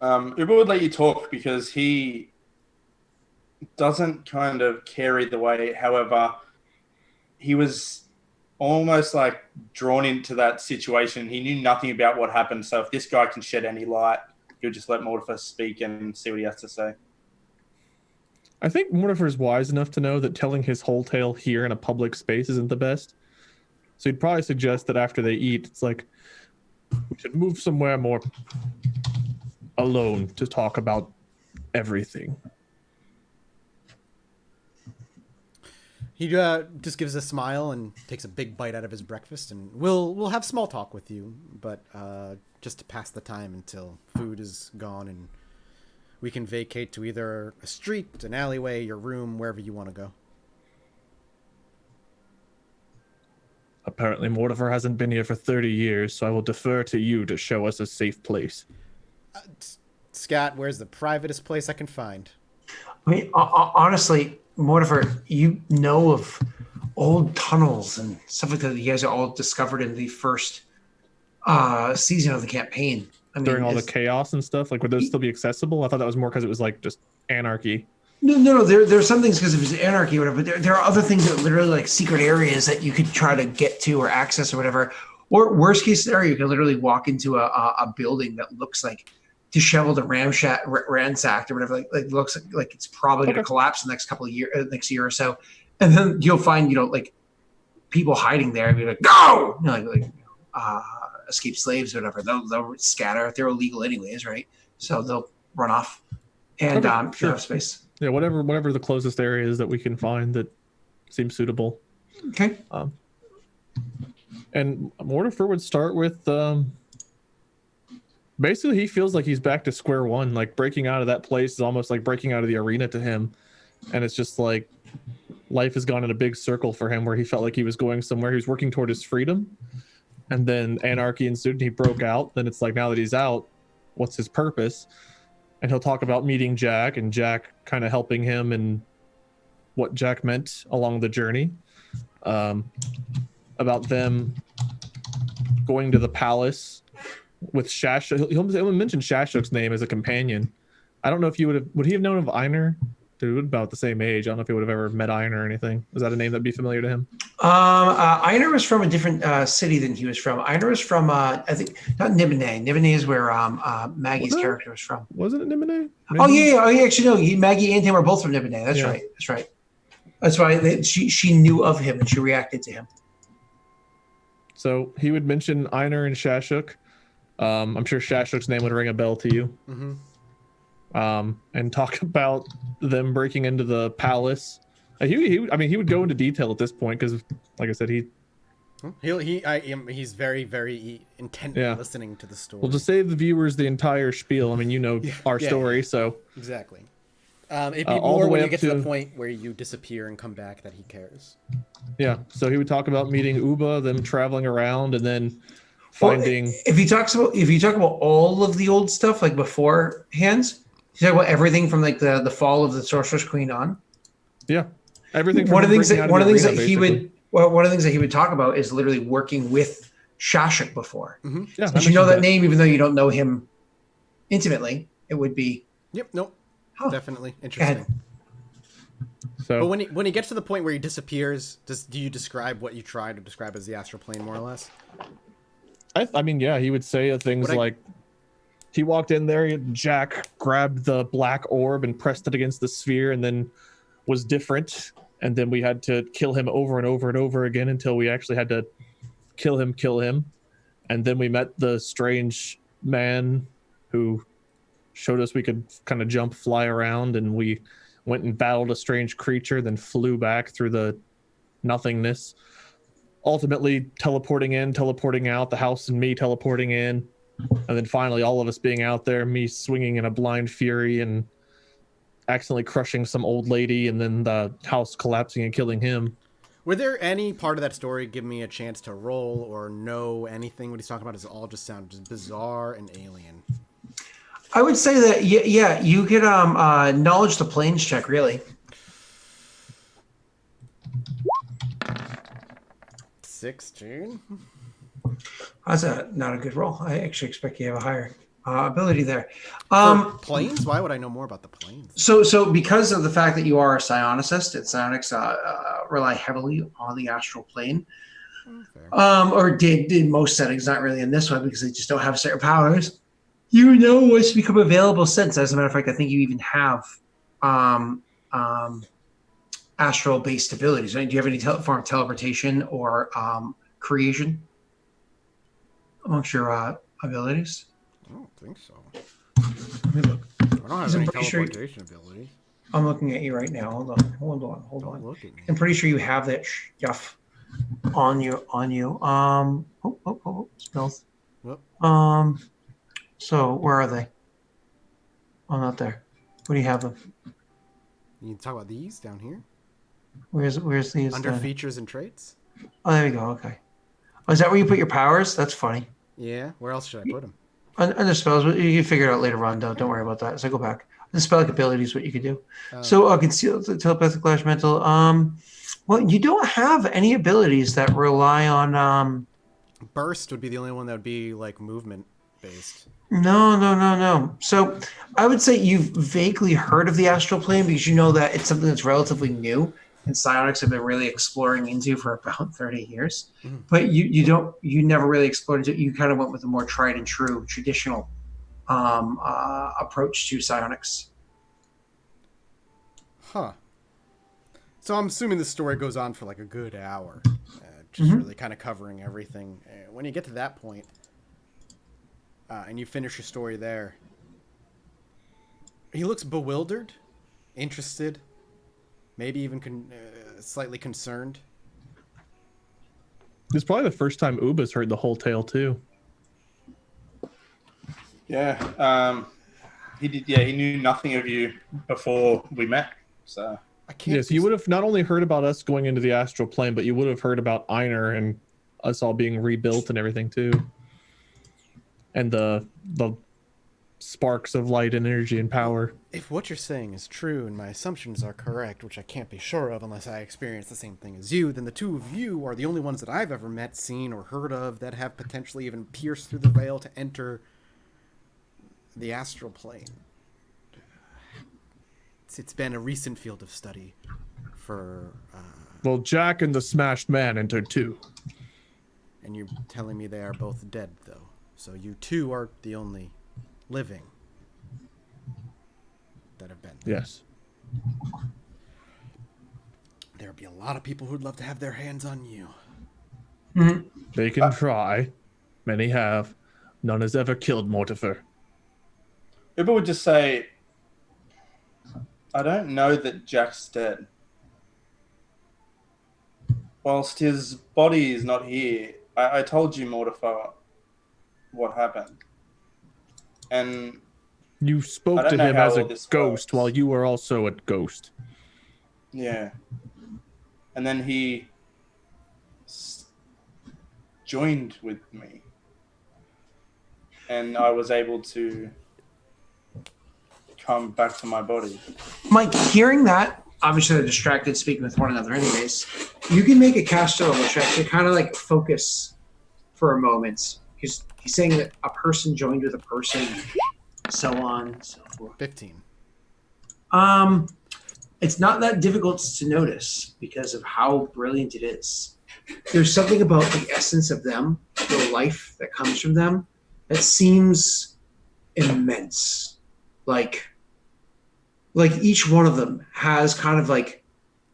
Uber would let you talk because he doesn't kind of care either way. However, he was almost like drawn into that situation. He knew nothing about what happened. So if this guy can shed any light, he'll just let Mortimer speak and see what he has to say. I think Mortimer's wise enough to know that telling his whole tale here in a public space isn't the best. So he'd probably suggest that after they eat, it's like, we should move somewhere more alone to talk about everything. He just gives a smile and takes a big bite out of his breakfast, and we'll have small talk with you, but just to pass the time until food is gone and we can vacate to either a street, an alleyway, your room, wherever you want to go. Apparently, Mortimer hasn't been here for 30 years, so I will defer to you to show us a safe place. Scott, where's the privatest place I can find? I mean, honestly, Mortimer, you know of old tunnels and stuff like that you guys are all discovered in the first season of the campaign. I mean, During all the chaos and stuff, like would those still be accessible? I thought that was more because it was like just anarchy. No. There are some things because of his anarchy or whatever. But there are other things that are literally like secret areas that you could try to get to or access or whatever. Or worst case scenario, you can literally walk into a building that looks like disheveled and ransacked or whatever. Like looks like it's probably going to collapse the next couple of next year or so. And then you'll find like people hiding there. And be like, go! Escape slaves or whatever. They'll scatter. They're illegal anyways, right? So they'll run off and sure. Have space. Yeah, whatever the closest area is that we can find that seems suitable. Okay. And Mortimer would start with basically he feels like he's back to square one. Like breaking out of that place is almost like breaking out of the arena to him. And it's just like life has gone in a big circle for him where he felt like he was going somewhere. He was working toward his freedom. And then anarchy ensued and he broke out. Then it's like now that he's out, what's his purpose? And he'll talk about meeting Jack and Jack kind of helping him and what Jack meant along the journey. About them going to the palace with Shashuk. He'll mention Shashuk's name as a companion. I don't know if would he have known of Einar? They're about the same age. I don't know if he would have ever met Einar or anything. Is that a name that'd be familiar to him? Einar was from a different city than he was from. Einar was from, I think, not Nibene. Nibene is where Maggie's character was from. Wasn't it Nibene? Oh, yeah. Oh, yeah. Actually, no. Maggie and him are both from Nibene. That's right. That's right. That's why she knew of him and she reacted to him. So he would mention Einar and Shashuk. I'm sure Shashuk's name would ring a bell to you. Mm-hmm. And talk about them breaking into the palace. He would go into detail at this point because, like I said, he's very, very intently listening to the story. We'll just save the viewers the entire spiel. I mean, our story, so exactly. It'd be more when you get to the point where you disappear and come back that he cares. Yeah. So he would talk about meeting Uba, them traveling around, and then finding. Well, if you talk about all of the old stuff like beforehand. You talk about everything from like the fall of the Sorceress Queen on. Yeah, everything. One of the things that he would talk about is literally working with Shashuk before. Mm-hmm. Yeah, since you know that name, even though you don't know him intimately, it would be. Yep. Nope. Definitely interesting. So, but when he gets to the point where he disappears, do you describe what you try to describe as the astral plane, more or less? I mean, yeah, he would say things like. He walked in there, Jack grabbed the black orb and pressed it against the sphere and then was different. And then we had to kill him over and over and over again until we actually had to kill him. And then we met the strange man who showed us we could kind of jump, fly around, and we went and battled a strange creature, then flew back through the nothingness. Ultimately teleporting in, teleporting out, the house and me teleporting in. And then finally, all of us being out there, me swinging in a blind fury and accidentally crushing some old lady, and then the house collapsing and killing him. Were there any part of that story give me a chance to roll or know anything? What he's talking about does it all just sound just bizarre and alien? I would say that, yeah, you could knowledge the planes check, really. 16? That's not a good roll. I actually expect you to have a higher ability there. Planes? Why would I know more about the planes? So because of the fact that you are a psionicist, and psionics rely heavily on the astral plane, or did in most settings, not really in this one because they just don't have certain powers. You know what's become available since. As a matter of fact, I think you even have astral-based abilities. Right? Do you have any form of teleportation or creation amongst your abilities? I don't think so. Let me look. I don't have any teleportation abilities. I'm looking at you right now. Hold on. Don't look at me. I'm pretty sure you have that stuff on you. Smells. Whoop. So where are they? Oh, not there. Where do you have them? You can talk about these down here. Where's these? Under then? features and traits. Oh, there we go. Okay. Oh, is that where you put your powers? That's funny. Yeah. Where else should I put them? Under spells, you can figure it out later on. Don't worry about that. So go back. The spell like ability is what you could do. So conceal, telepathic, flash, mental. Well, you don't have any abilities that rely on. Burst would be the only one that would be like movement based. No. So I would say you've vaguely heard of the astral plane because you know that it's something that's relatively new and psionics have been really exploring into for about 30 years. Mhm. But you never really explored into it. You kind of went with a more tried and true traditional approach to psionics. Huh. So I'm assuming the story goes on for like a good hour, just really kind of covering everything. When you get to that point, and you finish your story there, he looks bewildered, interested, maybe even slightly concerned. This is probably the first time Uba's heard the whole tale too. Yeah. He did. Yeah, he knew nothing of you before we met. So I can't. Yes, you would have not only heard about us going into the astral plane, but you would have heard about Einar and us all being rebuilt and everything too. And the sparks of light and energy and power. If what you're saying is true and my assumptions are correct, which I can't be sure of unless I experience the same thing as you, then the two of you are the only ones that I've ever met, seen, or heard of that have potentially even pierced through the veil to enter the astral plane. It's been a recent field of study for... Well, Jack and the Smashed Man entered too. And you're telling me they are both dead, though. So you two are the only living that have been there. Yes. There would be a lot of people who'd love to have their hands on you. Mm-hmm. They can try. Many have. None has ever killed Mortifer. Uber would just say, I don't know that Jack's dead. Whilst his body is not here, I told you, Mortifer, what happened. And You I spoke don't to know him how as all a this ghost works. while you were also a ghost. yeah. And then he joined with me. And I was able to come back to my body. Mike, hearing that, obviously they're distracted speaking with one another anyways, you can make a caster level check to kind of like focus for a moment. Because he's saying that a person joined with a person, so on and so forth. 15. It's not that difficult to notice because of how brilliant it is. There's something about the essence of them, the life that comes from them, that seems immense. Like each one of them has kind of like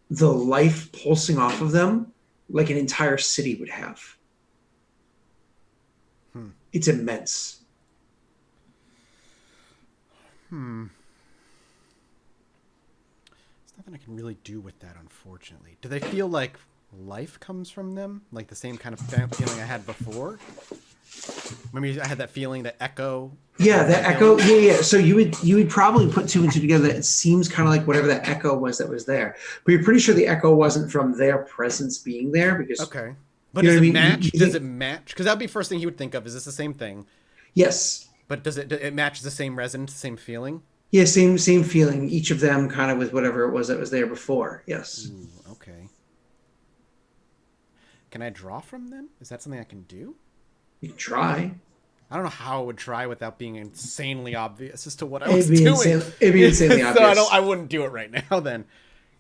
the life pulsing off of them like an entire city would have. It's immense. There's nothing I can really do with that, unfortunately. Do they feel like life comes from them? Like the same kind of feeling I had before? Maybe I had that feeling, that echo. Yeah, that echo. Yeah. So you would probably put two and two together. It seems kind of like whatever that echo was that was there. But you're pretty sure the echo wasn't from their presence being there because. Okay. But You know does what I it mean? match? You- Does it match? Because that would be first thing he would think of. Is this the same thing? Yes. But does it match the same resonance, the same feeling? Yeah. Same feeling. Each of them kind of with whatever it was that was there before. Yes. Ooh, okay. Can I draw from them? Is that something I can do? You can try. I don't know how I would try without being insanely obvious as to what I It'd was be doing. it'd be insanely So obvious. I wouldn't do it right now then.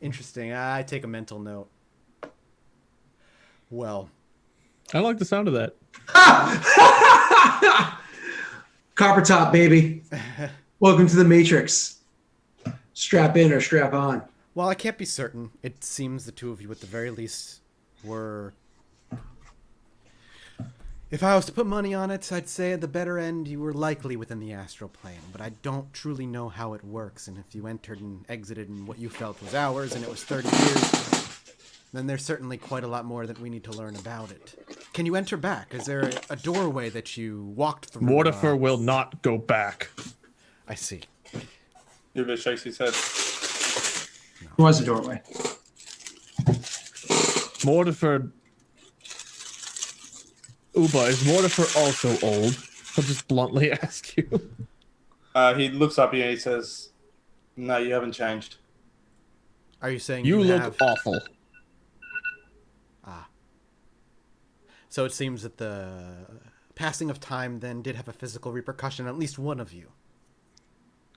Interesting. I take a mental note. Well, I like the sound of that. Copper top, baby. Welcome to the Matrix. Strap in or strap on. while I can't be certain, it seems the two of you at the very least were... If I was to put money on it, I'd say at the better end you were likely within the astral plane, but I don't truly know how it works, and if you entered and exited in what you felt was hours and it was 30 years, then there's certainly quite a lot more that we need to learn about it. Can you enter back? Is there a doorway that you walked through? Mortifer will not go back. I see. Uber shakes his head. There was a doorway. Mortifer... Uba, is Mortifer also old? I'll just bluntly ask you. He looks up at you and he says, "No, you haven't changed." Are you saying You look have... awful. So it seems that the passing of time then did have a physical repercussion on at least one of you.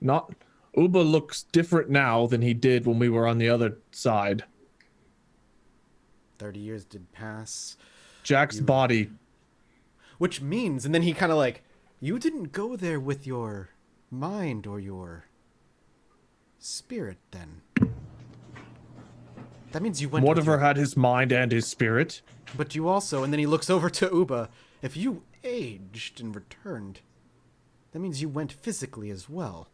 Not... Uba looks different now than he did when we were on the other side. 30 years did pass. Jack's body... Which means, and then he kind of like, you didn't go there with your mind or your spirit then. That means you went with Mortifer had his mind and his spirit. But you also, and then he looks over to Uba, if you aged and returned, that means you went physically as well.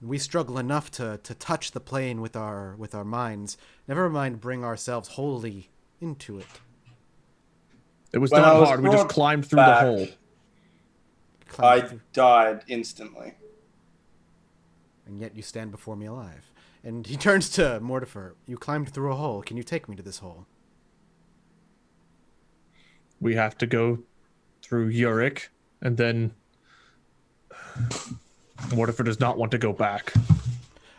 We struggle enough to touch the plane with our minds, never mind bring ourselves wholly into it. It was When I not was hard, we just brought climbed through back, the hole. I died instantly. And yet you stand before me alive. And he turns to Mortifer. You climbed through a hole. Can you take me to this hole? We have to go through Uric, and then Mortifer does not want to go back.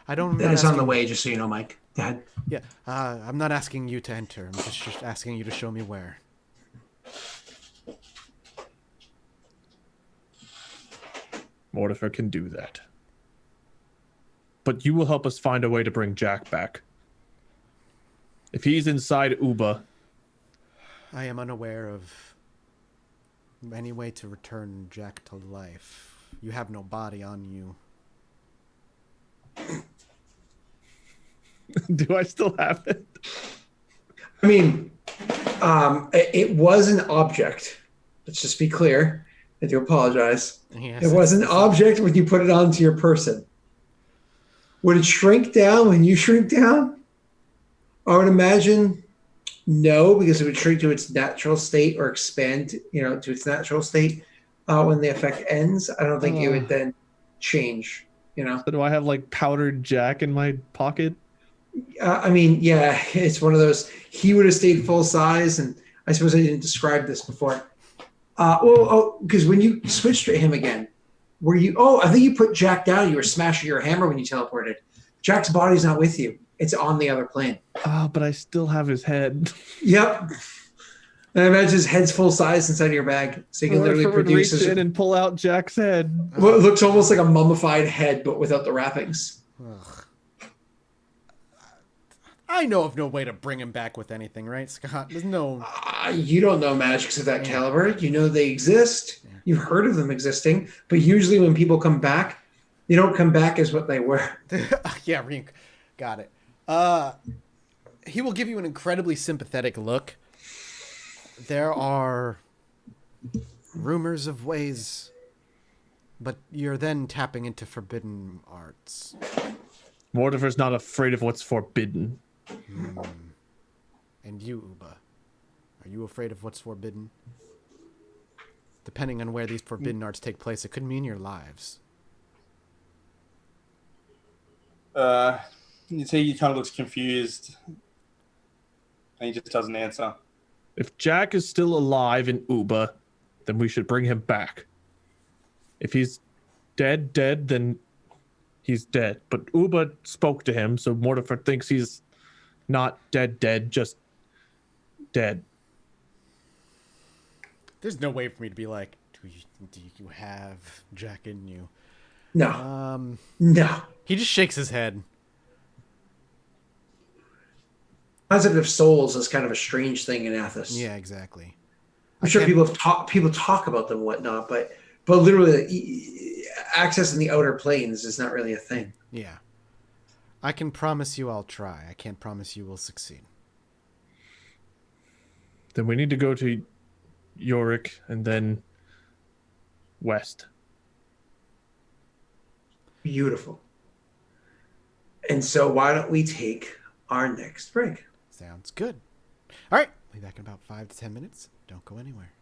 I don't. That is on the way, just so you know, Mike. Go ahead. Yeah, I'm not asking you to enter. I'm just asking you to show me where. Mortifer can do that. But you will help us find a way to bring Jack back. If he's inside Uba... I am unaware of any way to return Jack to life. You have no body on you. Do I still have it? I mean, it was an object. Let's just be clear. I do apologize. Yes, It was an object when you put it onto your person. Would it shrink down when you shrink down? I would imagine no, because it would shrink to its natural state or expand, to its natural state when the effect ends. I don't think it would then change, So do I have like powdered Jack in my pocket? I mean, yeah, it's one of those. He would have stayed full size, and I suppose I didn't describe this before. Because when you switched to him again, were you? Oh, I think you put Jack down. You were smashing your hammer when you teleported. Jack's body's not with you. It's on the other plane. But I still have his head. Yep. And I imagine his head's full size inside your bag, so you can literally produce reach in and pull out Jack's head. Well, it looks almost like a mummified head, but without the wrappings. Ugh. I know of no way to bring him back with anything, right, Scott? There's no... You don't know magics of that caliber. You know they exist. Yeah. You've heard of them existing. But usually when people come back, they don't come back as what they were. Yeah, got it. He will give you an incredibly sympathetic look. There are rumors of ways, but you're then tapping into forbidden arts. Mortifer's not afraid of what's forbidden. And you, Uba, are you afraid of what's forbidden? Depending on where these forbidden arts take place, it could mean your lives. You see, he kind of looks confused, and he just doesn't answer. If Jack is still alive in Uba, then we should bring him back. If he's dead, then he's dead. But Uba spoke to him, so Mortifer thinks he's not dead, just dead. There's no way for me to be like, do you have Jack in you? No. No. He just shakes his head. Concept of souls is kind of a strange thing in Athos. Yeah, exactly. I'm sure people talk about them and whatnot, but literally accessing the outer planes is not really a thing. Yeah. I can promise you I'll try. I can't promise you will succeed. Then we need to go to Yorick, and then west. Beautiful. And so why don't we take our next break? Sounds good. All right. Be back in about 5 to 10 minutes. Don't go anywhere.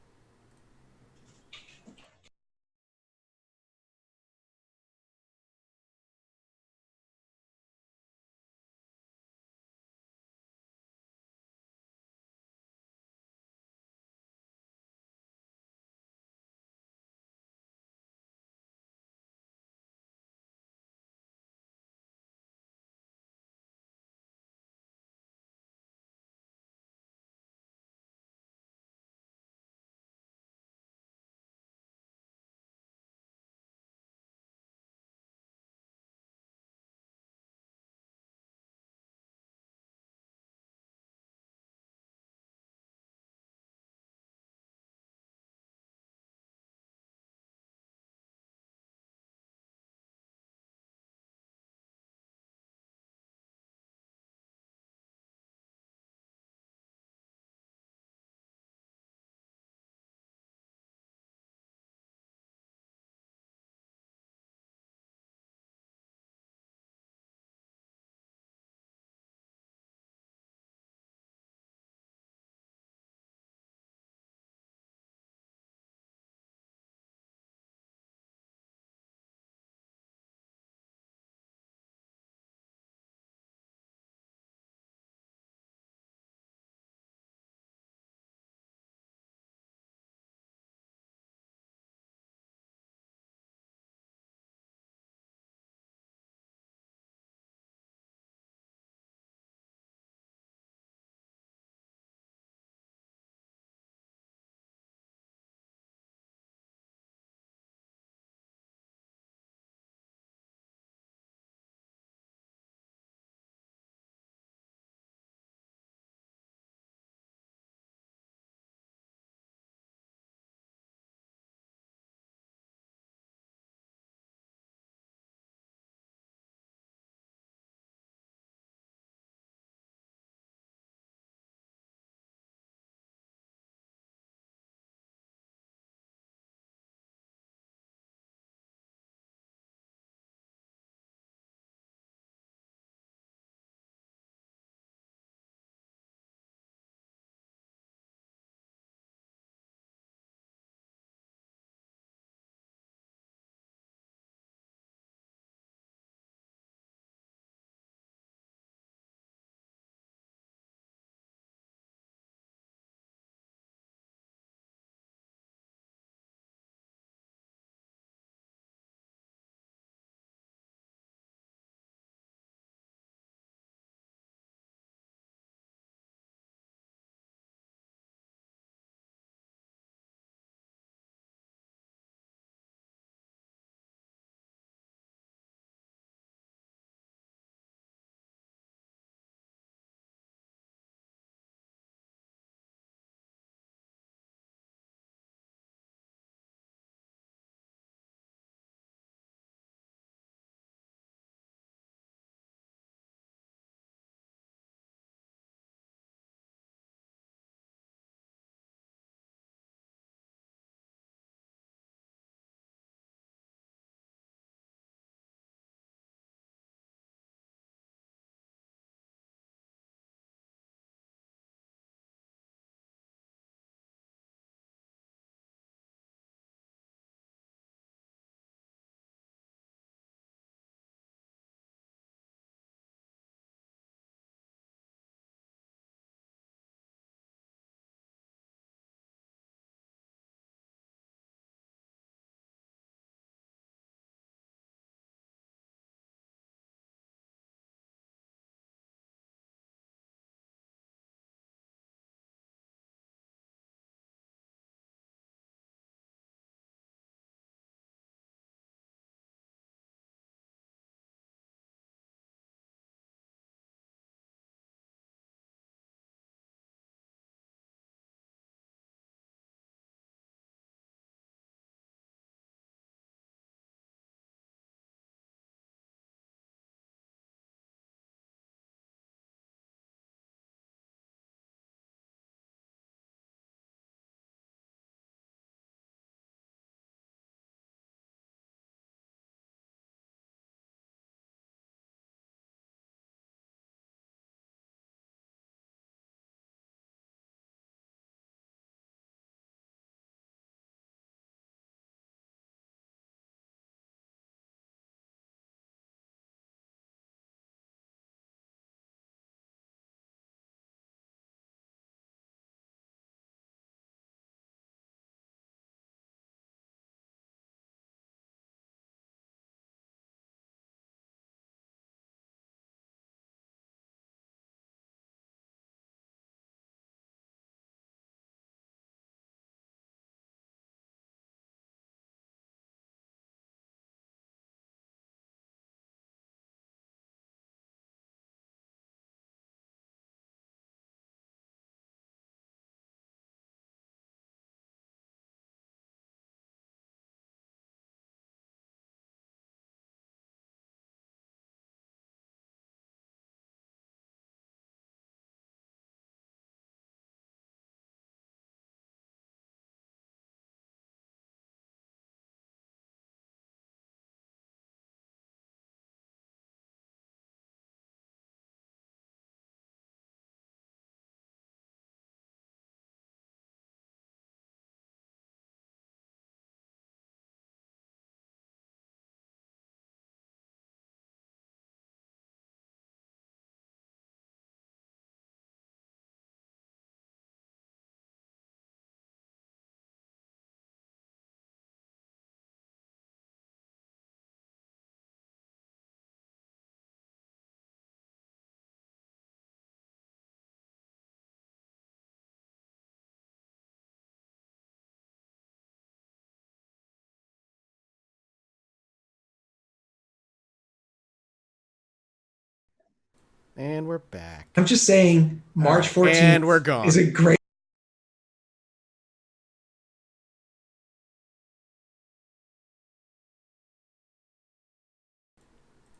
And we're back. I'm just saying, March 14th and we're gone. is a great.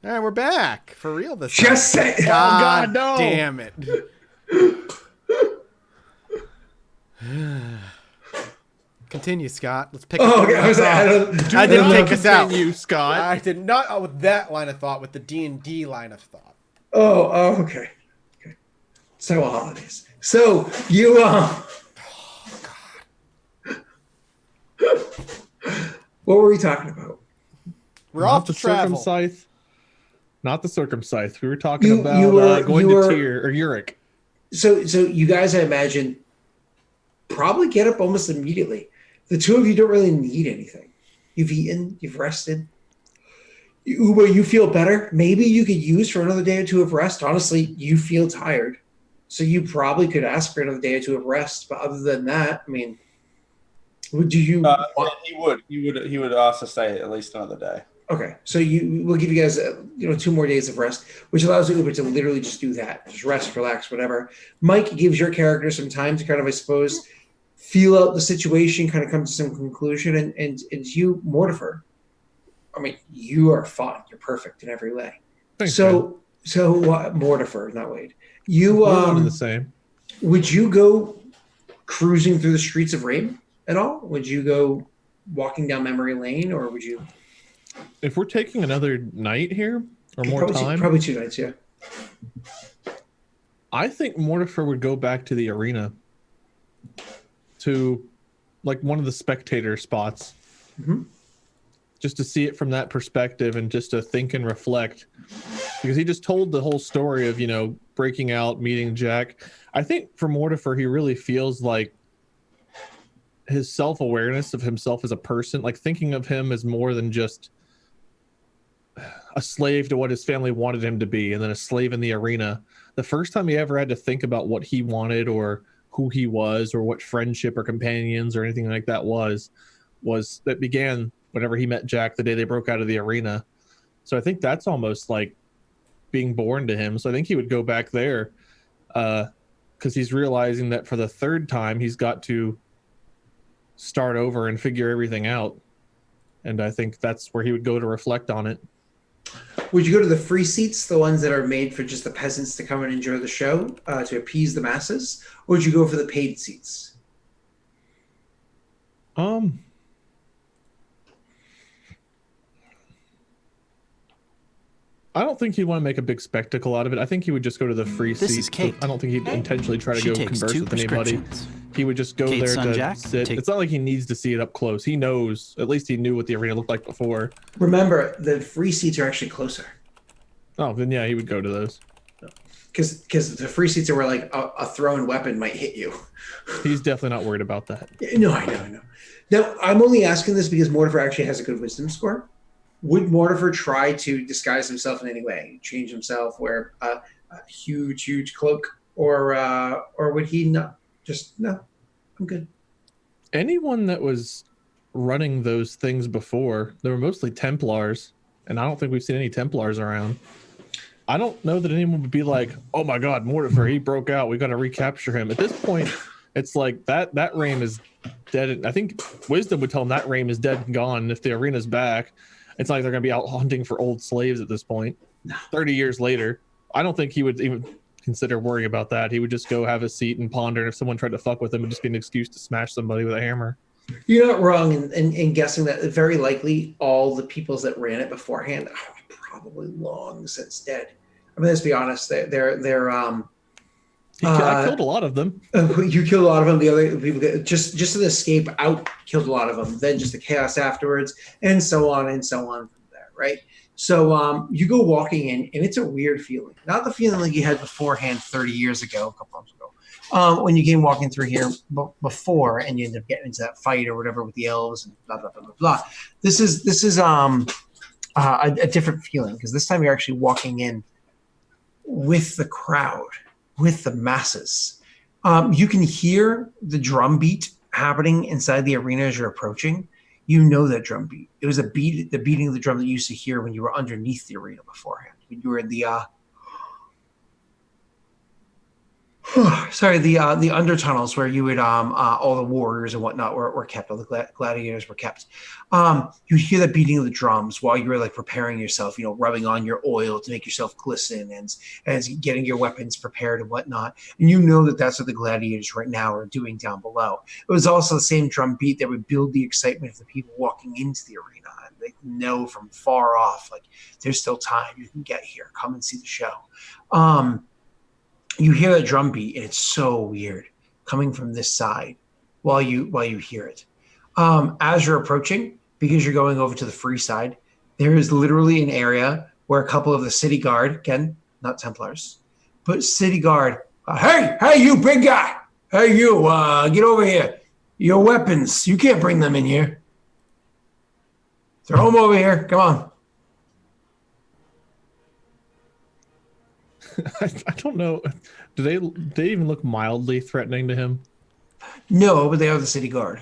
All right, we're back for real this time. Just say, God, no. damn it. Continue, Scott. Let's pick up. Oh, okay. I didn't take us out. You, Scott. I did not with that line of thought. With the D&D line of thought. Okay. So holidays. So you what were we talking about? We're off to the travel. Circumcise. Not the circumcised. We were talking about going to Tyr or Uric. So you guys, I imagine, probably get up almost immediately. The two of you don't really need anything. You've eaten, you've rested. Uba, you feel better. Maybe you could use for another day or two of rest. Honestly, you feel tired. So you probably could ask for another day or two of rest. But other than that, I mean, would you? He would ask to stay at least another day. Okay, so we'll give you guys 2 more days of rest, which allows Uber to literally just do that, just rest, relax, whatever. Mike gives your character some time to kind of, I suppose, feel out the situation, kind of come to some conclusion, and you, Mortifer, I mean, you are fine. You're perfect in every way. Thanks, so Mortifer, not Wade. You we're one and the same. Would you go cruising through the streets of Rain at all? Would you go walking down memory lane, or would you? If we're taking another night here or more time, probably 2 nights, yeah. I think Mortifer would go back to the arena, to like one of the spectator spots, just to see it from that perspective and just to think and reflect, because he just told the whole story of breaking out, meeting Jack. I think for Mortifer, he really feels like his self-awareness of himself as a person, like thinking of him as more than just a slave to what his family wanted him to be, and then a slave in the arena. The first time he ever had to think about what he wanted or who he was or what friendship or companions or anything like that was that began whenever he met Jack the day they broke out of the arena. So I think that's almost like being born to him. So I think he would go back there because he's realizing that for the third time he's got to start over and figure everything out. And I think that's where he would go to reflect on it. Would you go to the free seats, the ones that are made for just the peasants to come and enjoy the show, to appease the masses? Or would you go for the paid seats? I don't think he'd want to make a big spectacle out of it. I think he would just go to the free seats. I don't think he'd intentionally try to go converse with anybody. He would just go there to sit. It's not like he needs to see it up close. He knows, at least he knew what the arena looked like before. Remember, the free seats are actually closer. Oh, then yeah, he would go to those. Because the free seats are where like a thrown weapon might hit you. He's definitely not worried about that. No, I know. Now, I'm only asking this because Mortifer actually has a good wisdom score. Would Mortifer try to disguise himself in any way, change himself, wear a huge cloak, or would he not? Just no, I'm good. Anyone that was running those things before, they were mostly Templars, and I don't think we've seen any Templars around. I don't know that anyone would be like, "Oh my God, Mortifer, he broke out. We got to recapture him." At this point, it's like that reign is dead. I think Wisdom would tell him that reign is dead and gone. If the arena's back, it's like they're going to be out hunting for old slaves at this point. 30 years later, I don't think he would even consider worrying about that. He would just go have a seat and ponder. And if someone tried to fuck with him, it'd just be an excuse to smash somebody with a hammer. You're not wrong in guessing that very likely all the peoples that ran it beforehand are probably long since dead. I mean, let's be honest. I killed a lot of them. You killed a lot of them. The other people just an escape out killed a lot of them. Then just the chaos afterwards, and so on from there, right? So you go walking in, and it's a weird feeling. Not the feeling like you had beforehand 30 years ago, a couple months ago, when you came walking through here before, and you ended up getting into that fight or whatever with the elves and blah blah blah blah blah. This is a different feeling because this time you're actually walking in with the crowd, with the masses. You can hear the drum beat happening inside the arena as you're approaching. You know that drum beat. It was the beating of the drum that you used to hear when you were underneath the arena beforehand. When you were in the Sorry, the undertunnels where you would all the warriors and whatnot were kept, all the gladiators were kept. You hear the beating of the drums while you were like preparing yourself, rubbing on your oil to make yourself glisten and getting your weapons prepared and whatnot. And you know that that's what the gladiators right now are doing down below. It was also the same drum beat that would build the excitement of the people walking into the arena. And they know from far off, like, there's still time. You can get here. Come and see the show. You hear a drum beat, and it's so weird coming from this side while you hear it. As you're approaching, because you're going over to the free side, there is literally an area where a couple of the city guard, again, not Templars, but city guard, hey, you big guy, hey, you, get over here. Your weapons, you can't bring them in here. Throw them over here. Come on. I don't know. Do they even look mildly threatening to him? No, but they are the city guard.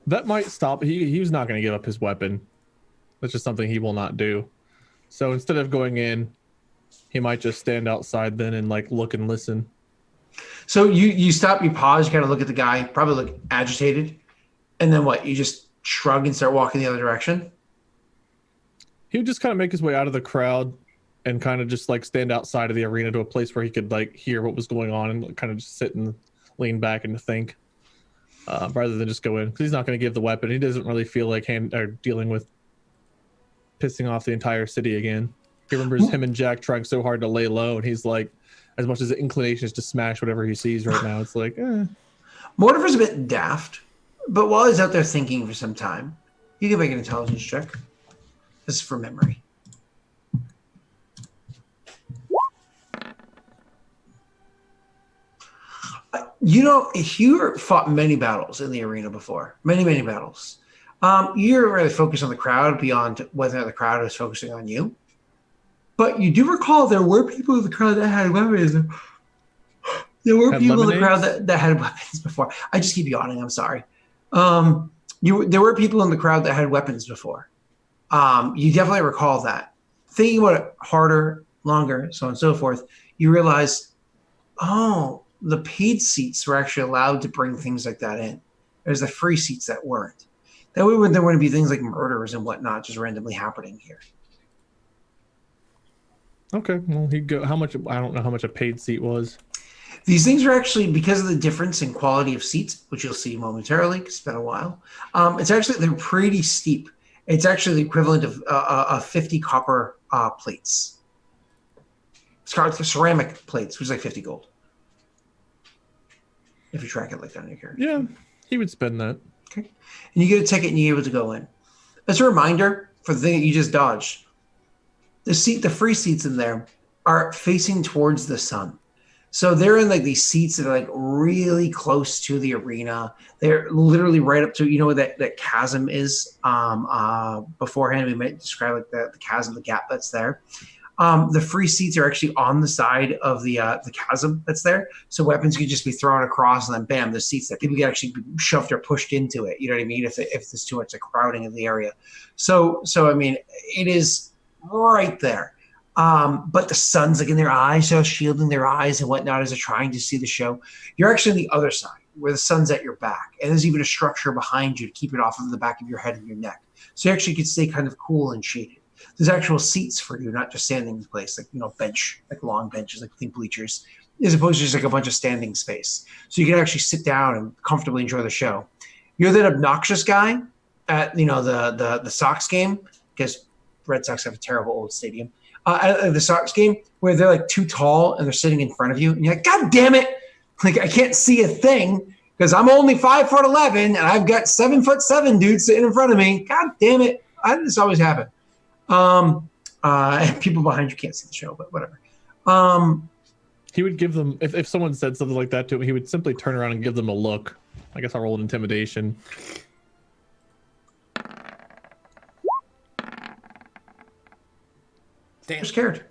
That might stop. He's not going to give up his weapon. That's just something he will not do. So instead of going in, he might just stand outside then and like look and listen. So you stop, you pause, you kind of look at the guy, probably look agitated. And then what? You just shrug and start walking the other direction? He would just kind of make his way out of the crowd and kind of just like stand outside of the arena to a place where he could like hear what was going on and kind of just sit and lean back and think, rather than just go in, because he's not going to give the weapon. He doesn't really feel like dealing with pissing off the entire city again. He remembers him and Jack trying so hard to lay low, and he's like, as much as the inclination is to smash whatever he sees right now, it's like, Mortimer's a bit daft. But while he's out there thinking for some time, you can make an intelligence check. This is for memory. Hugh fought many battles in the arena before. Many, many battles. You're really focused on the crowd beyond whether the crowd is focusing on you. But you do recall there were people in the crowd that had weapons. There were people in the crowd that had weapons before. I just keep yawning. I'm sorry. There were people in the crowd that had weapons before. You definitely recall that. Thinking about it harder, longer, so on and so forth, you realize, the paid seats were actually allowed to bring things like that in. There's the free seats that weren't. That way there wouldn't be things like murders and whatnot just randomly happening here. okay, well, he'd go. How much? I don't know how much a paid seat was. These things are actually, because of the difference in quality of seats, which you'll see momentarily, because it's been a while, they're pretty steep. It's actually the equivalent of 50 copper plates. It's ceramic plates, which is like 50 gold. If you track it like that on your character. Yeah, he would spend that. Okay. And you get a ticket and you're able to go in. As a reminder for the thing that you just dodged, the free seats in there are facing towards the sun. So they're in like these seats that are like really close to the arena. They're literally right up to, where that chasm is. Beforehand, we might describe like the chasm, the gap that's there. The free seats are actually on the side of the chasm that's there. So weapons could just be thrown across and then bam, the seats there. People can actually be shoved or pushed into it. You know what I mean? If there's too much like crowding in the area. So I mean, it is right there. But the sun's like in their eyes, so shielding their eyes and whatnot as they're trying to see the show. You're actually on the other side where the sun's at your back, and there's even a structure behind you to keep it off of the back of your head and your neck. So you actually can stay kind of cool and shaded. There's actual seats for you, not just standing in place, like bench, like long benches, like think bleachers, as opposed to just like a bunch of standing space. So you can actually sit down and comfortably enjoy the show. You're that obnoxious guy at the Sox game, because Red Sox have a terrible old stadium. At the Sox game where they're like too tall and they're sitting in front of you and you're like, God damn it. Like, I can't see a thing because I'm only 5'11" and I've got 7'7" dudes sitting in front of me. God damn it. This always happen. And people behind you can't see the show, but whatever. He would give them, if someone said something like that to him, he would simply turn around and give them a look. I guess I'll roll an intimidation. Damn. You're scared.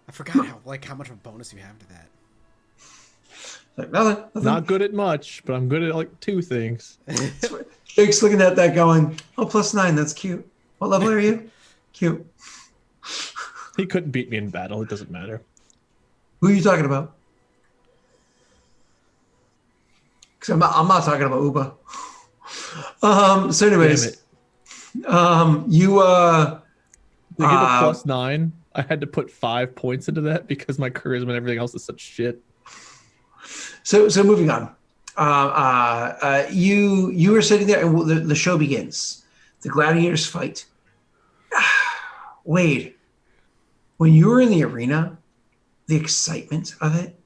I forgot how much of a bonus you have to that. Like, nothing. Not good at much, but I'm good at like two things. That's Jake's looking at that going, oh, +9, that's cute. What level are you? Cute. He couldn't beat me in battle. It doesn't matter. Who are you talking about? Because I'm not talking about Uba. So anyways, you To get a +9, I had to put 5 points into that because my charisma and everything else is such shit. So moving on. You were sitting there, and the show begins. The gladiators fight. Wade, when you were in the arena, the excitement of it,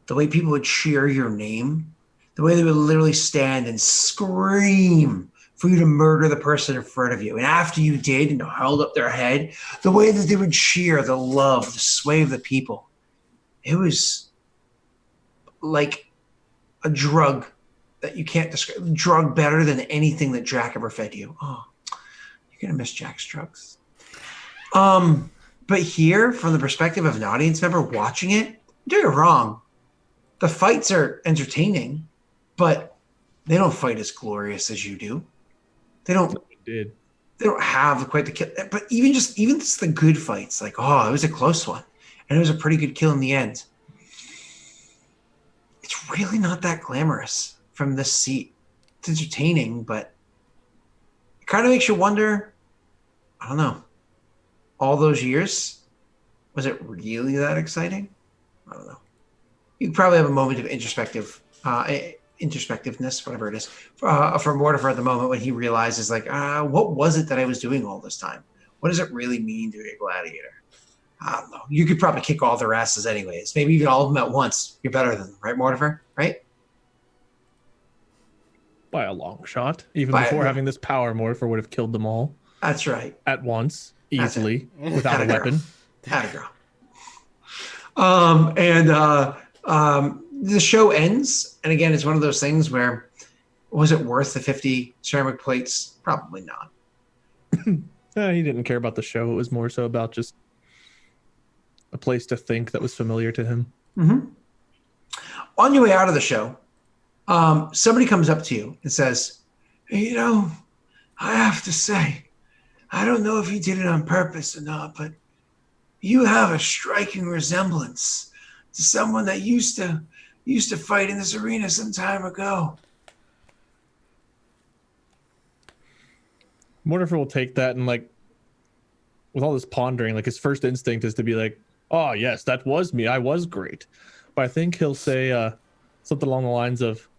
the way people would cheer your name, the way they would literally stand and scream for you to murder the person in front of you. And after you did and held up their head, the way that they would cheer, the love, the sway of the people, it was like a drug that you can't describe. Drug better than anything that Jack ever fed you. Oh, you're going to miss Jack's drugs. But here, from the perspective of an audience member watching it, don't get it wrong. The fights are entertaining, but they don't fight as glorious as you do. They don't have quite the kill. But even just the good fights, like, oh, it was a close one. And it was a pretty good kill in the end. It's really not that glamorous from this seat. It's entertaining, but it kind of makes you wonder, I don't know, all those years, was it really that exciting? I don't know. You probably have a moment of introspectiveness, whatever it is, for Mortimer at the moment when he realizes, like, what was it that I was doing all this time? What does it really mean to be a gladiator? I don't know. You could probably kick all their asses anyways. Maybe even all of them at once. You're better than them, right, Mortimer? Right? By a long shot. Even before having this power, Mortimer would have killed them all. That's right. At once, easily, without a weapon. Had a girl. The show ends, and again, it's one of those things where, was it worth the 50 ceramic plates? Probably not. He didn't care about the show. It was more so about just a place to think that was familiar to him. Mm-hmm. On your way out of the show, somebody comes up to you and says, you know, I have to say, I don't know if you did it on purpose or not, but you have a striking resemblance to someone that used to fight in this arena some time ago. Mortimer will take that and, like, with all this pondering, like, his first instinct is to be like, oh, yes, that was me. I was great. But I think he'll say something along the lines of,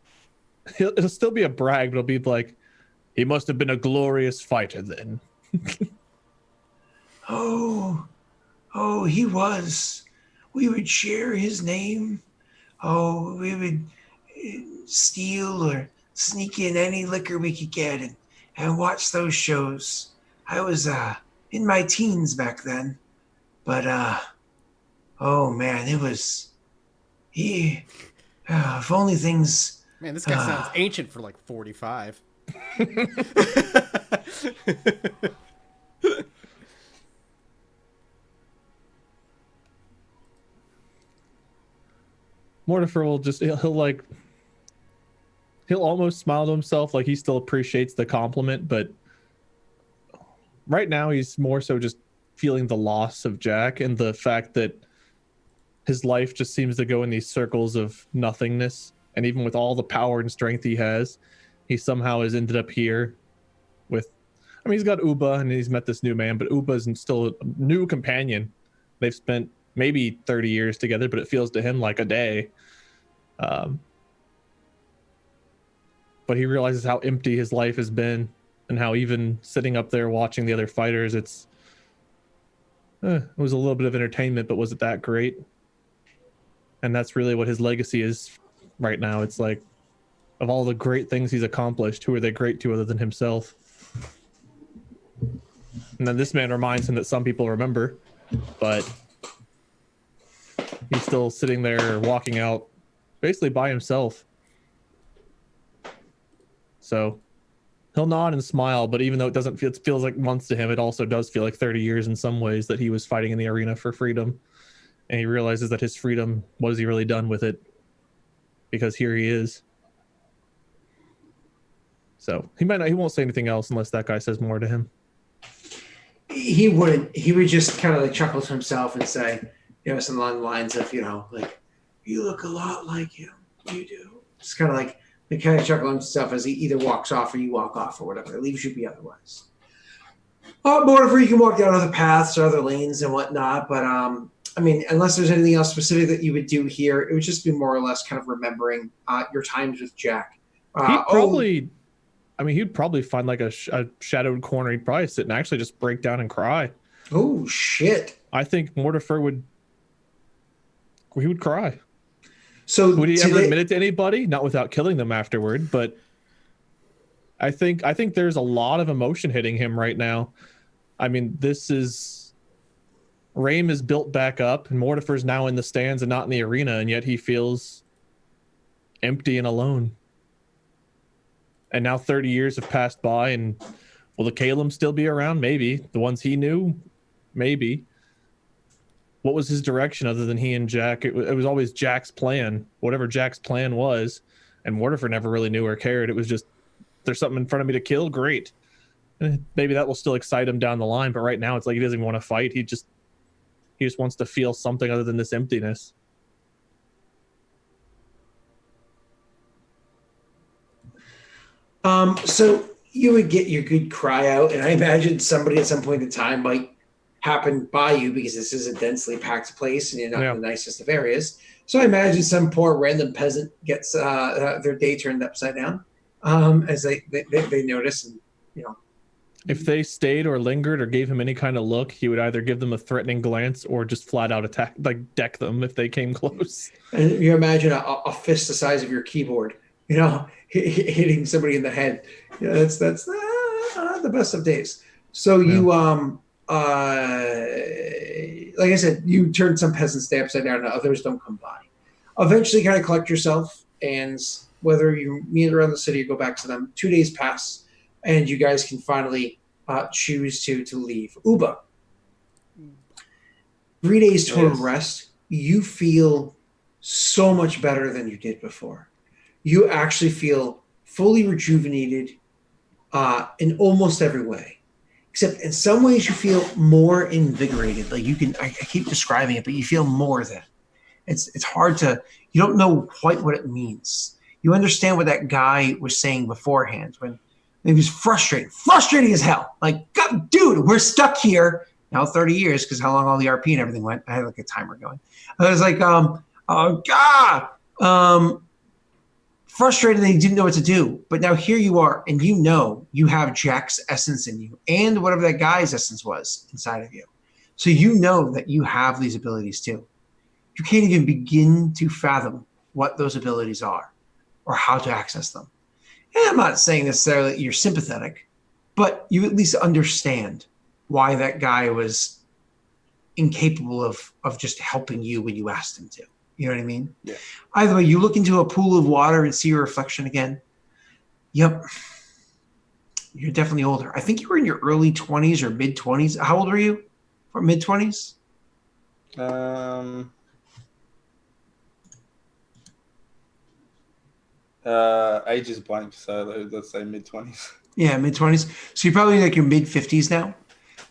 it'll still be a brag, but it'll be like, he must have been a glorious fighter then. Oh, he was. We would share his name. Oh, we would steal or sneak in any liquor we could get and watch those shows. I was in my teens back then. But, oh, man, it was... if only things... Man, this guy sounds ancient for like 45. Mortimer will just, he'll almost smile to himself like he still appreciates the compliment, but right now he's more so just feeling the loss of Jack and the fact that his life just seems to go in these circles of nothingness. And even with all the power and strength he has, he somehow has ended up here with, I mean, he's got Uba and he's met this new man, but Uba's still a new companion. They've spent maybe 30 years together, but it feels to him like a day. But he realizes how empty his life has been and how even sitting up there watching the other fighters, it was a little bit of entertainment, but was it that great? And that's really what his legacy is right now. It's like, of all the great things he's accomplished, who are they great to other than himself? And then this man reminds him that some people remember, but he's still sitting there walking out basically by himself. So he'll nod and smile, but even though it feels like months to him, it also does feel like 30 years in some ways that he was fighting in the arena for freedom. And he realizes that his freedom, what has he really done with it? Because here he is. So he won't say anything else unless that guy says more to him. He wouldn't. He would just kind of like chuckle to himself and say, something along the lines of, like, you look a lot like him. You do. It's kind of like they kind of chuckle himself as he either walks off or you walk off or whatever. It leaves you be otherwise. Moreover, you can walk down other paths or other lanes and whatnot, but unless there's anything else specific that you would do here, it would just be more or less kind of remembering your times with Jack. He'd probably find like a shadowed corner. He'd probably sit and actually just break down and cry. Oh shit! I think Mortifer would cry. So would he ever admit it to anybody? Not without killing them afterward, but I think there's a lot of emotion hitting him right now. I mean, Raim is built back up, and Mortifer's now in the stands and not in the arena, and yet he feels empty and alone. And now 30 years have passed by, and will the Kalem still be around? Maybe. The ones he knew? Maybe. What was his direction other than he and Jack? It was always Jack's plan, whatever Jack's plan was, and Mortifer never really knew or cared. It was just, there's something in front of me to kill, great. And maybe that will still excite him down the line, but right now it's like he doesn't even want to fight. He just wants to feel something other than this emptiness. So you would get your good cry out, and I imagine somebody at some point in time might happen by you because this is a densely packed place and you're not in the nicest of areas. So I imagine some poor random peasant gets their day turned upside down as they notice, and If they stayed or lingered or gave him any kind of look, he would either give them a threatening glance or just flat out attack, like deck them if they came close. And you imagine a fist the size of your keyboard, hitting somebody in the head. That's the best of days. So you like I said, you turn some peasants' day upside down and others don't come by. Eventually kind of collect yourself, and whether you meet around the city or go back to them, 2 days pass, and you guys can finally choose to leave. Uba, 3 days total rest. You feel so much better than you did before. You actually feel fully rejuvenated in almost every way. Except in some ways you feel more invigorated. Like I keep describing it, but you feel more than. It's hard to, you don't know quite what it means. You understand what that guy was saying beforehand when he was frustrating as hell. Like, God, dude, we're stuck here now 30 years because how long all the RP and everything went. I had like a timer going. I was like, frustrated that he didn't know what to do. But now here you are, and you have Jack's essence in you and whatever that guy's essence was inside of you. So you know that you have these abilities too. You can't even begin to fathom what those abilities are or how to access them. And I'm not saying necessarily that you're sympathetic, but you at least understand why that guy was incapable of just helping you when you asked him to. You know what I mean? Yeah. Either way, you look into a pool of water and see your reflection again. Yep. You're definitely older. I think you were in your early 20s or mid 20s. How old were you? Or mid 20s? Age is blank, so let's say mid 20s. Yeah, mid 20s. So you're probably like your mid 50s now.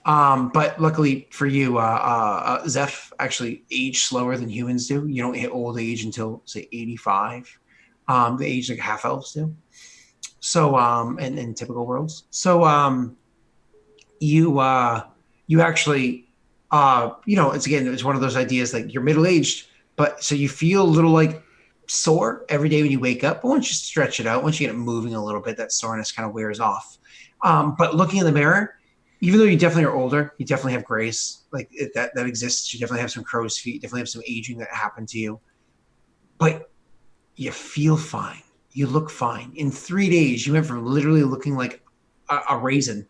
But luckily for you, Zeph actually aged slower than humans do. You don't hit old age until say 85. The age like half elves do. So in typical worlds. So you actually it's one of those ideas like you're middle aged, but so you feel a little like sore every day when you wake up. But once you stretch it out, once you get it moving a little bit, that soreness kind of wears off. But looking in the mirror, even though you definitely are older, you definitely have grace like that exists. You definitely have some crow's feet, you definitely have some aging that happened to you, but you feel fine. You look fine. In 3 days, you went from literally looking like a raisin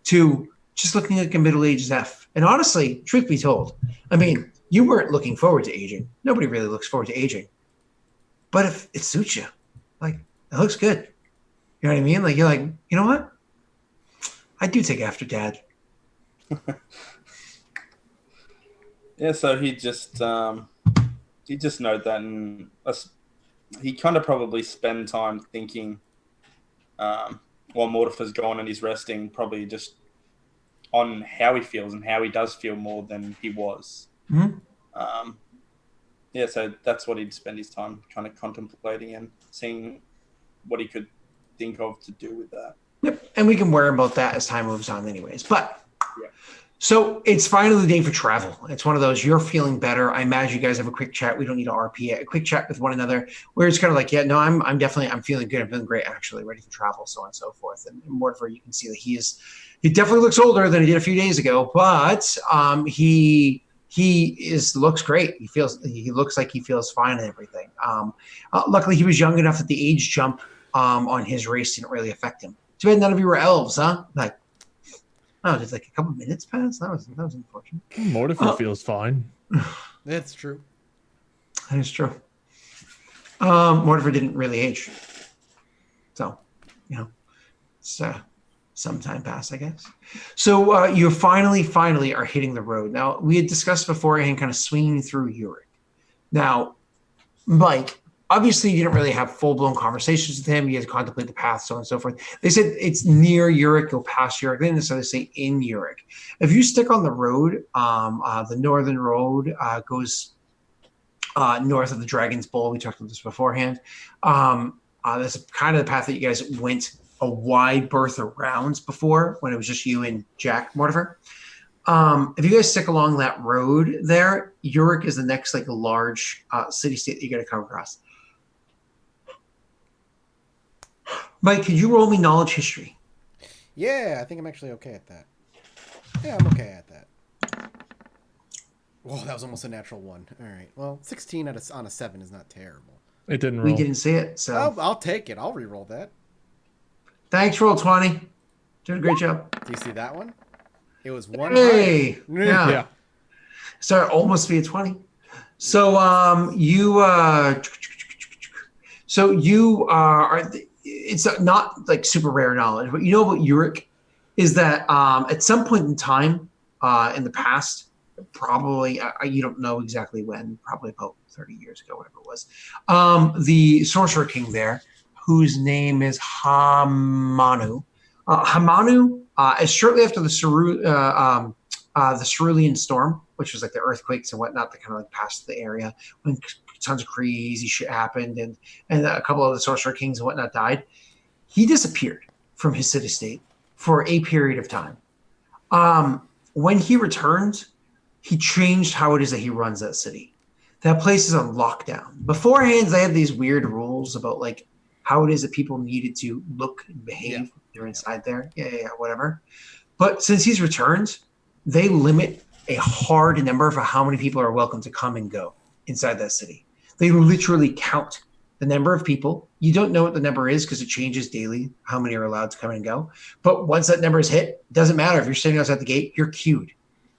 to just looking like a middle-aged Zeph. And honestly, truth be told, I mean, you weren't looking forward to aging. Nobody really looks forward to aging. But if it suits you, like, it looks good. You know what I mean? Like, you're like, you know what? I do take after Dad. Yeah, so he just note that, and he kind of probably spend time thinking while Mortifer's gone and he's resting, probably just on how he feels and how he does feel more than he was. Mhm. Yeah, so that's what he'd spend his time kind of contemplating and seeing what he could think of to do with that. Yep. And we can worry about that as time moves on anyways. But Yeah. so it's finally the day for travel. It's one of those, you're feeling better. I imagine you guys have a quick chat. We don't need to RP it. A quick chat with one another where it's kind of like, yeah, no, I'm feeling good. I'm feeling great, actually, ready for travel, so on and so forth. And Mortifer, you can see that he definitely looks older than he did a few days ago, but he looks great. He looks like he feels fine and everything. Luckily, he was young enough that the age jump on his race didn't really affect him. Too bad none of you were elves, huh? Like, oh, just like a couple minutes passed. That was unfortunate. Mortifer feels fine. That's true. That is true. Mortifer didn't really age, so it's some time passed, I guess. So you finally are hitting the road. Now, we had discussed beforehand, kind of swinging through Uric. Now, Mike, obviously you didn't really have full-blown conversations with him. You had to contemplate the path, so on and so forth. They said it's near Uric, you'll pass Uric. They didn't necessarily say in Uric. If you stick on the road, the northern road goes north of the Dragon's Bowl. We talked about this beforehand. That's kind of the path that you guys went a wide berth of rounds before when it was just you and Jack Mortifer. If you guys stick along that road there, Uric is the next like large city-state that you're going to come across. Mike, could you roll me knowledge history? Yeah, I think I'm actually okay at that. Yeah, I'm okay at that. Whoa, that was almost a natural 1. All right. Well, 16 on a 7 is not terrible. It didn't roll. We didn't see it, so I'll take it. I'll re-roll that. thanks, roll 20. Doing a great job. Do you see that one? It was 1. Hey, higher. yeah. So almost be a 20. So you are. It's not like super rare knowledge. What you know about Uric is that at some point in time in the past, probably you don't know exactly when, probably about 30 years ago, whatever it was, the sorcerer king there, whose name is Hamanu. Hamanu, is shortly after the Cerulean storm, which was like the earthquakes and whatnot that kind of like passed the area when tons of crazy shit happened and a couple of the sorcerer kings and whatnot died. He disappeared from his city-state for a period of time. When he returned, he changed how it is that he runs that city. That place is on lockdown. Beforehand, they had these weird rules about like how it is that people needed to look and behave when they're inside there. Yeah, whatever. But since he's returned, they limit a hard number for how many people are welcome to come and go inside that city. They literally count the number of people. You don't know what the number is because it changes daily, how many are allowed to come and go. But once that number is hit, it doesn't matter. If you're sitting outside the gate, you're queued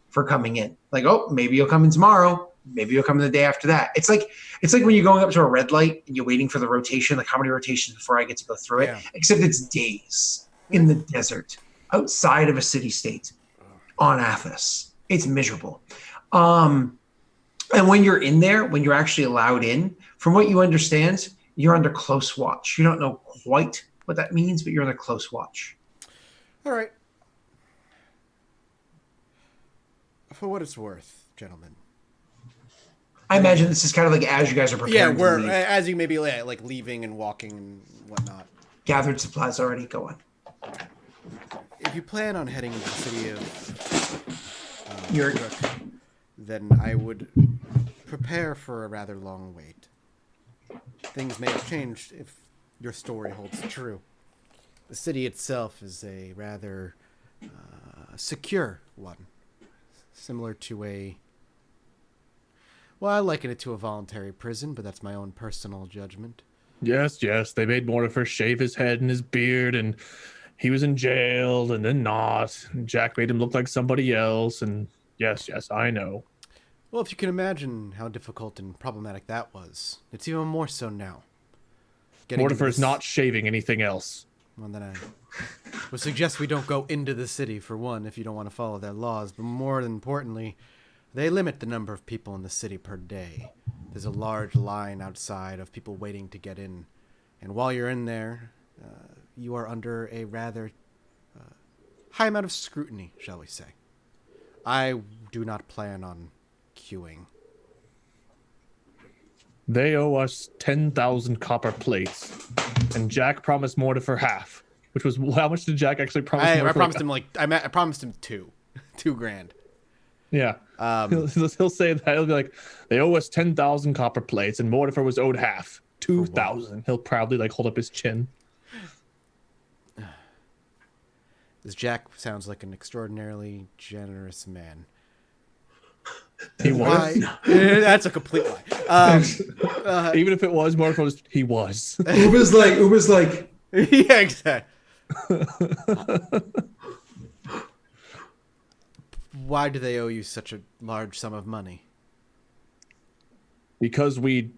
for coming in. Like, oh, maybe you'll come in tomorrow. Maybe you'll come in the day after that. It's like when you're going up to a red light and you're waiting for the rotation, like how many rotations before I get to go through it, except it's days in the desert outside of a city-state on Athos. It's miserable. And when you're in there, when you're actually allowed in, from what you understand, you're under close watch. You don't know quite what that means, but you're under close watch. All right. For what it's worth, gentlemen. I imagine this is kind of like as you guys are preparing to leave. As you maybe like leaving and walking and whatnot. Gathered supplies already. Go on. If you plan on heading into the city of Uric, then I would prepare for a rather long wait. Things may have changed if your story holds true. The city itself is a rather secure one, similar to I liken it to a voluntary prison, but that's my own personal judgment. Yes, they made Mortifer shave his head and his beard, and he was in jail, and then not. And Jack made him look like somebody else, and yes, I know. Well, if you can imagine how difficult and problematic that was, it's even more so now. Mortifer's not shaving anything else. Well, then I would suggest we don't go into the city, for one, if you don't want to follow their laws. But more importantly, they limit the number of people in the city per day. There's a large line outside of people waiting to get in. And while you're in there, you are under a rather high amount of scrutiny, shall we say. I do not plan on queuing. They owe us 10,000 copper plates, and Jack promised Mortifer half. Which was how much did Jack actually promise? I promised him I promised him $2,000. Yeah. He'll say that. He'll be like, they owe us 10,000 copper plates, and Mortifer was owed half, 2,000. He'll proudly hold up his chin. This Jack sounds like an extraordinarily generous man. He was. That's a complete lie. Even if it was Mortifer, he was. Uber's like. Yeah, exactly. Why do they owe you such a large sum of money? Because we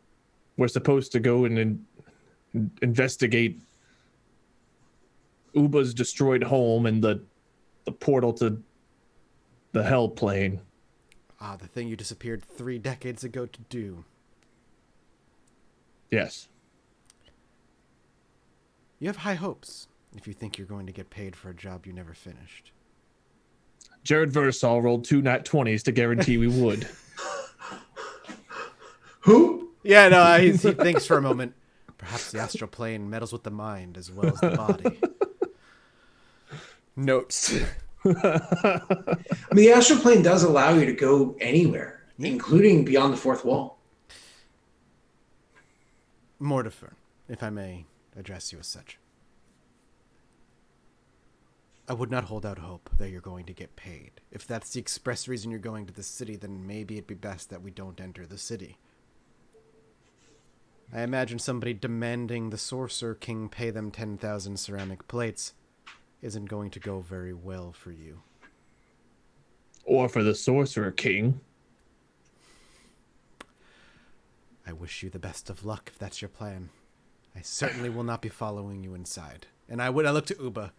were supposed to go and investigate Uba's destroyed home and the portal to the Hell Plane. Ah, the thing you disappeared 3 decades ago to do. Yes. You have high hopes if you think you're going to get paid for a job you never finished. Jared Versal rolled 2 nat 20s to guarantee we would. Who? Yeah, no, he thinks for a moment. Perhaps the astral plane meddles with the mind as well as the body. Notes. I mean, the astral plane does allow you to go anywhere, including beyond the fourth wall. Mortifer, if I may address you as such. I would not hold out hope that you're going to get paid. If that's the express reason you're going to the city, then maybe it'd be best that we don't enter the city. I imagine somebody demanding the Sorcerer King pay them 10,000 ceramic plates isn't going to go very well for you. Or for the Sorcerer King. I wish you the best of luck if that's your plan. I certainly will not be following you inside. And I look to Uba.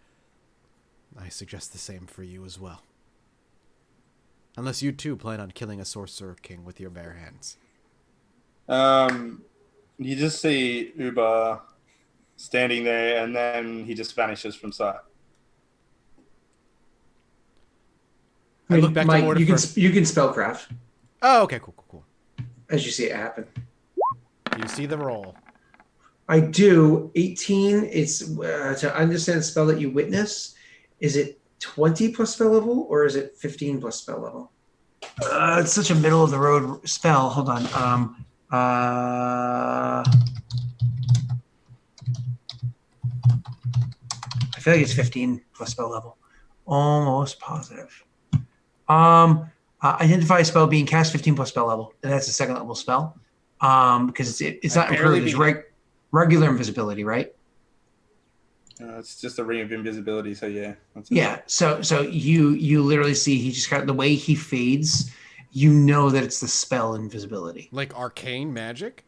I suggest the same for you as well. Unless you too plan on killing a Sorcerer King with your bare hands. You just see Uba standing there, and then he just vanishes from sight. I look back Mike, to Mortifer. you can spellcraft Oh, okay, cool. as you see it happen. You see the roll. I do 18. It's to understand the spell that you witness. Is it 20 plus spell level or is it 15 plus spell level? It's such a middle of the road spell. Hold on. I feel like it's 15 plus spell level. Almost positive. Identify a spell being cast 15 plus spell level. And that's a second level spell. Because it's not improved. It's regular invisibility, right? It's just a ring of invisibility, so yeah. That's it. Yeah. So you literally see he just got the way he fades. You know that it's the spell invisibility. Like arcane magic?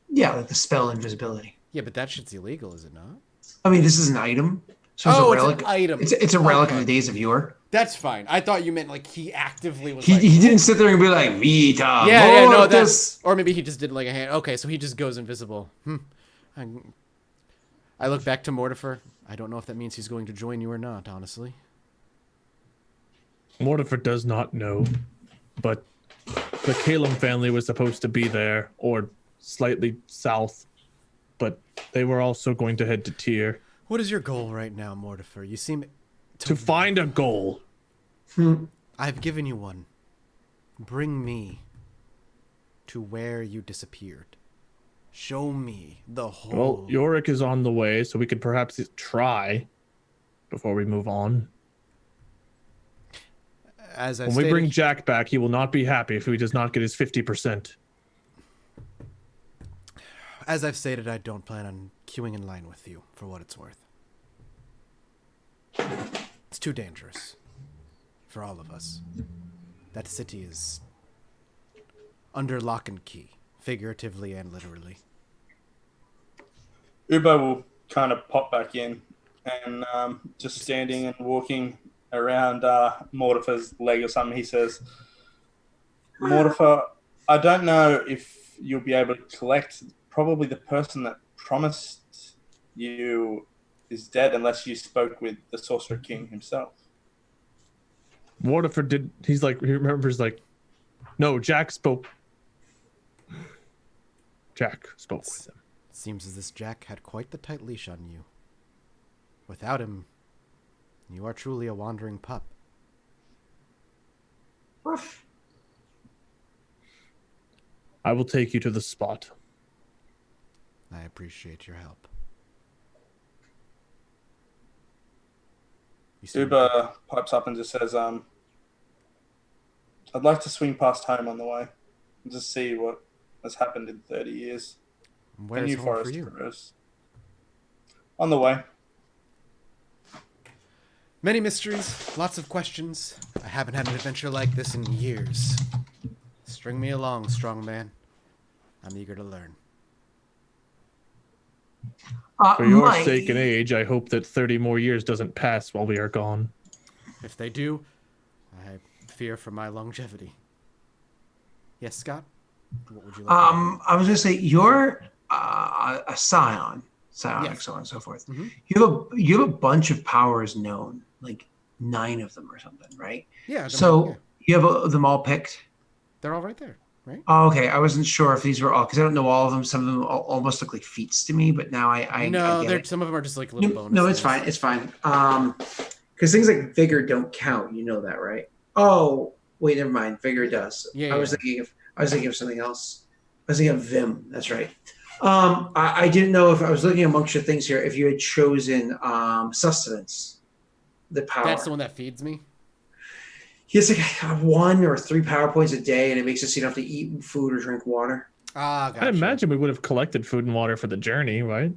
Yeah, like the spell invisibility. Yeah, but that shit's illegal, is it not? I mean, this is an item. So It's an item. It's a relic of the days of yore. That's fine. I thought you meant like he actively was He didn't sit there and be like, Vita. no, that's... Or maybe he just did like a hand. Okay, so he just goes invisible. I look back to Mortifer. I don't know if that means he's going to join you or not, honestly. Mortifer does not know, but the Calum family was supposed to be there, or slightly south, but they were also going to head to Tyr. What is your goal right now, Mortifer? You seem... To find a goal. I've given you one. Bring me to where you disappeared. Show me the whole... Well, Yorick is on the way, so we could perhaps try before we move on. As I When stated, we bring Jack back, he will not be happy if he does not get his 50%. As I've stated, I don't plan on queuing in line with you, for what it's worth. It's too dangerous for all of us. That city is under lock and key, figuratively and literally. Ubo will kind of pop back in and just standing and walking around Mortifer's leg or something. He says, Mortifer, I don't know if you'll be able to collect probably the person that promised you is dead unless you spoke with the Sorcerer King himself. Waterford did. He's like, he remembers like, no, Jack spoke with him. Seems as this Jack had quite the tight leash on you. Without him, you are truly a wandering pup. Woof. I will take you to the spot. I appreciate your help. Uber pipes up and just says, I'd like to swing past home on the way and just see what has happened in 30 years. Where's home for you? Grows. On the way. Many mysteries, lots of questions. I haven't had an adventure like this in years. String me along, strong man. I'm eager to learn. For your sake and age, I hope that 30 more years doesn't pass while we are gone. If they do, I fear for my longevity. Yes, Scott? What would you like? I was going to say, you're a scion, psionic, Yes. so on and so forth. Mm-hmm. You have a bunch of powers known, like 9 of them or something, right? Yeah. So you have them all picked? They're all right there, right? Oh, okay. I wasn't sure if these were all, because I don't know all of them. Some of them almost look like feats to me, but now I get it. Some of them are just like little bonuses. No, it's fine. It's fine. Because things like vigor don't count. You know that, right? Oh, wait, never mind. Vigor does. Yeah. I was thinking of something else. I was thinking of Vim. That's right. I didn't know if I was looking amongst your things here if you had chosen sustenance, the power. That's the one that feeds me. He has like 1 or 3 power points a day, and it makes it so you don't have to eat food or drink water. Ah, gotcha. I imagine we would have collected food and water for the journey, right?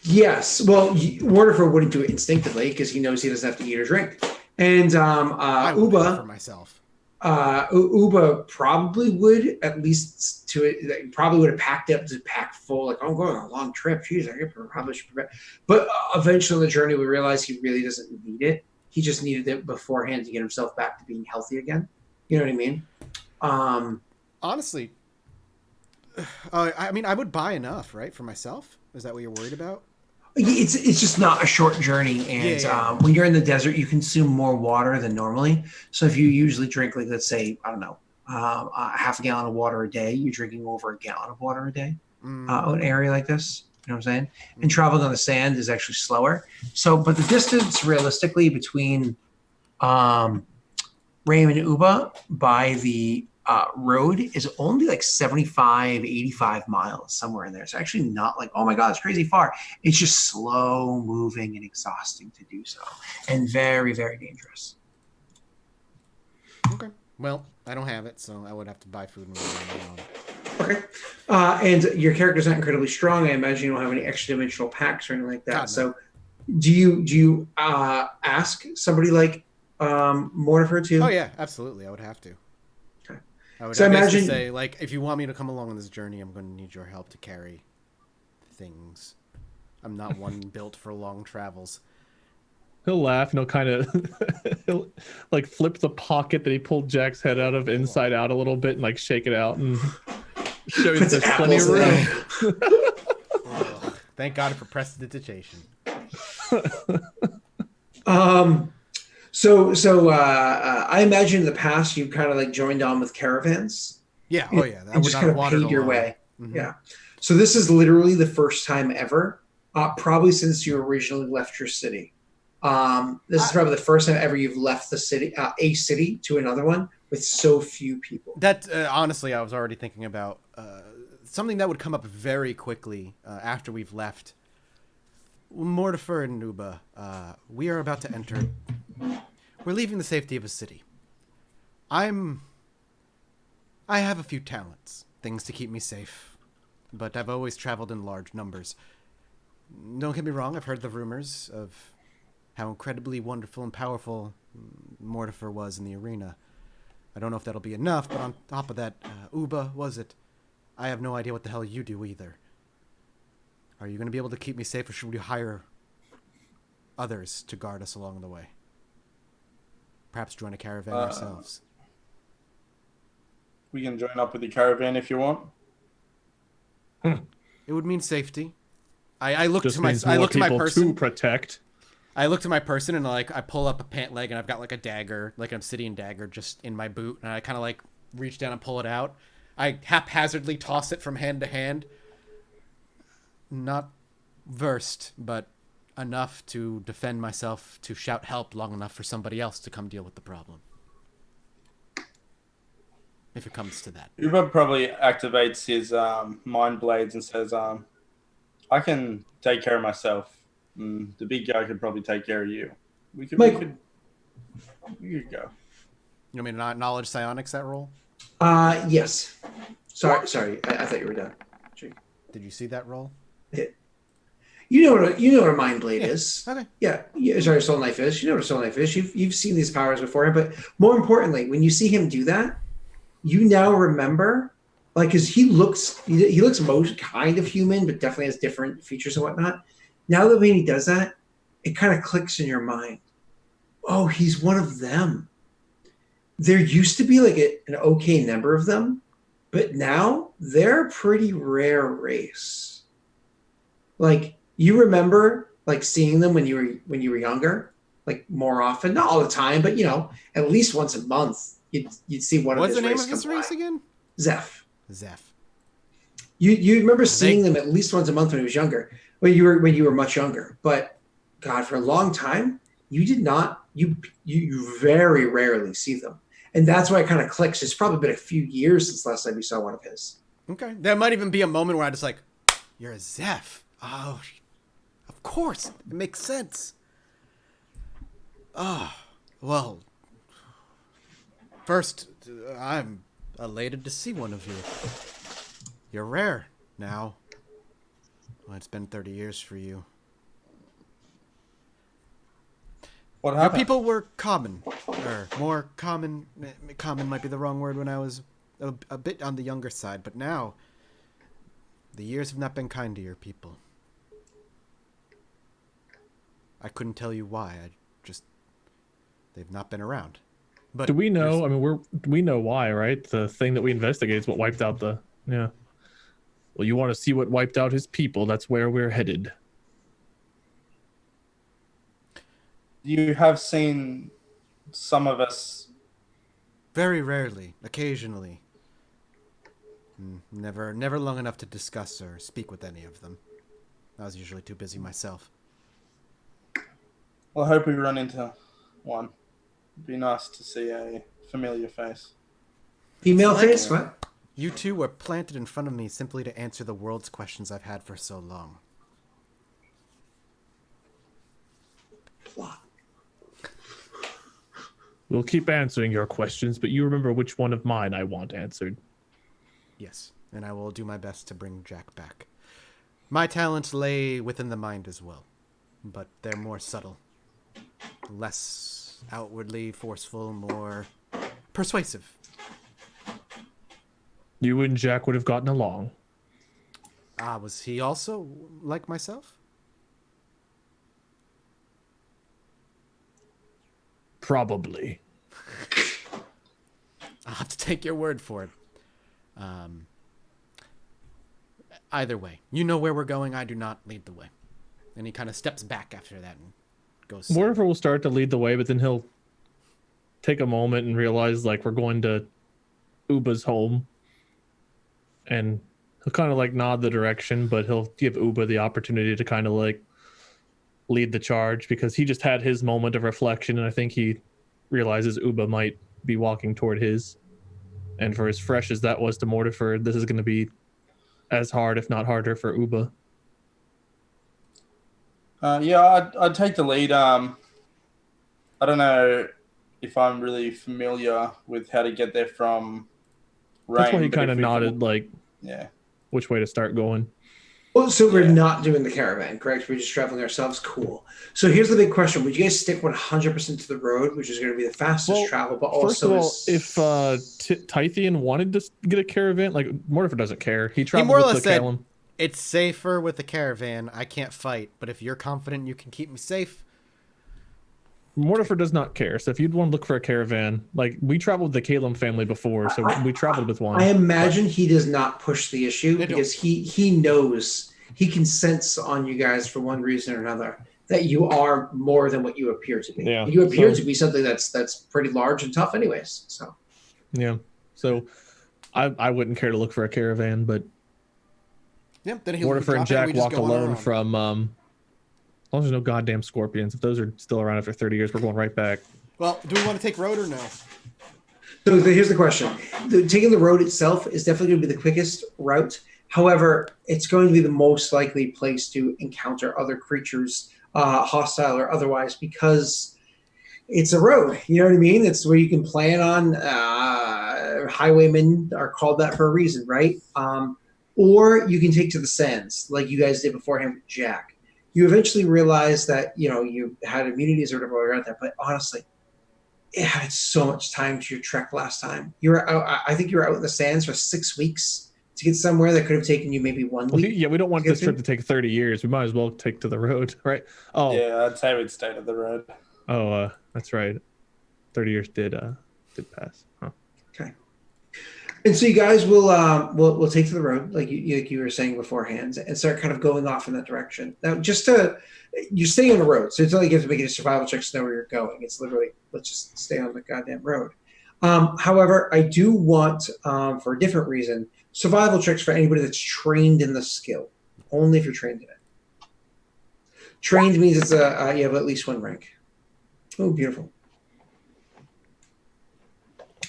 Yes. Well, Waterford wouldn't do it instinctively because he knows he doesn't have to eat or drink. And I would Uba, for myself. Uba probably would, at least to it, probably would have packed up to pack full. Like, I'm going on a long trip. Jeez, I probably should prepare. But eventually, in the journey, we realized he really doesn't need it. He just needed it beforehand to get himself back to being healthy again. You know what I mean? Honestly, I mean, I would buy enough, right, for myself. Is that what you're worried about? It's just not a short journey, and when you're in the desert, you consume more water than normally. So if you usually drink, like, let's say, I don't know, half a gallon of water a day, you're drinking over a gallon of water a day in an area like this. You know what I'm saying? And traveling on the sand is actually slower. So, but the distance realistically between Raim and Uba by the road is only like 75, 85 miles, somewhere in there. It's actually not like, oh my God, it's crazy far. It's just slow moving and exhausting to do so, and very, very dangerous. Okay. Well, I don't have it, so I would have to buy food and water on my own. Okay. And your character's not incredibly strong. I imagine you don't have any extra dimensional packs or anything like that. God, no. So do you ask somebody like Mortifer to? Oh yeah, absolutely. I would have to. Okay. I would So basically imagine- say, like, if you want me to come along on this journey, I'm going to need your help to carry things. I'm not one built for long travels. He'll laugh and he'll like flip the pocket that he pulled Jack's head out of inside out a little bit and like shake it out and show you that there's plenty of room. Ugh, thank God for prestidigitation. So I imagine in the past you kind of like joined on with caravans. Yeah. Oh yeah. And just kind of paid your way. Mm-hmm. Yeah. So this is literally the first time ever, probably since you originally left your city. This is probably the first time ever you've left the city, a city to another one with so few people. That honestly, I was already thinking about something that would come up very quickly after we've left. Mortifer and Nuba, we are about to enter. We're leaving the safety of a city. I have a few talents, things to keep me safe, but I've always traveled in large numbers. Don't get me wrong, I've heard the rumors of how incredibly wonderful and powerful Mortifer was in the arena. I don't know if that'll be enough, but on top of that, Uba, was it? I have no idea what the hell you do either. Are you going to be able to keep me safe, or should we hire others to guard us along the way? Perhaps join a caravan ourselves. We can join up with the caravan if you want. It would mean safety. I look Just to my means I more look to my people person. to protect. I look to my person and like I pull up a pant leg and I've got like a dagger, like an obsidian dagger, just in my boot, and I kind of like reach down and pull it out. I haphazardly toss it from hand to hand. Not versed, but enough to defend myself, to shout help long enough for somebody else to come deal with the problem. If it comes to that. Uber probably activates his mind blades and says, I can take care of myself. The big guy could probably take care of you. We could go. You want me to not knowledge psionics that roll? Yes. Sorry. I thought you were done. Did you see that roll? You know what a mind blade is. Okay. Yeah. Sorry, soul knife is. You know what a soul knife is. You've seen these powers before, but more importantly, when you see him do that, you now remember, like, because he looks most kind of human, but definitely has different features and whatnot. Now that when he does that, it kind of clicks in your mind. Oh, he's one of them. There used to be like an okay number of them, but now they're a pretty rare race. Like, you remember like seeing them when you were younger, like more often, not all the time, but at least once a month you'd see one What's of this the name race of this come race by. again? Zeph. You remember seeing them at least once a month when he was younger, when you were much younger. But God, for a long time, you did not. You very rarely see them, and that's why it kind of clicks. It's probably been a few years since last time you saw one of his. Okay. There might even be a moment where I just like, you're a Zeph. Oh, of course. It makes sense. Oh, well. First, I'm elated to see one of you. You're rare now. Well, it's been 30 years for you. What Your happened? people were common. Or more common. Common might be the wrong word when I was a bit on the younger side, but now the years have not been kind to your people. I couldn't tell you why. They've not been around. But Do we know? I mean, we know why, right? The thing that we investigate is what wiped out the. Yeah. Well, you want to see what wiped out his people? That's where we're headed. You have seen some of us. Very rarely, occasionally. Never long enough to discuss or speak with any of them. I was usually too busy myself. Well, I hope we run into one. It'd be nice to see a familiar face. Female face? What? You two were planted in front of me simply to answer the world's questions I've had for so long. Plot. We'll keep answering your questions, but you remember which one of mine I want answered. Yes, and I will do my best to bring Jack back. My talents lay within the mind as well, but they're more subtle. Less outwardly forceful, more persuasive. You and Jack would have gotten along. Was he also like myself? Probably. I'll have to take your word for it. Either way, you know where we're going. I do not lead the way. And he kind of steps back after that and goes. Mortimer will start to lead the way, but then he'll take a moment and realize, like, we're going to Uba's home. And he'll kind of, like, nod the direction, but he'll give Uba the opportunity to kind of, like, lead the charge, because he just had his moment of reflection, and I think he realizes Uba might be walking toward his. And for as fresh as that was to Mortimer, this is going to be as hard, if not harder, for Uba. I'd take the lead. I don't know if I'm really familiar with how to get there from Rain. That's why he kind of nodded, like, yeah, which way to start going. Well, so we're not doing the caravan, correct? We're just traveling ourselves. Cool. So here's the big question: would you guys stick 100% to the road, which is going to be the fastest travel, but first also of all, if Tythian wanted to get a caravan, like, Mortimer doesn't care. He He traveled more or with less the said, Calum. it's safer with the caravan. I can't fight, but if you're confident you can keep me safe. Mortimer does not care. So if you'd want to look for a caravan, like, we traveled with the Calum family before, so we traveled with one. I imagine he does not push the issue because he knows he can sense on you guys for one reason or another that you are more than what you appear to be. Yeah, You appear so- to be something that's pretty large and tough, anyways. So Yeah. So I wouldn't care to look for a caravan, but Yeah, then he'll Mortifer and drop it and we Jack just walk go on our alone own. from as long as there's no goddamn scorpions. If those are still around after 30 years, we're going right back. Well, do we want to take road or no? So here's the question. Taking the road itself is definitely going to be the quickest route. However, it's going to be the most likely place to encounter other creatures, hostile or otherwise, because it's a road. You know what I mean? It's where you can plan on. Highwaymen are called that for a reason, right? Or you can take to the sands, like you guys did beforehand with Jack. You eventually realize that, you had immunities or whatever around that, but honestly, it had so much time to your trek last time. You were out, I think you were out in the sands for 6 weeks to get somewhere that could have taken you maybe 1 week. Yeah, we don't want this trip to take 30 years. We might as well take to the road, right? Oh, Yeah, I'd say we'd stay to the road. oh, that's right. 30 years did pass. Huh. Okay. And so you guys will take to the road, like you were saying beforehand, and start kind of going off in that direction. Now, you're staying on the road, so it's not like you have to make a survival check to know where you're going. It's literally, let's just stay on the goddamn road. However, I do want, for a different reason, survival checks for anybody that's trained in the skill. Only if you're trained in it. Trained means it's you have at least 1 rank. Oh, beautiful.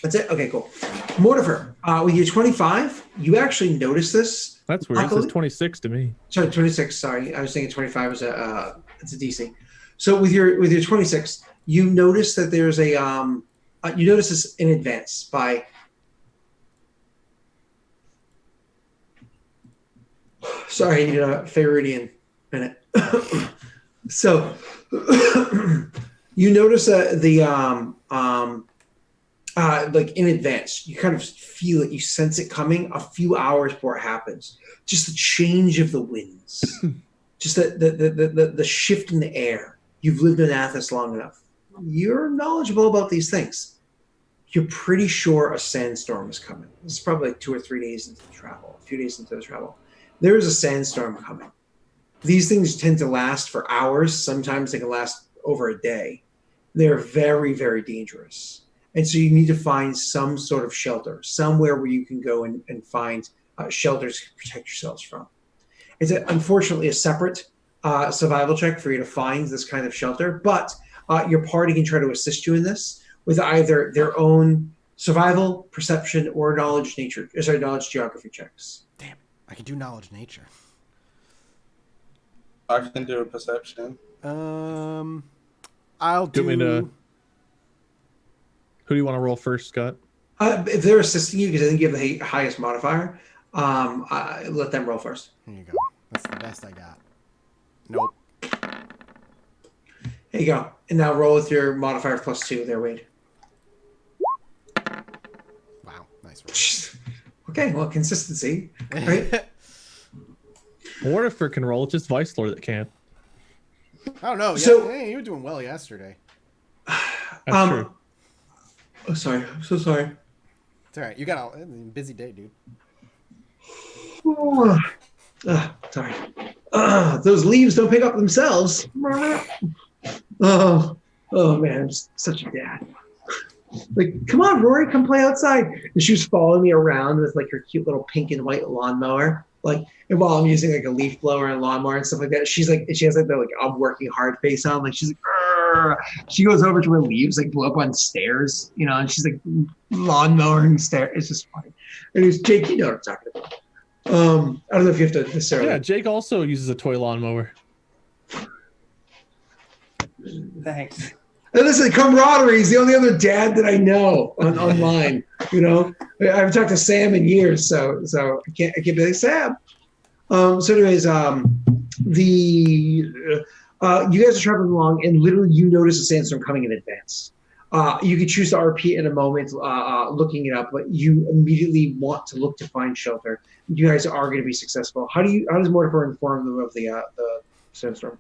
That's it? Okay, cool. Mortifer, with your 25, you actually notice this. That's weird. It Luckily- says 26 to me. Sorry, 26. Sorry, I was thinking 25 is it's a DC. So with your 26, you notice that there's a you notice this in advance by. Sorry, I need a Feyrudian minute. So you notice like in advance, you kind of feel it, you sense it coming a few hours before it happens. Just the change of the winds, just the shift in the air. You've lived in Athos long enough. You're knowledgeable about these things. You're pretty sure a sandstorm is coming. This is probably like 2 or 3 days into the travel, a few days into the travel. There is a sandstorm coming. These things tend to last for hours. Sometimes they can last over a day. They're very, very dangerous. And so you need to find some sort of shelter, somewhere where you can go and find shelters to protect yourselves from. It's unfortunately a separate survival check for you to find this kind of shelter, but your party can try to assist you in this with either their own survival, perception, or knowledge geography checks. Damn it. I can do knowledge nature. I can do a perception. I'll do... Who do you want to roll first, Scott? If they're assisting you, because I think you have the highest modifier, let them roll first. Here you go. That's the best I got. Nope. Here you go. And now roll with your modifier +2 there, Wade. Wow. Nice roll. Okay, well, consistency, right? Mortifer can roll. It's just Vice Lord that can't. I don't know. So- Hey, you were doing well yesterday. That's true. Oh, sorry. I'm so sorry. It's all right. You got a busy day, dude. Sorry. Those leaves don't pick up themselves. Oh man, I'm such a dad. Like, come on, Rory, come play outside. And she was following me around with like her cute little pink and white lawnmower. Like, and while I'm using like a leaf blower and lawnmower and stuff like that, she has like the I'm working hard face on. Like she's like, "Arr." She goes over to her leaves, like blow up on stairs, and she's like lawnmowering stairs. It's just funny. And it was Jake, you know what I'm talking about. I don't know if you have to necessarily. Yeah, Jake also uses a toy lawnmower. Thanks. And listen, camaraderie is the only other dad that I know online. I haven't talked to Sam in years, so I can't be like Sam. So, anyways, you guys are traveling along, and literally, you notice a sandstorm coming in advance. You could choose to RP in a moment, looking it up, but you immediately want to look to find shelter. You guys are going to be successful. How does Mortifer inform them of the sandstorm?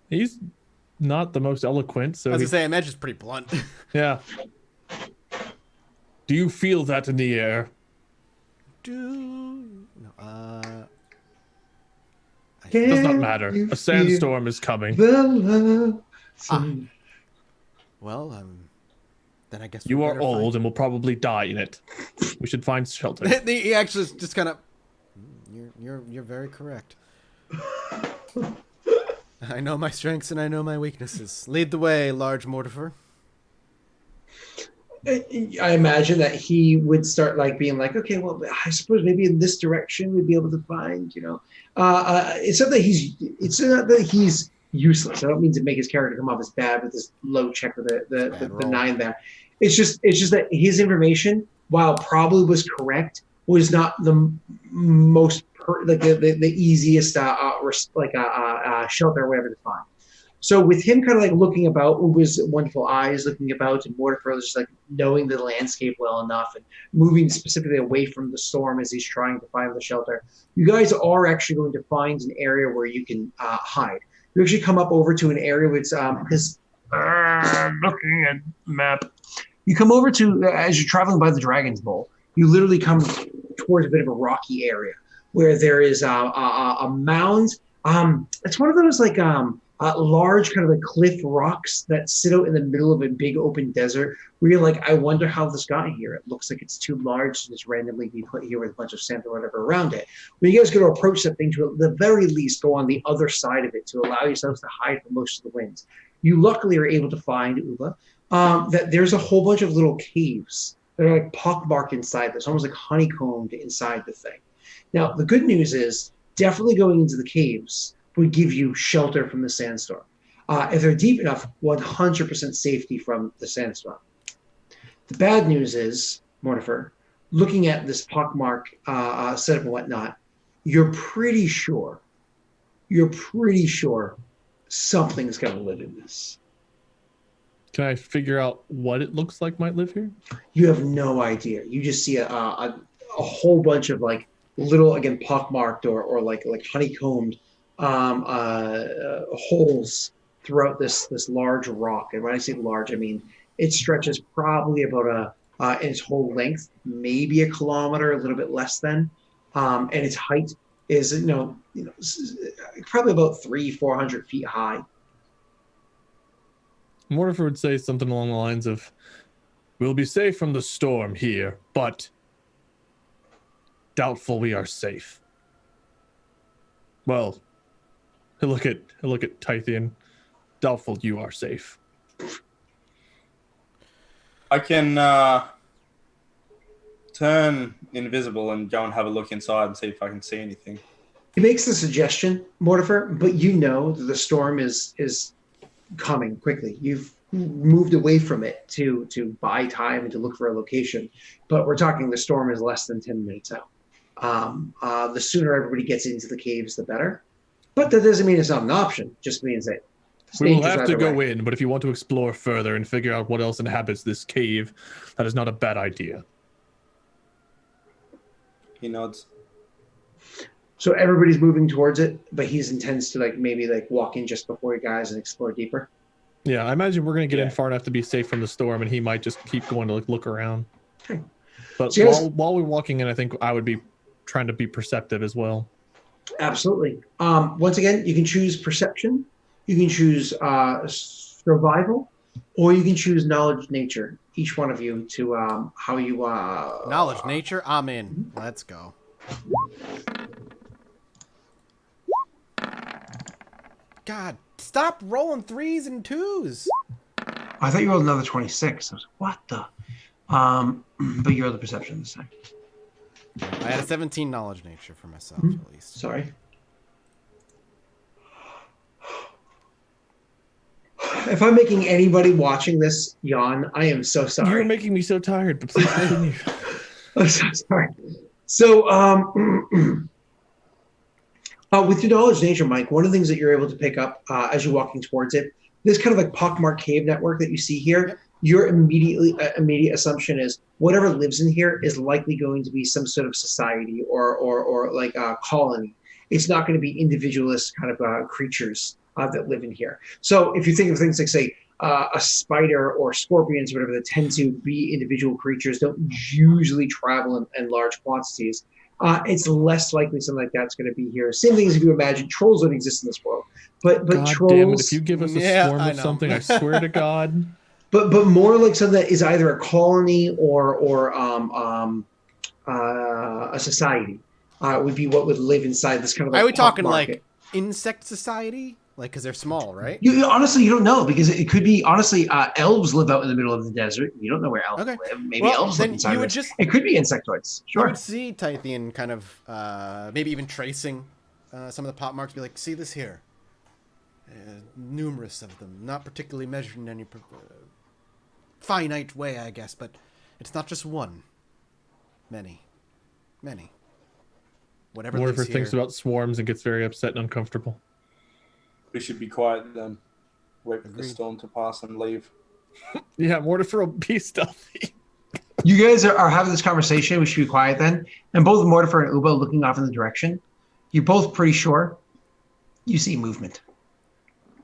He's not the most eloquent, so I was gonna say, I imagine it's pretty blunt. yeah. Do you feel that in the air? It does not Can matter. you A sandstorm is coming. the love? Well, then I guess we You are better old and will probably die in it. We should find shelter. He actually just kind of. You're very correct. I know my strengths and I know my weaknesses. Lead the way, large Mortifer. I imagine that he would start like being like, okay, well, I suppose maybe in this direction we'd be able to find, it's not that he's useless. I don't mean to make his character come off as bad with this low check with the 9 there. It's just that his information, while probably was correct, was not the most the easiest shelter or whatever to find. So with him kind of like looking about with his wonderful eyes, looking about, and Mortifer just like knowing the landscape well enough and moving specifically away from the storm as he's trying to find the shelter, you guys are actually going to find an area where you can hide. You actually come up over to an area with looking at map. You come over to, as you're traveling by the Dragon's Bowl, you literally come towards a bit of a rocky area where there is a mound. It's one of those like large kind of like cliff rocks that sit out in the middle of a big open desert where you're like, I wonder how this got here. It looks like it's too large to just randomly be put here with a bunch of sand or whatever around it. But you guys got to approach that thing to at the very least go on the other side of it to allow yourselves to hide from most of the winds. You luckily are able to find, Uva, that there's a whole bunch of little caves that are like pockmarked inside this, almost like honeycombed inside the thing. Now, the good news is definitely going into the caves would give you shelter from the sandstorm. If they're deep enough, 100% safety from the sandstorm. The bad news is, Mortifer, looking at this pockmark setup and whatnot, you're pretty sure something's going to live in this. Can I figure out what it looks like might live here? You have no idea. You just see a whole bunch of like little, again, pockmarked or like honeycombed holes throughout this large rock. And when I say large, I mean it stretches probably about in its whole length, maybe a kilometer, a little bit less than, and its height is probably about 300-400 feet high. Mortifer would say something along the lines of, "We'll be safe from the storm here, but doubtful we are safe." Well, he'll look at Tythian. Doubtful you are safe. I can turn invisible and go and have a look inside and see if I can see anything. He makes the suggestion, Mortifer, but you know that the storm is coming quickly. You've moved away from it to buy time and to look for a location, but we're talking the storm is less than 10 minutes out. The sooner everybody gets into the caves, the better. But that doesn't mean it's not an option. It just means that we will have to go in, but if you want to explore further and figure out what else inhabits this cave, that is not a bad idea. He nods. So everybody's moving towards it, but he intends to maybe walk in just before you guys and explore deeper. Yeah, I imagine we're going to get in far enough to be safe from the storm, and he might just keep going to look around. Okay. But so while we're walking in, I think I would be trying to be perceptive as well. Absolutely. Once again, you can choose perception, you can choose survival, or you can choose knowledge nature. Each one of you to how you knowledge nature. I'm in. Let's go. God, stop rolling 3s and 2s. I thought you rolled another 26. I was like, what the? But you rolled the perception this time. I had a 17 knowledge nature for myself, at least. Sorry. If I'm making anybody watching this yawn, I am so sorry. You're making me so tired, but please continue. I'm so sorry. So, with your knowledge nature, Mike, one of the things that you're able to pick up as you're walking towards it, this kind of like pockmarked cave network that you see here, your immediate assumption is whatever lives in here is likely going to be some sort of society or like a colony. It's not going to be individualist kind of creatures that live in here. So if you think of things like, say, a spider or scorpions, whatever, that tend to be individual creatures, don't usually travel in large quantities. it's less likely something like that's going to be here. Same thing as if you imagine trolls don't exist in this world, but God trolls. damn it! If you give us a Yeah, swarm I of know. something, I swear to God. But more like something that is either a colony or a society would be what would live inside this kind of like Are we pop talking market. like insect society? Like, because they're small, right? Honestly, you don't know because it could be honestly elves live out in the middle of the desert. You don't know where elves Okay. live. Maybe Well, elves live then inside you of would this. just- It could be insectoids. You Sure. would see Tythian kind of maybe even tracing some of the pop marks. Be like, see this here. Numerous of them, not particularly measured in any finite way, I guess, but it's not just one. Many. Whatever Mortifer lives here. thinks about swarms and gets very upset and uncomfortable. We should be quiet then. Wait for the Agreed. storm to pass and leave. Yeah, Mortifer will be stealthy. You guys are having this conversation. We should be quiet then. And both Mortifer and Uba looking off in the direction. You're both pretty sure you see movement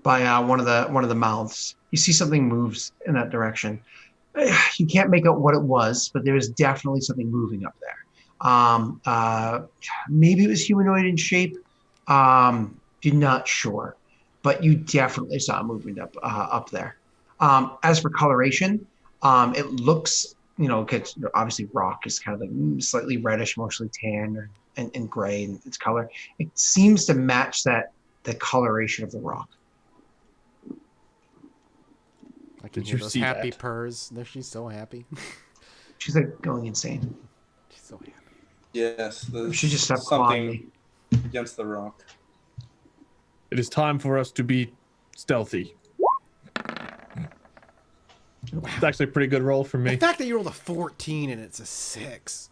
by one of the mouths. You see something moves in that direction. You can't make out what it was, but there was definitely something moving up there. Maybe it was humanoid in shape. You're not sure, but you definitely saw movement up there. As for coloration, it looks, because obviously rock is kind of like slightly reddish, mostly tan and gray in its color. It seems to match the coloration of the rock. I can Did hear you those see happy that? purrs. There, she's so happy. She's like going insane. She's so happy. Yes, there's She just stopped clawing something me. against the rock. It is time for us to be stealthy. It's actually a pretty good roll for The me. fact that you rolled a 14 and it's a 6.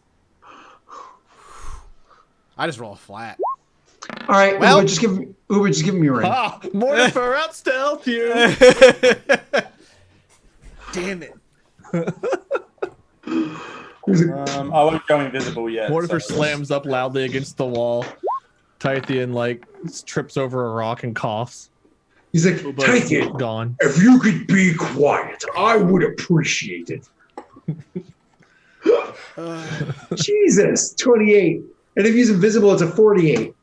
I just roll a flat. All right, Well- Uber, just give me a ring. Ah, Mortifer out stealth you. Damn it. I won't go invisible yet. Mortifer so- slams up loudly against the wall. Tythian trips over a rock and coughs. He's like, Uba's Tythian, gone. if you could be quiet, I would appreciate it. Jesus, 28. And if he's invisible, it's a 48.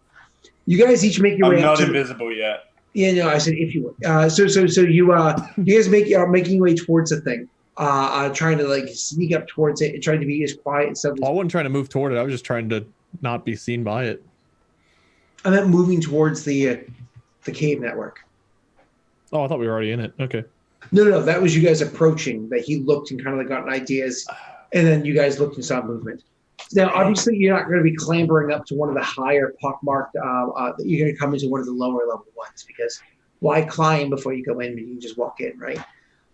You guys each make your I'm way up not to invisible yet. Yeah, no, I said if you would. So you guys are making your way towards the thing. Trying to sneak up towards it and trying to be as quiet and stuff. I wasn't trying to move toward it. I was just trying to not be seen by it. I meant moving towards the cave network. Oh, I thought we were already in it. Okay. No, that was you guys approaching. That he looked and kind of got ideas, and then you guys looked and saw movement. Now, obviously, you're not going to be clambering up to one of the higher pockmarked. You're going to come into one of the lower level ones because why climb before you go in? You can just walk in, right?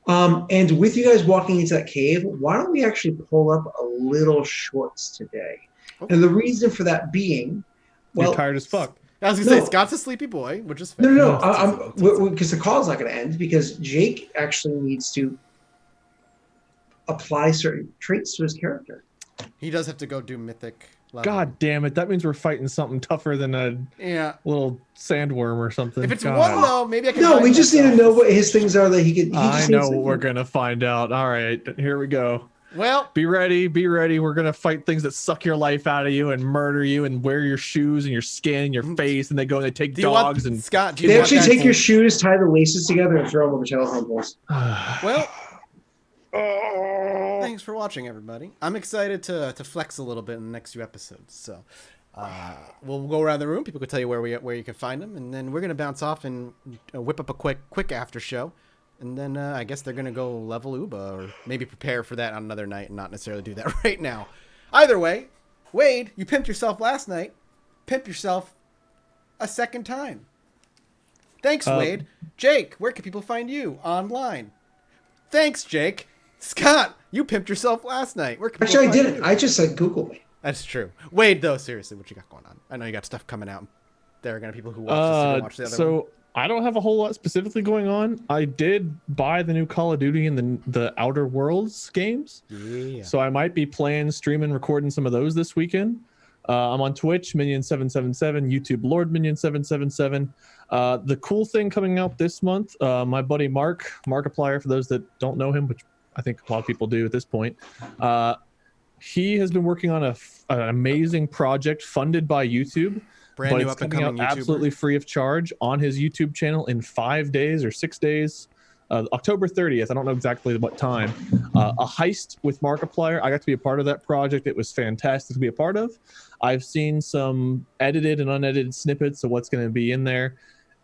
And with you guys walking into that cave, why don't we actually pull up a little shorts today? Okay. And the reason for that being, well, You're tired as fuck. I was going to No. say, Scott's a sleepy boy, which is fair. no, It's easy. because the call's not going to end because Jake actually needs to apply certain traits to his character. He does have to go do mythic level. God damn it. That means we're fighting something tougher than a Yeah. little sandworm or something. If it's God. one, though, maybe I can No, find we just need to myself. know what his things are that he could. I know what we're going to find out. All right. Here we go. Well, Be ready. Be ready. We're going to fight things that suck your life out of you and murder you and wear your shoes and your skin, your face, and they go and they take do you want, dogs and. Scott, do you They want actually that- take your shoes, tie the laces together, and throw them over telephone poles. Well, thanks for watching, everybody. I'm excited to flex a little bit in the next few episodes. So we'll go around the room. People can tell you where you can find them, and then we're gonna bounce off and whip up a quick after show, and then I guess they're gonna go level Uba or maybe prepare for that on another night and not necessarily do that right now. Either way, Wade, you pimped yourself last night. Pimp yourself a second time. Thanks, Wade. Jake, where can people find you online? Thanks, Jake. Scott, you pimped yourself last night. Where can people Actually, I find didn't. you? I just said Google me. That's true. Wade, though, seriously, what you got going on? I know you got stuff coming out. There are gonna be people who watch this who don't watch the other one. So I don't have a whole lot specifically going on. I did buy the new Call of Duty and the Outer Worlds games. Yeah. So I might be playing, streaming, recording some of those this weekend. I'm on Twitch, Minion777, YouTube, Lord Minion777. The cool thing coming out this month, my buddy Markiplier, for those that don't know him, which I think a lot of people do at this point, he has been working on an amazing project funded by YouTube. Brand but new it's up and coming coming out YouTuber. absolutely free of charge on his YouTube channel in 5 days or 6 days. October 30th. I don't know exactly what time. A heist with Markiplier. I got to be a part of that project. It was fantastic to be a part of. I've seen some edited and unedited snippets of what's going to be in there,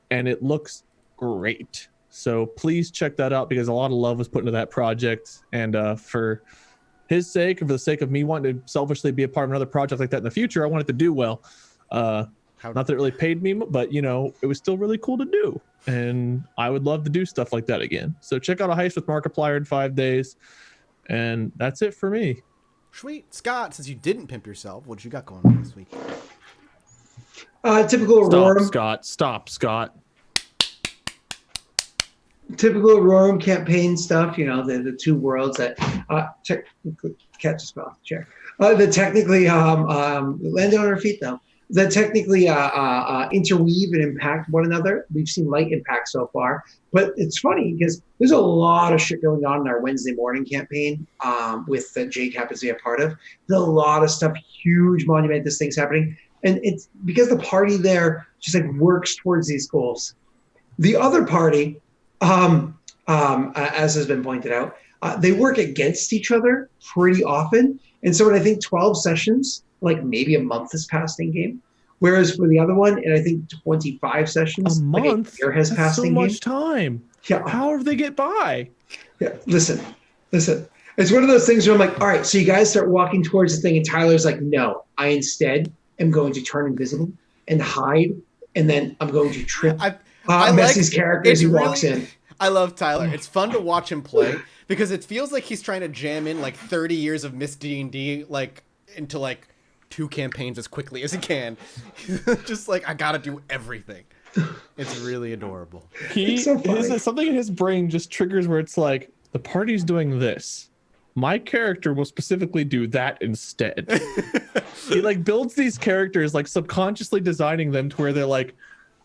and it looks great. So please check that out because a lot of love was put into that project. And for his sake, and for the sake of me wanting to selfishly be a part of another project like that in the future, I want it to do well. Not that it really paid me, but you know, it was still really cool to do. And I would love to do stuff like that again. So check out A Heist with Markiplier in 5 days. And that's it for me. Sweet. Scott, since you didn't pimp yourself, what you got going on this week? Typical Aurora. Stop, Scott. Typical Aurora campaign stuff. You know, the two worlds that technically catch us off the chair. That technically land on our feet though. That technically interweave and impact one another. We've seen light impact so far, but it's funny because there's a lot of shit going on in our Wednesday morning campaign with that Jake happens to be a part of. There's a lot of stuff, huge monumentous things happening, and it's because the party there just like works towards these goals. The other party, as has been pointed out, they work against each other pretty often, and so in I think 12 sessions. Like maybe a month has passed in game, whereas for the other one, and I think 25 sessions, a month like a year has passed so in game. much time. Yeah. How do they get by? Yeah. Listen. It's one of those things where I'm like, all right, so you guys start walking towards the thing, and Tyler's like, no, I instead am going to turn invisible and hide, and then I'm going to trip Messi's character as he walks in. I love Tyler. It's fun to watch him play because it feels like he's trying to jam in like 30 years of Miss D&D like into like 2 campaigns as quickly as he can. Just like, I gotta do everything. It's really adorable. Something in his brain just triggers where it's like, the party's doing this. My character will specifically do that instead. He like builds these characters, like subconsciously designing them to where they're like,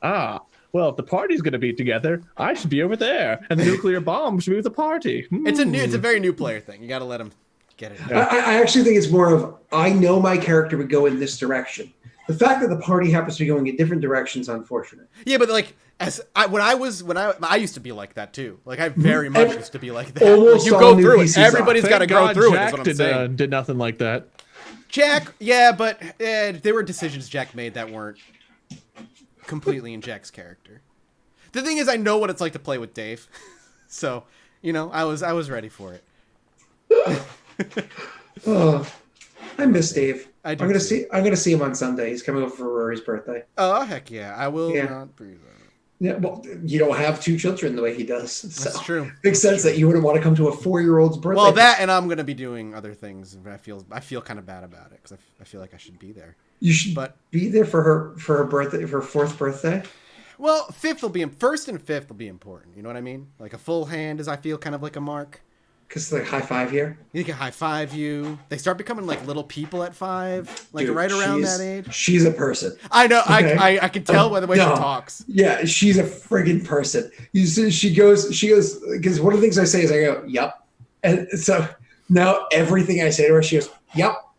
well, if the party's gonna be together, I should be over there, and the nuclear bomb should be with the party. It's a very new player thing. You gotta let him get it. I actually think it's more of, I know my character would go in this direction. The fact that the party happens to be going in different directions is unfortunate. Yeah, but like I used to be like that too. Like I very much used to be like that. Like, you go through it. Everybody's got to go through it. Is what I'm saying. Did nothing like that. Jack, yeah, but there were decisions Jack made that weren't completely in Jack's character. The thing is, I know what it's like to play with Dave, so you know, I was ready for it. Oh, I miss Dave. I'm gonna see him on Sunday. He's coming over for Rory's birthday. Oh heck yeah! I will not breathe out. Yeah, well, you don't have 2 children the way he does. So that's true. Makes sense that you wouldn't want to come to a 4-year-old's birthday. Well, that and I'm gonna be doing other things. I feel kind of bad about it because I feel like I should be there. You should be there for her birthday, for her 4th birthday. Well, 1st and 5th will be important. You know what I mean? Like a full hand is, I feel, kind of like a mark. Because like high five here. You can high five you. They start becoming like little people at 5, like right around that age. She's a person. I know. Okay? I can tell by the way she talks. Yeah, she's a friggin' person. You see, she goes, because one of the things I say is I go, yup. And so now everything I say to her, she goes, yup.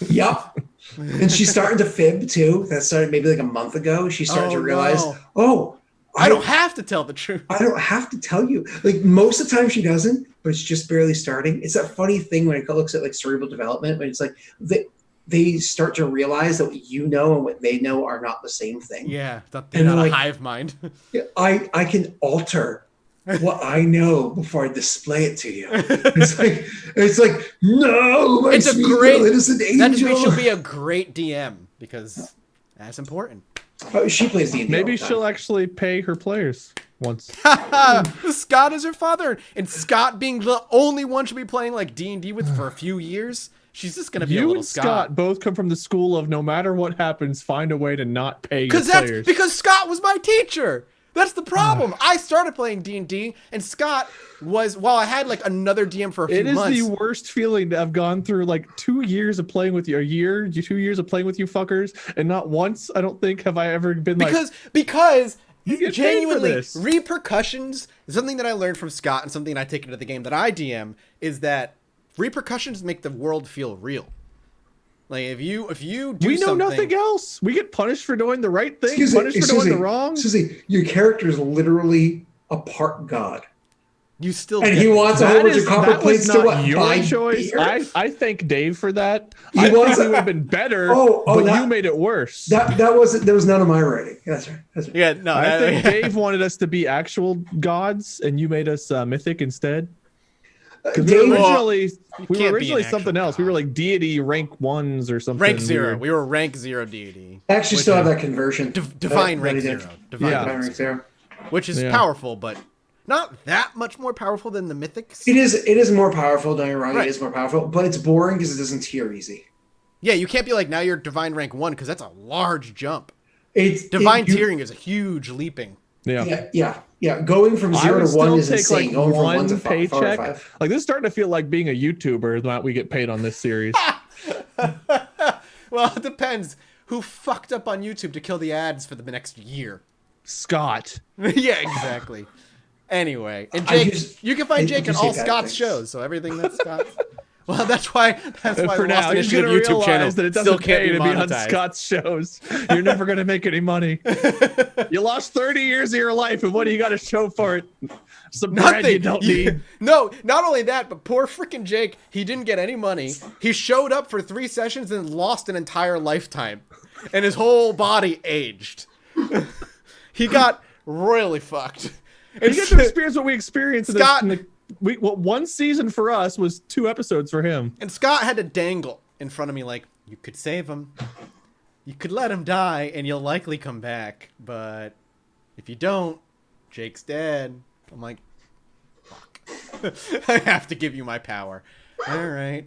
Yup. And she's starting to fib too. That started maybe like a month ago. She started to realize, I don't have to tell the truth. I don't have to tell you. Like most of the time she doesn't, but it's just barely starting. It's that funny thing when it looks at like cerebral development, when it's like they start to realize that what you know and what they know are not the same thing. Yeah, they're not like, a hive mind. I can alter what I know before I display it to you. It's like no, it's a great innocent angel. That just means she'll be a great DM because that's important. She plays D&D. Maybe she'll actually pay her players once. Scott is her father, and Scott being the only one she'll be playing like D&D with for a few years. She's just gonna be a little Scott. You and Scott both come from the school of no matter what happens, find a way to not pay your players. Because Scott was my teacher. That's the problem. I started playing D&D, and Scott was, while I had like another DM for a few months. It is the worst feeling to have gone through like 2 years of playing with you, 2 years of playing with you fuckers, and not once, I don't think, have I ever been because you get genuinely, paid for this. Repercussions, something that I learned from Scott and something I take into the game that I DM is that repercussions make the world feel real. Like if you do We know something, nothing else. We get punished for doing the right thing, punished for doing the wrong. Susie, your character is literally a part god. you still And get he wants a whole bunch of copper that was plates to not what? your Buy choice. beer? I thank Dave for that. He I think wants- he would have been better, Oh, but you made it worse. That was none of my writing. That's right. That's right. Yeah, no. I think Dave wanted us to be actual gods, and you made us mythic instead. Because Dave- we can't were be originally an something actual else. We were like deity rank 1s or something. rank 0. weird. We were rank 0 deity. I actually still have that conversion. Divine that rank he did. 0. Divine Yeah. Divine rank 0. which is Yeah. powerful, but not that much more powerful than the mythics. It is more powerful, don't get me wrong. Right. It is more powerful, but it's boring because it doesn't tier easy. Yeah, you can't be like, now you're divine rank 1, because that's a large jump. It's Divine tiering is a huge leaping. Yeah. Going from I 0 would to 1 still is take insane. like Going from 1 one to 5. paycheck. 5. Like this is starting to feel like being a YouTuber. That we get paid on this series. Well, it depends. Who fucked up on YouTube to kill the ads for the next year? Scott. Yeah, exactly. Anyway, and I Jake, use- you can find I Jake in do say all bad Scott's things. shows, so everything that's Scott's. Well, that's why For the Lost now, you're Initiative gonna YouTube channel realize that it still doesn't can't pay be to be on monetized. Scott's shows. You're never gonna make any money. You lost 30 years of your life, and what do you got to show for it? Some bread you don't need. No, not only that, but poor freaking Jake, he didn't get any money. He showed up for 3 sessions and lost an entire lifetime. And his whole body aged. He got royally fucked. And you get to experience what we experienced. Scott- One season for us was 2 episodes for him. And Scott had to dangle in front of me like, you could save him. You could let him die and you'll likely come back. But if you don't, Jake's dead. I'm like, fuck. I have to give you my power. All right.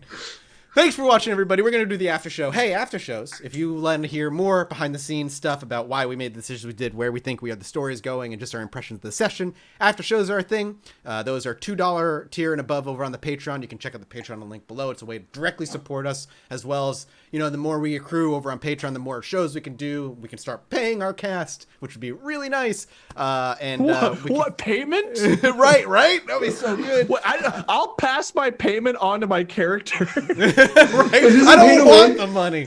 Thanks for watching, everybody. We're going to do the after show. Hey, after shows, if you want to hear more behind-the-scenes stuff about why we made the decisions we did, where we think the story is going, and just our impressions of the session, after shows are a thing. Those are $2 tier and above over on the Patreon. You can check out the Patreon link below. It's a way to directly support us, as well as, the more we accrue over on Patreon, the more shows we can do. We can start paying our cast, which would be really nice. What payment? Right? That'd be so good. What, I'll pass my payment on to my character. Right? Is this I a pay don't to want win? the money.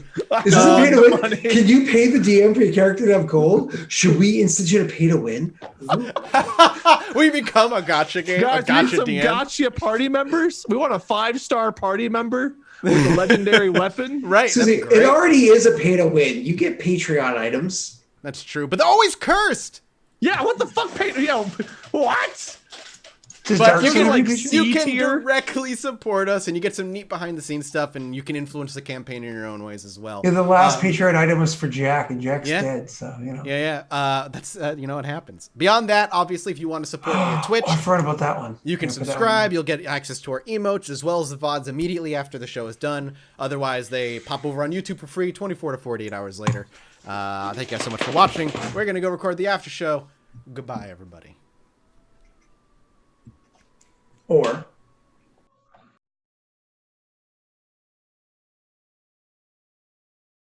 Is this a pay to win? money. Can you pay the DM for your character to have gold? Should we institute a pay to win? We become a gotcha game, Guys, a gotcha we need some DM. gotcha party members. We want a 5-star party member with a legendary weapon. Right, Susie, that'd be great. it already is a pay to win. You get Patreon items. That's true, but they're always cursed. Yeah, what the fuck? What? Does But Dark you can Souls like do see- Patreon? You can tier. directly support us, and you get some neat behind-the-scenes stuff, and you can influence the campaign in your own ways as well. Yeah, the last Patreon item was for Jack, and Jack's yeah. dead, so, Yeah. That's what happens. Beyond that, obviously, if you want to support me at Twitch, I forgot about that one. you can Yeah, for that subscribe. You'll get access to our emotes as well as the VODs immediately after the show is done. Otherwise, they pop over on YouTube for free 24 to 48 hours later. Thank you guys so much for watching. We're going to go record the after show. Goodbye, everybody. one. Or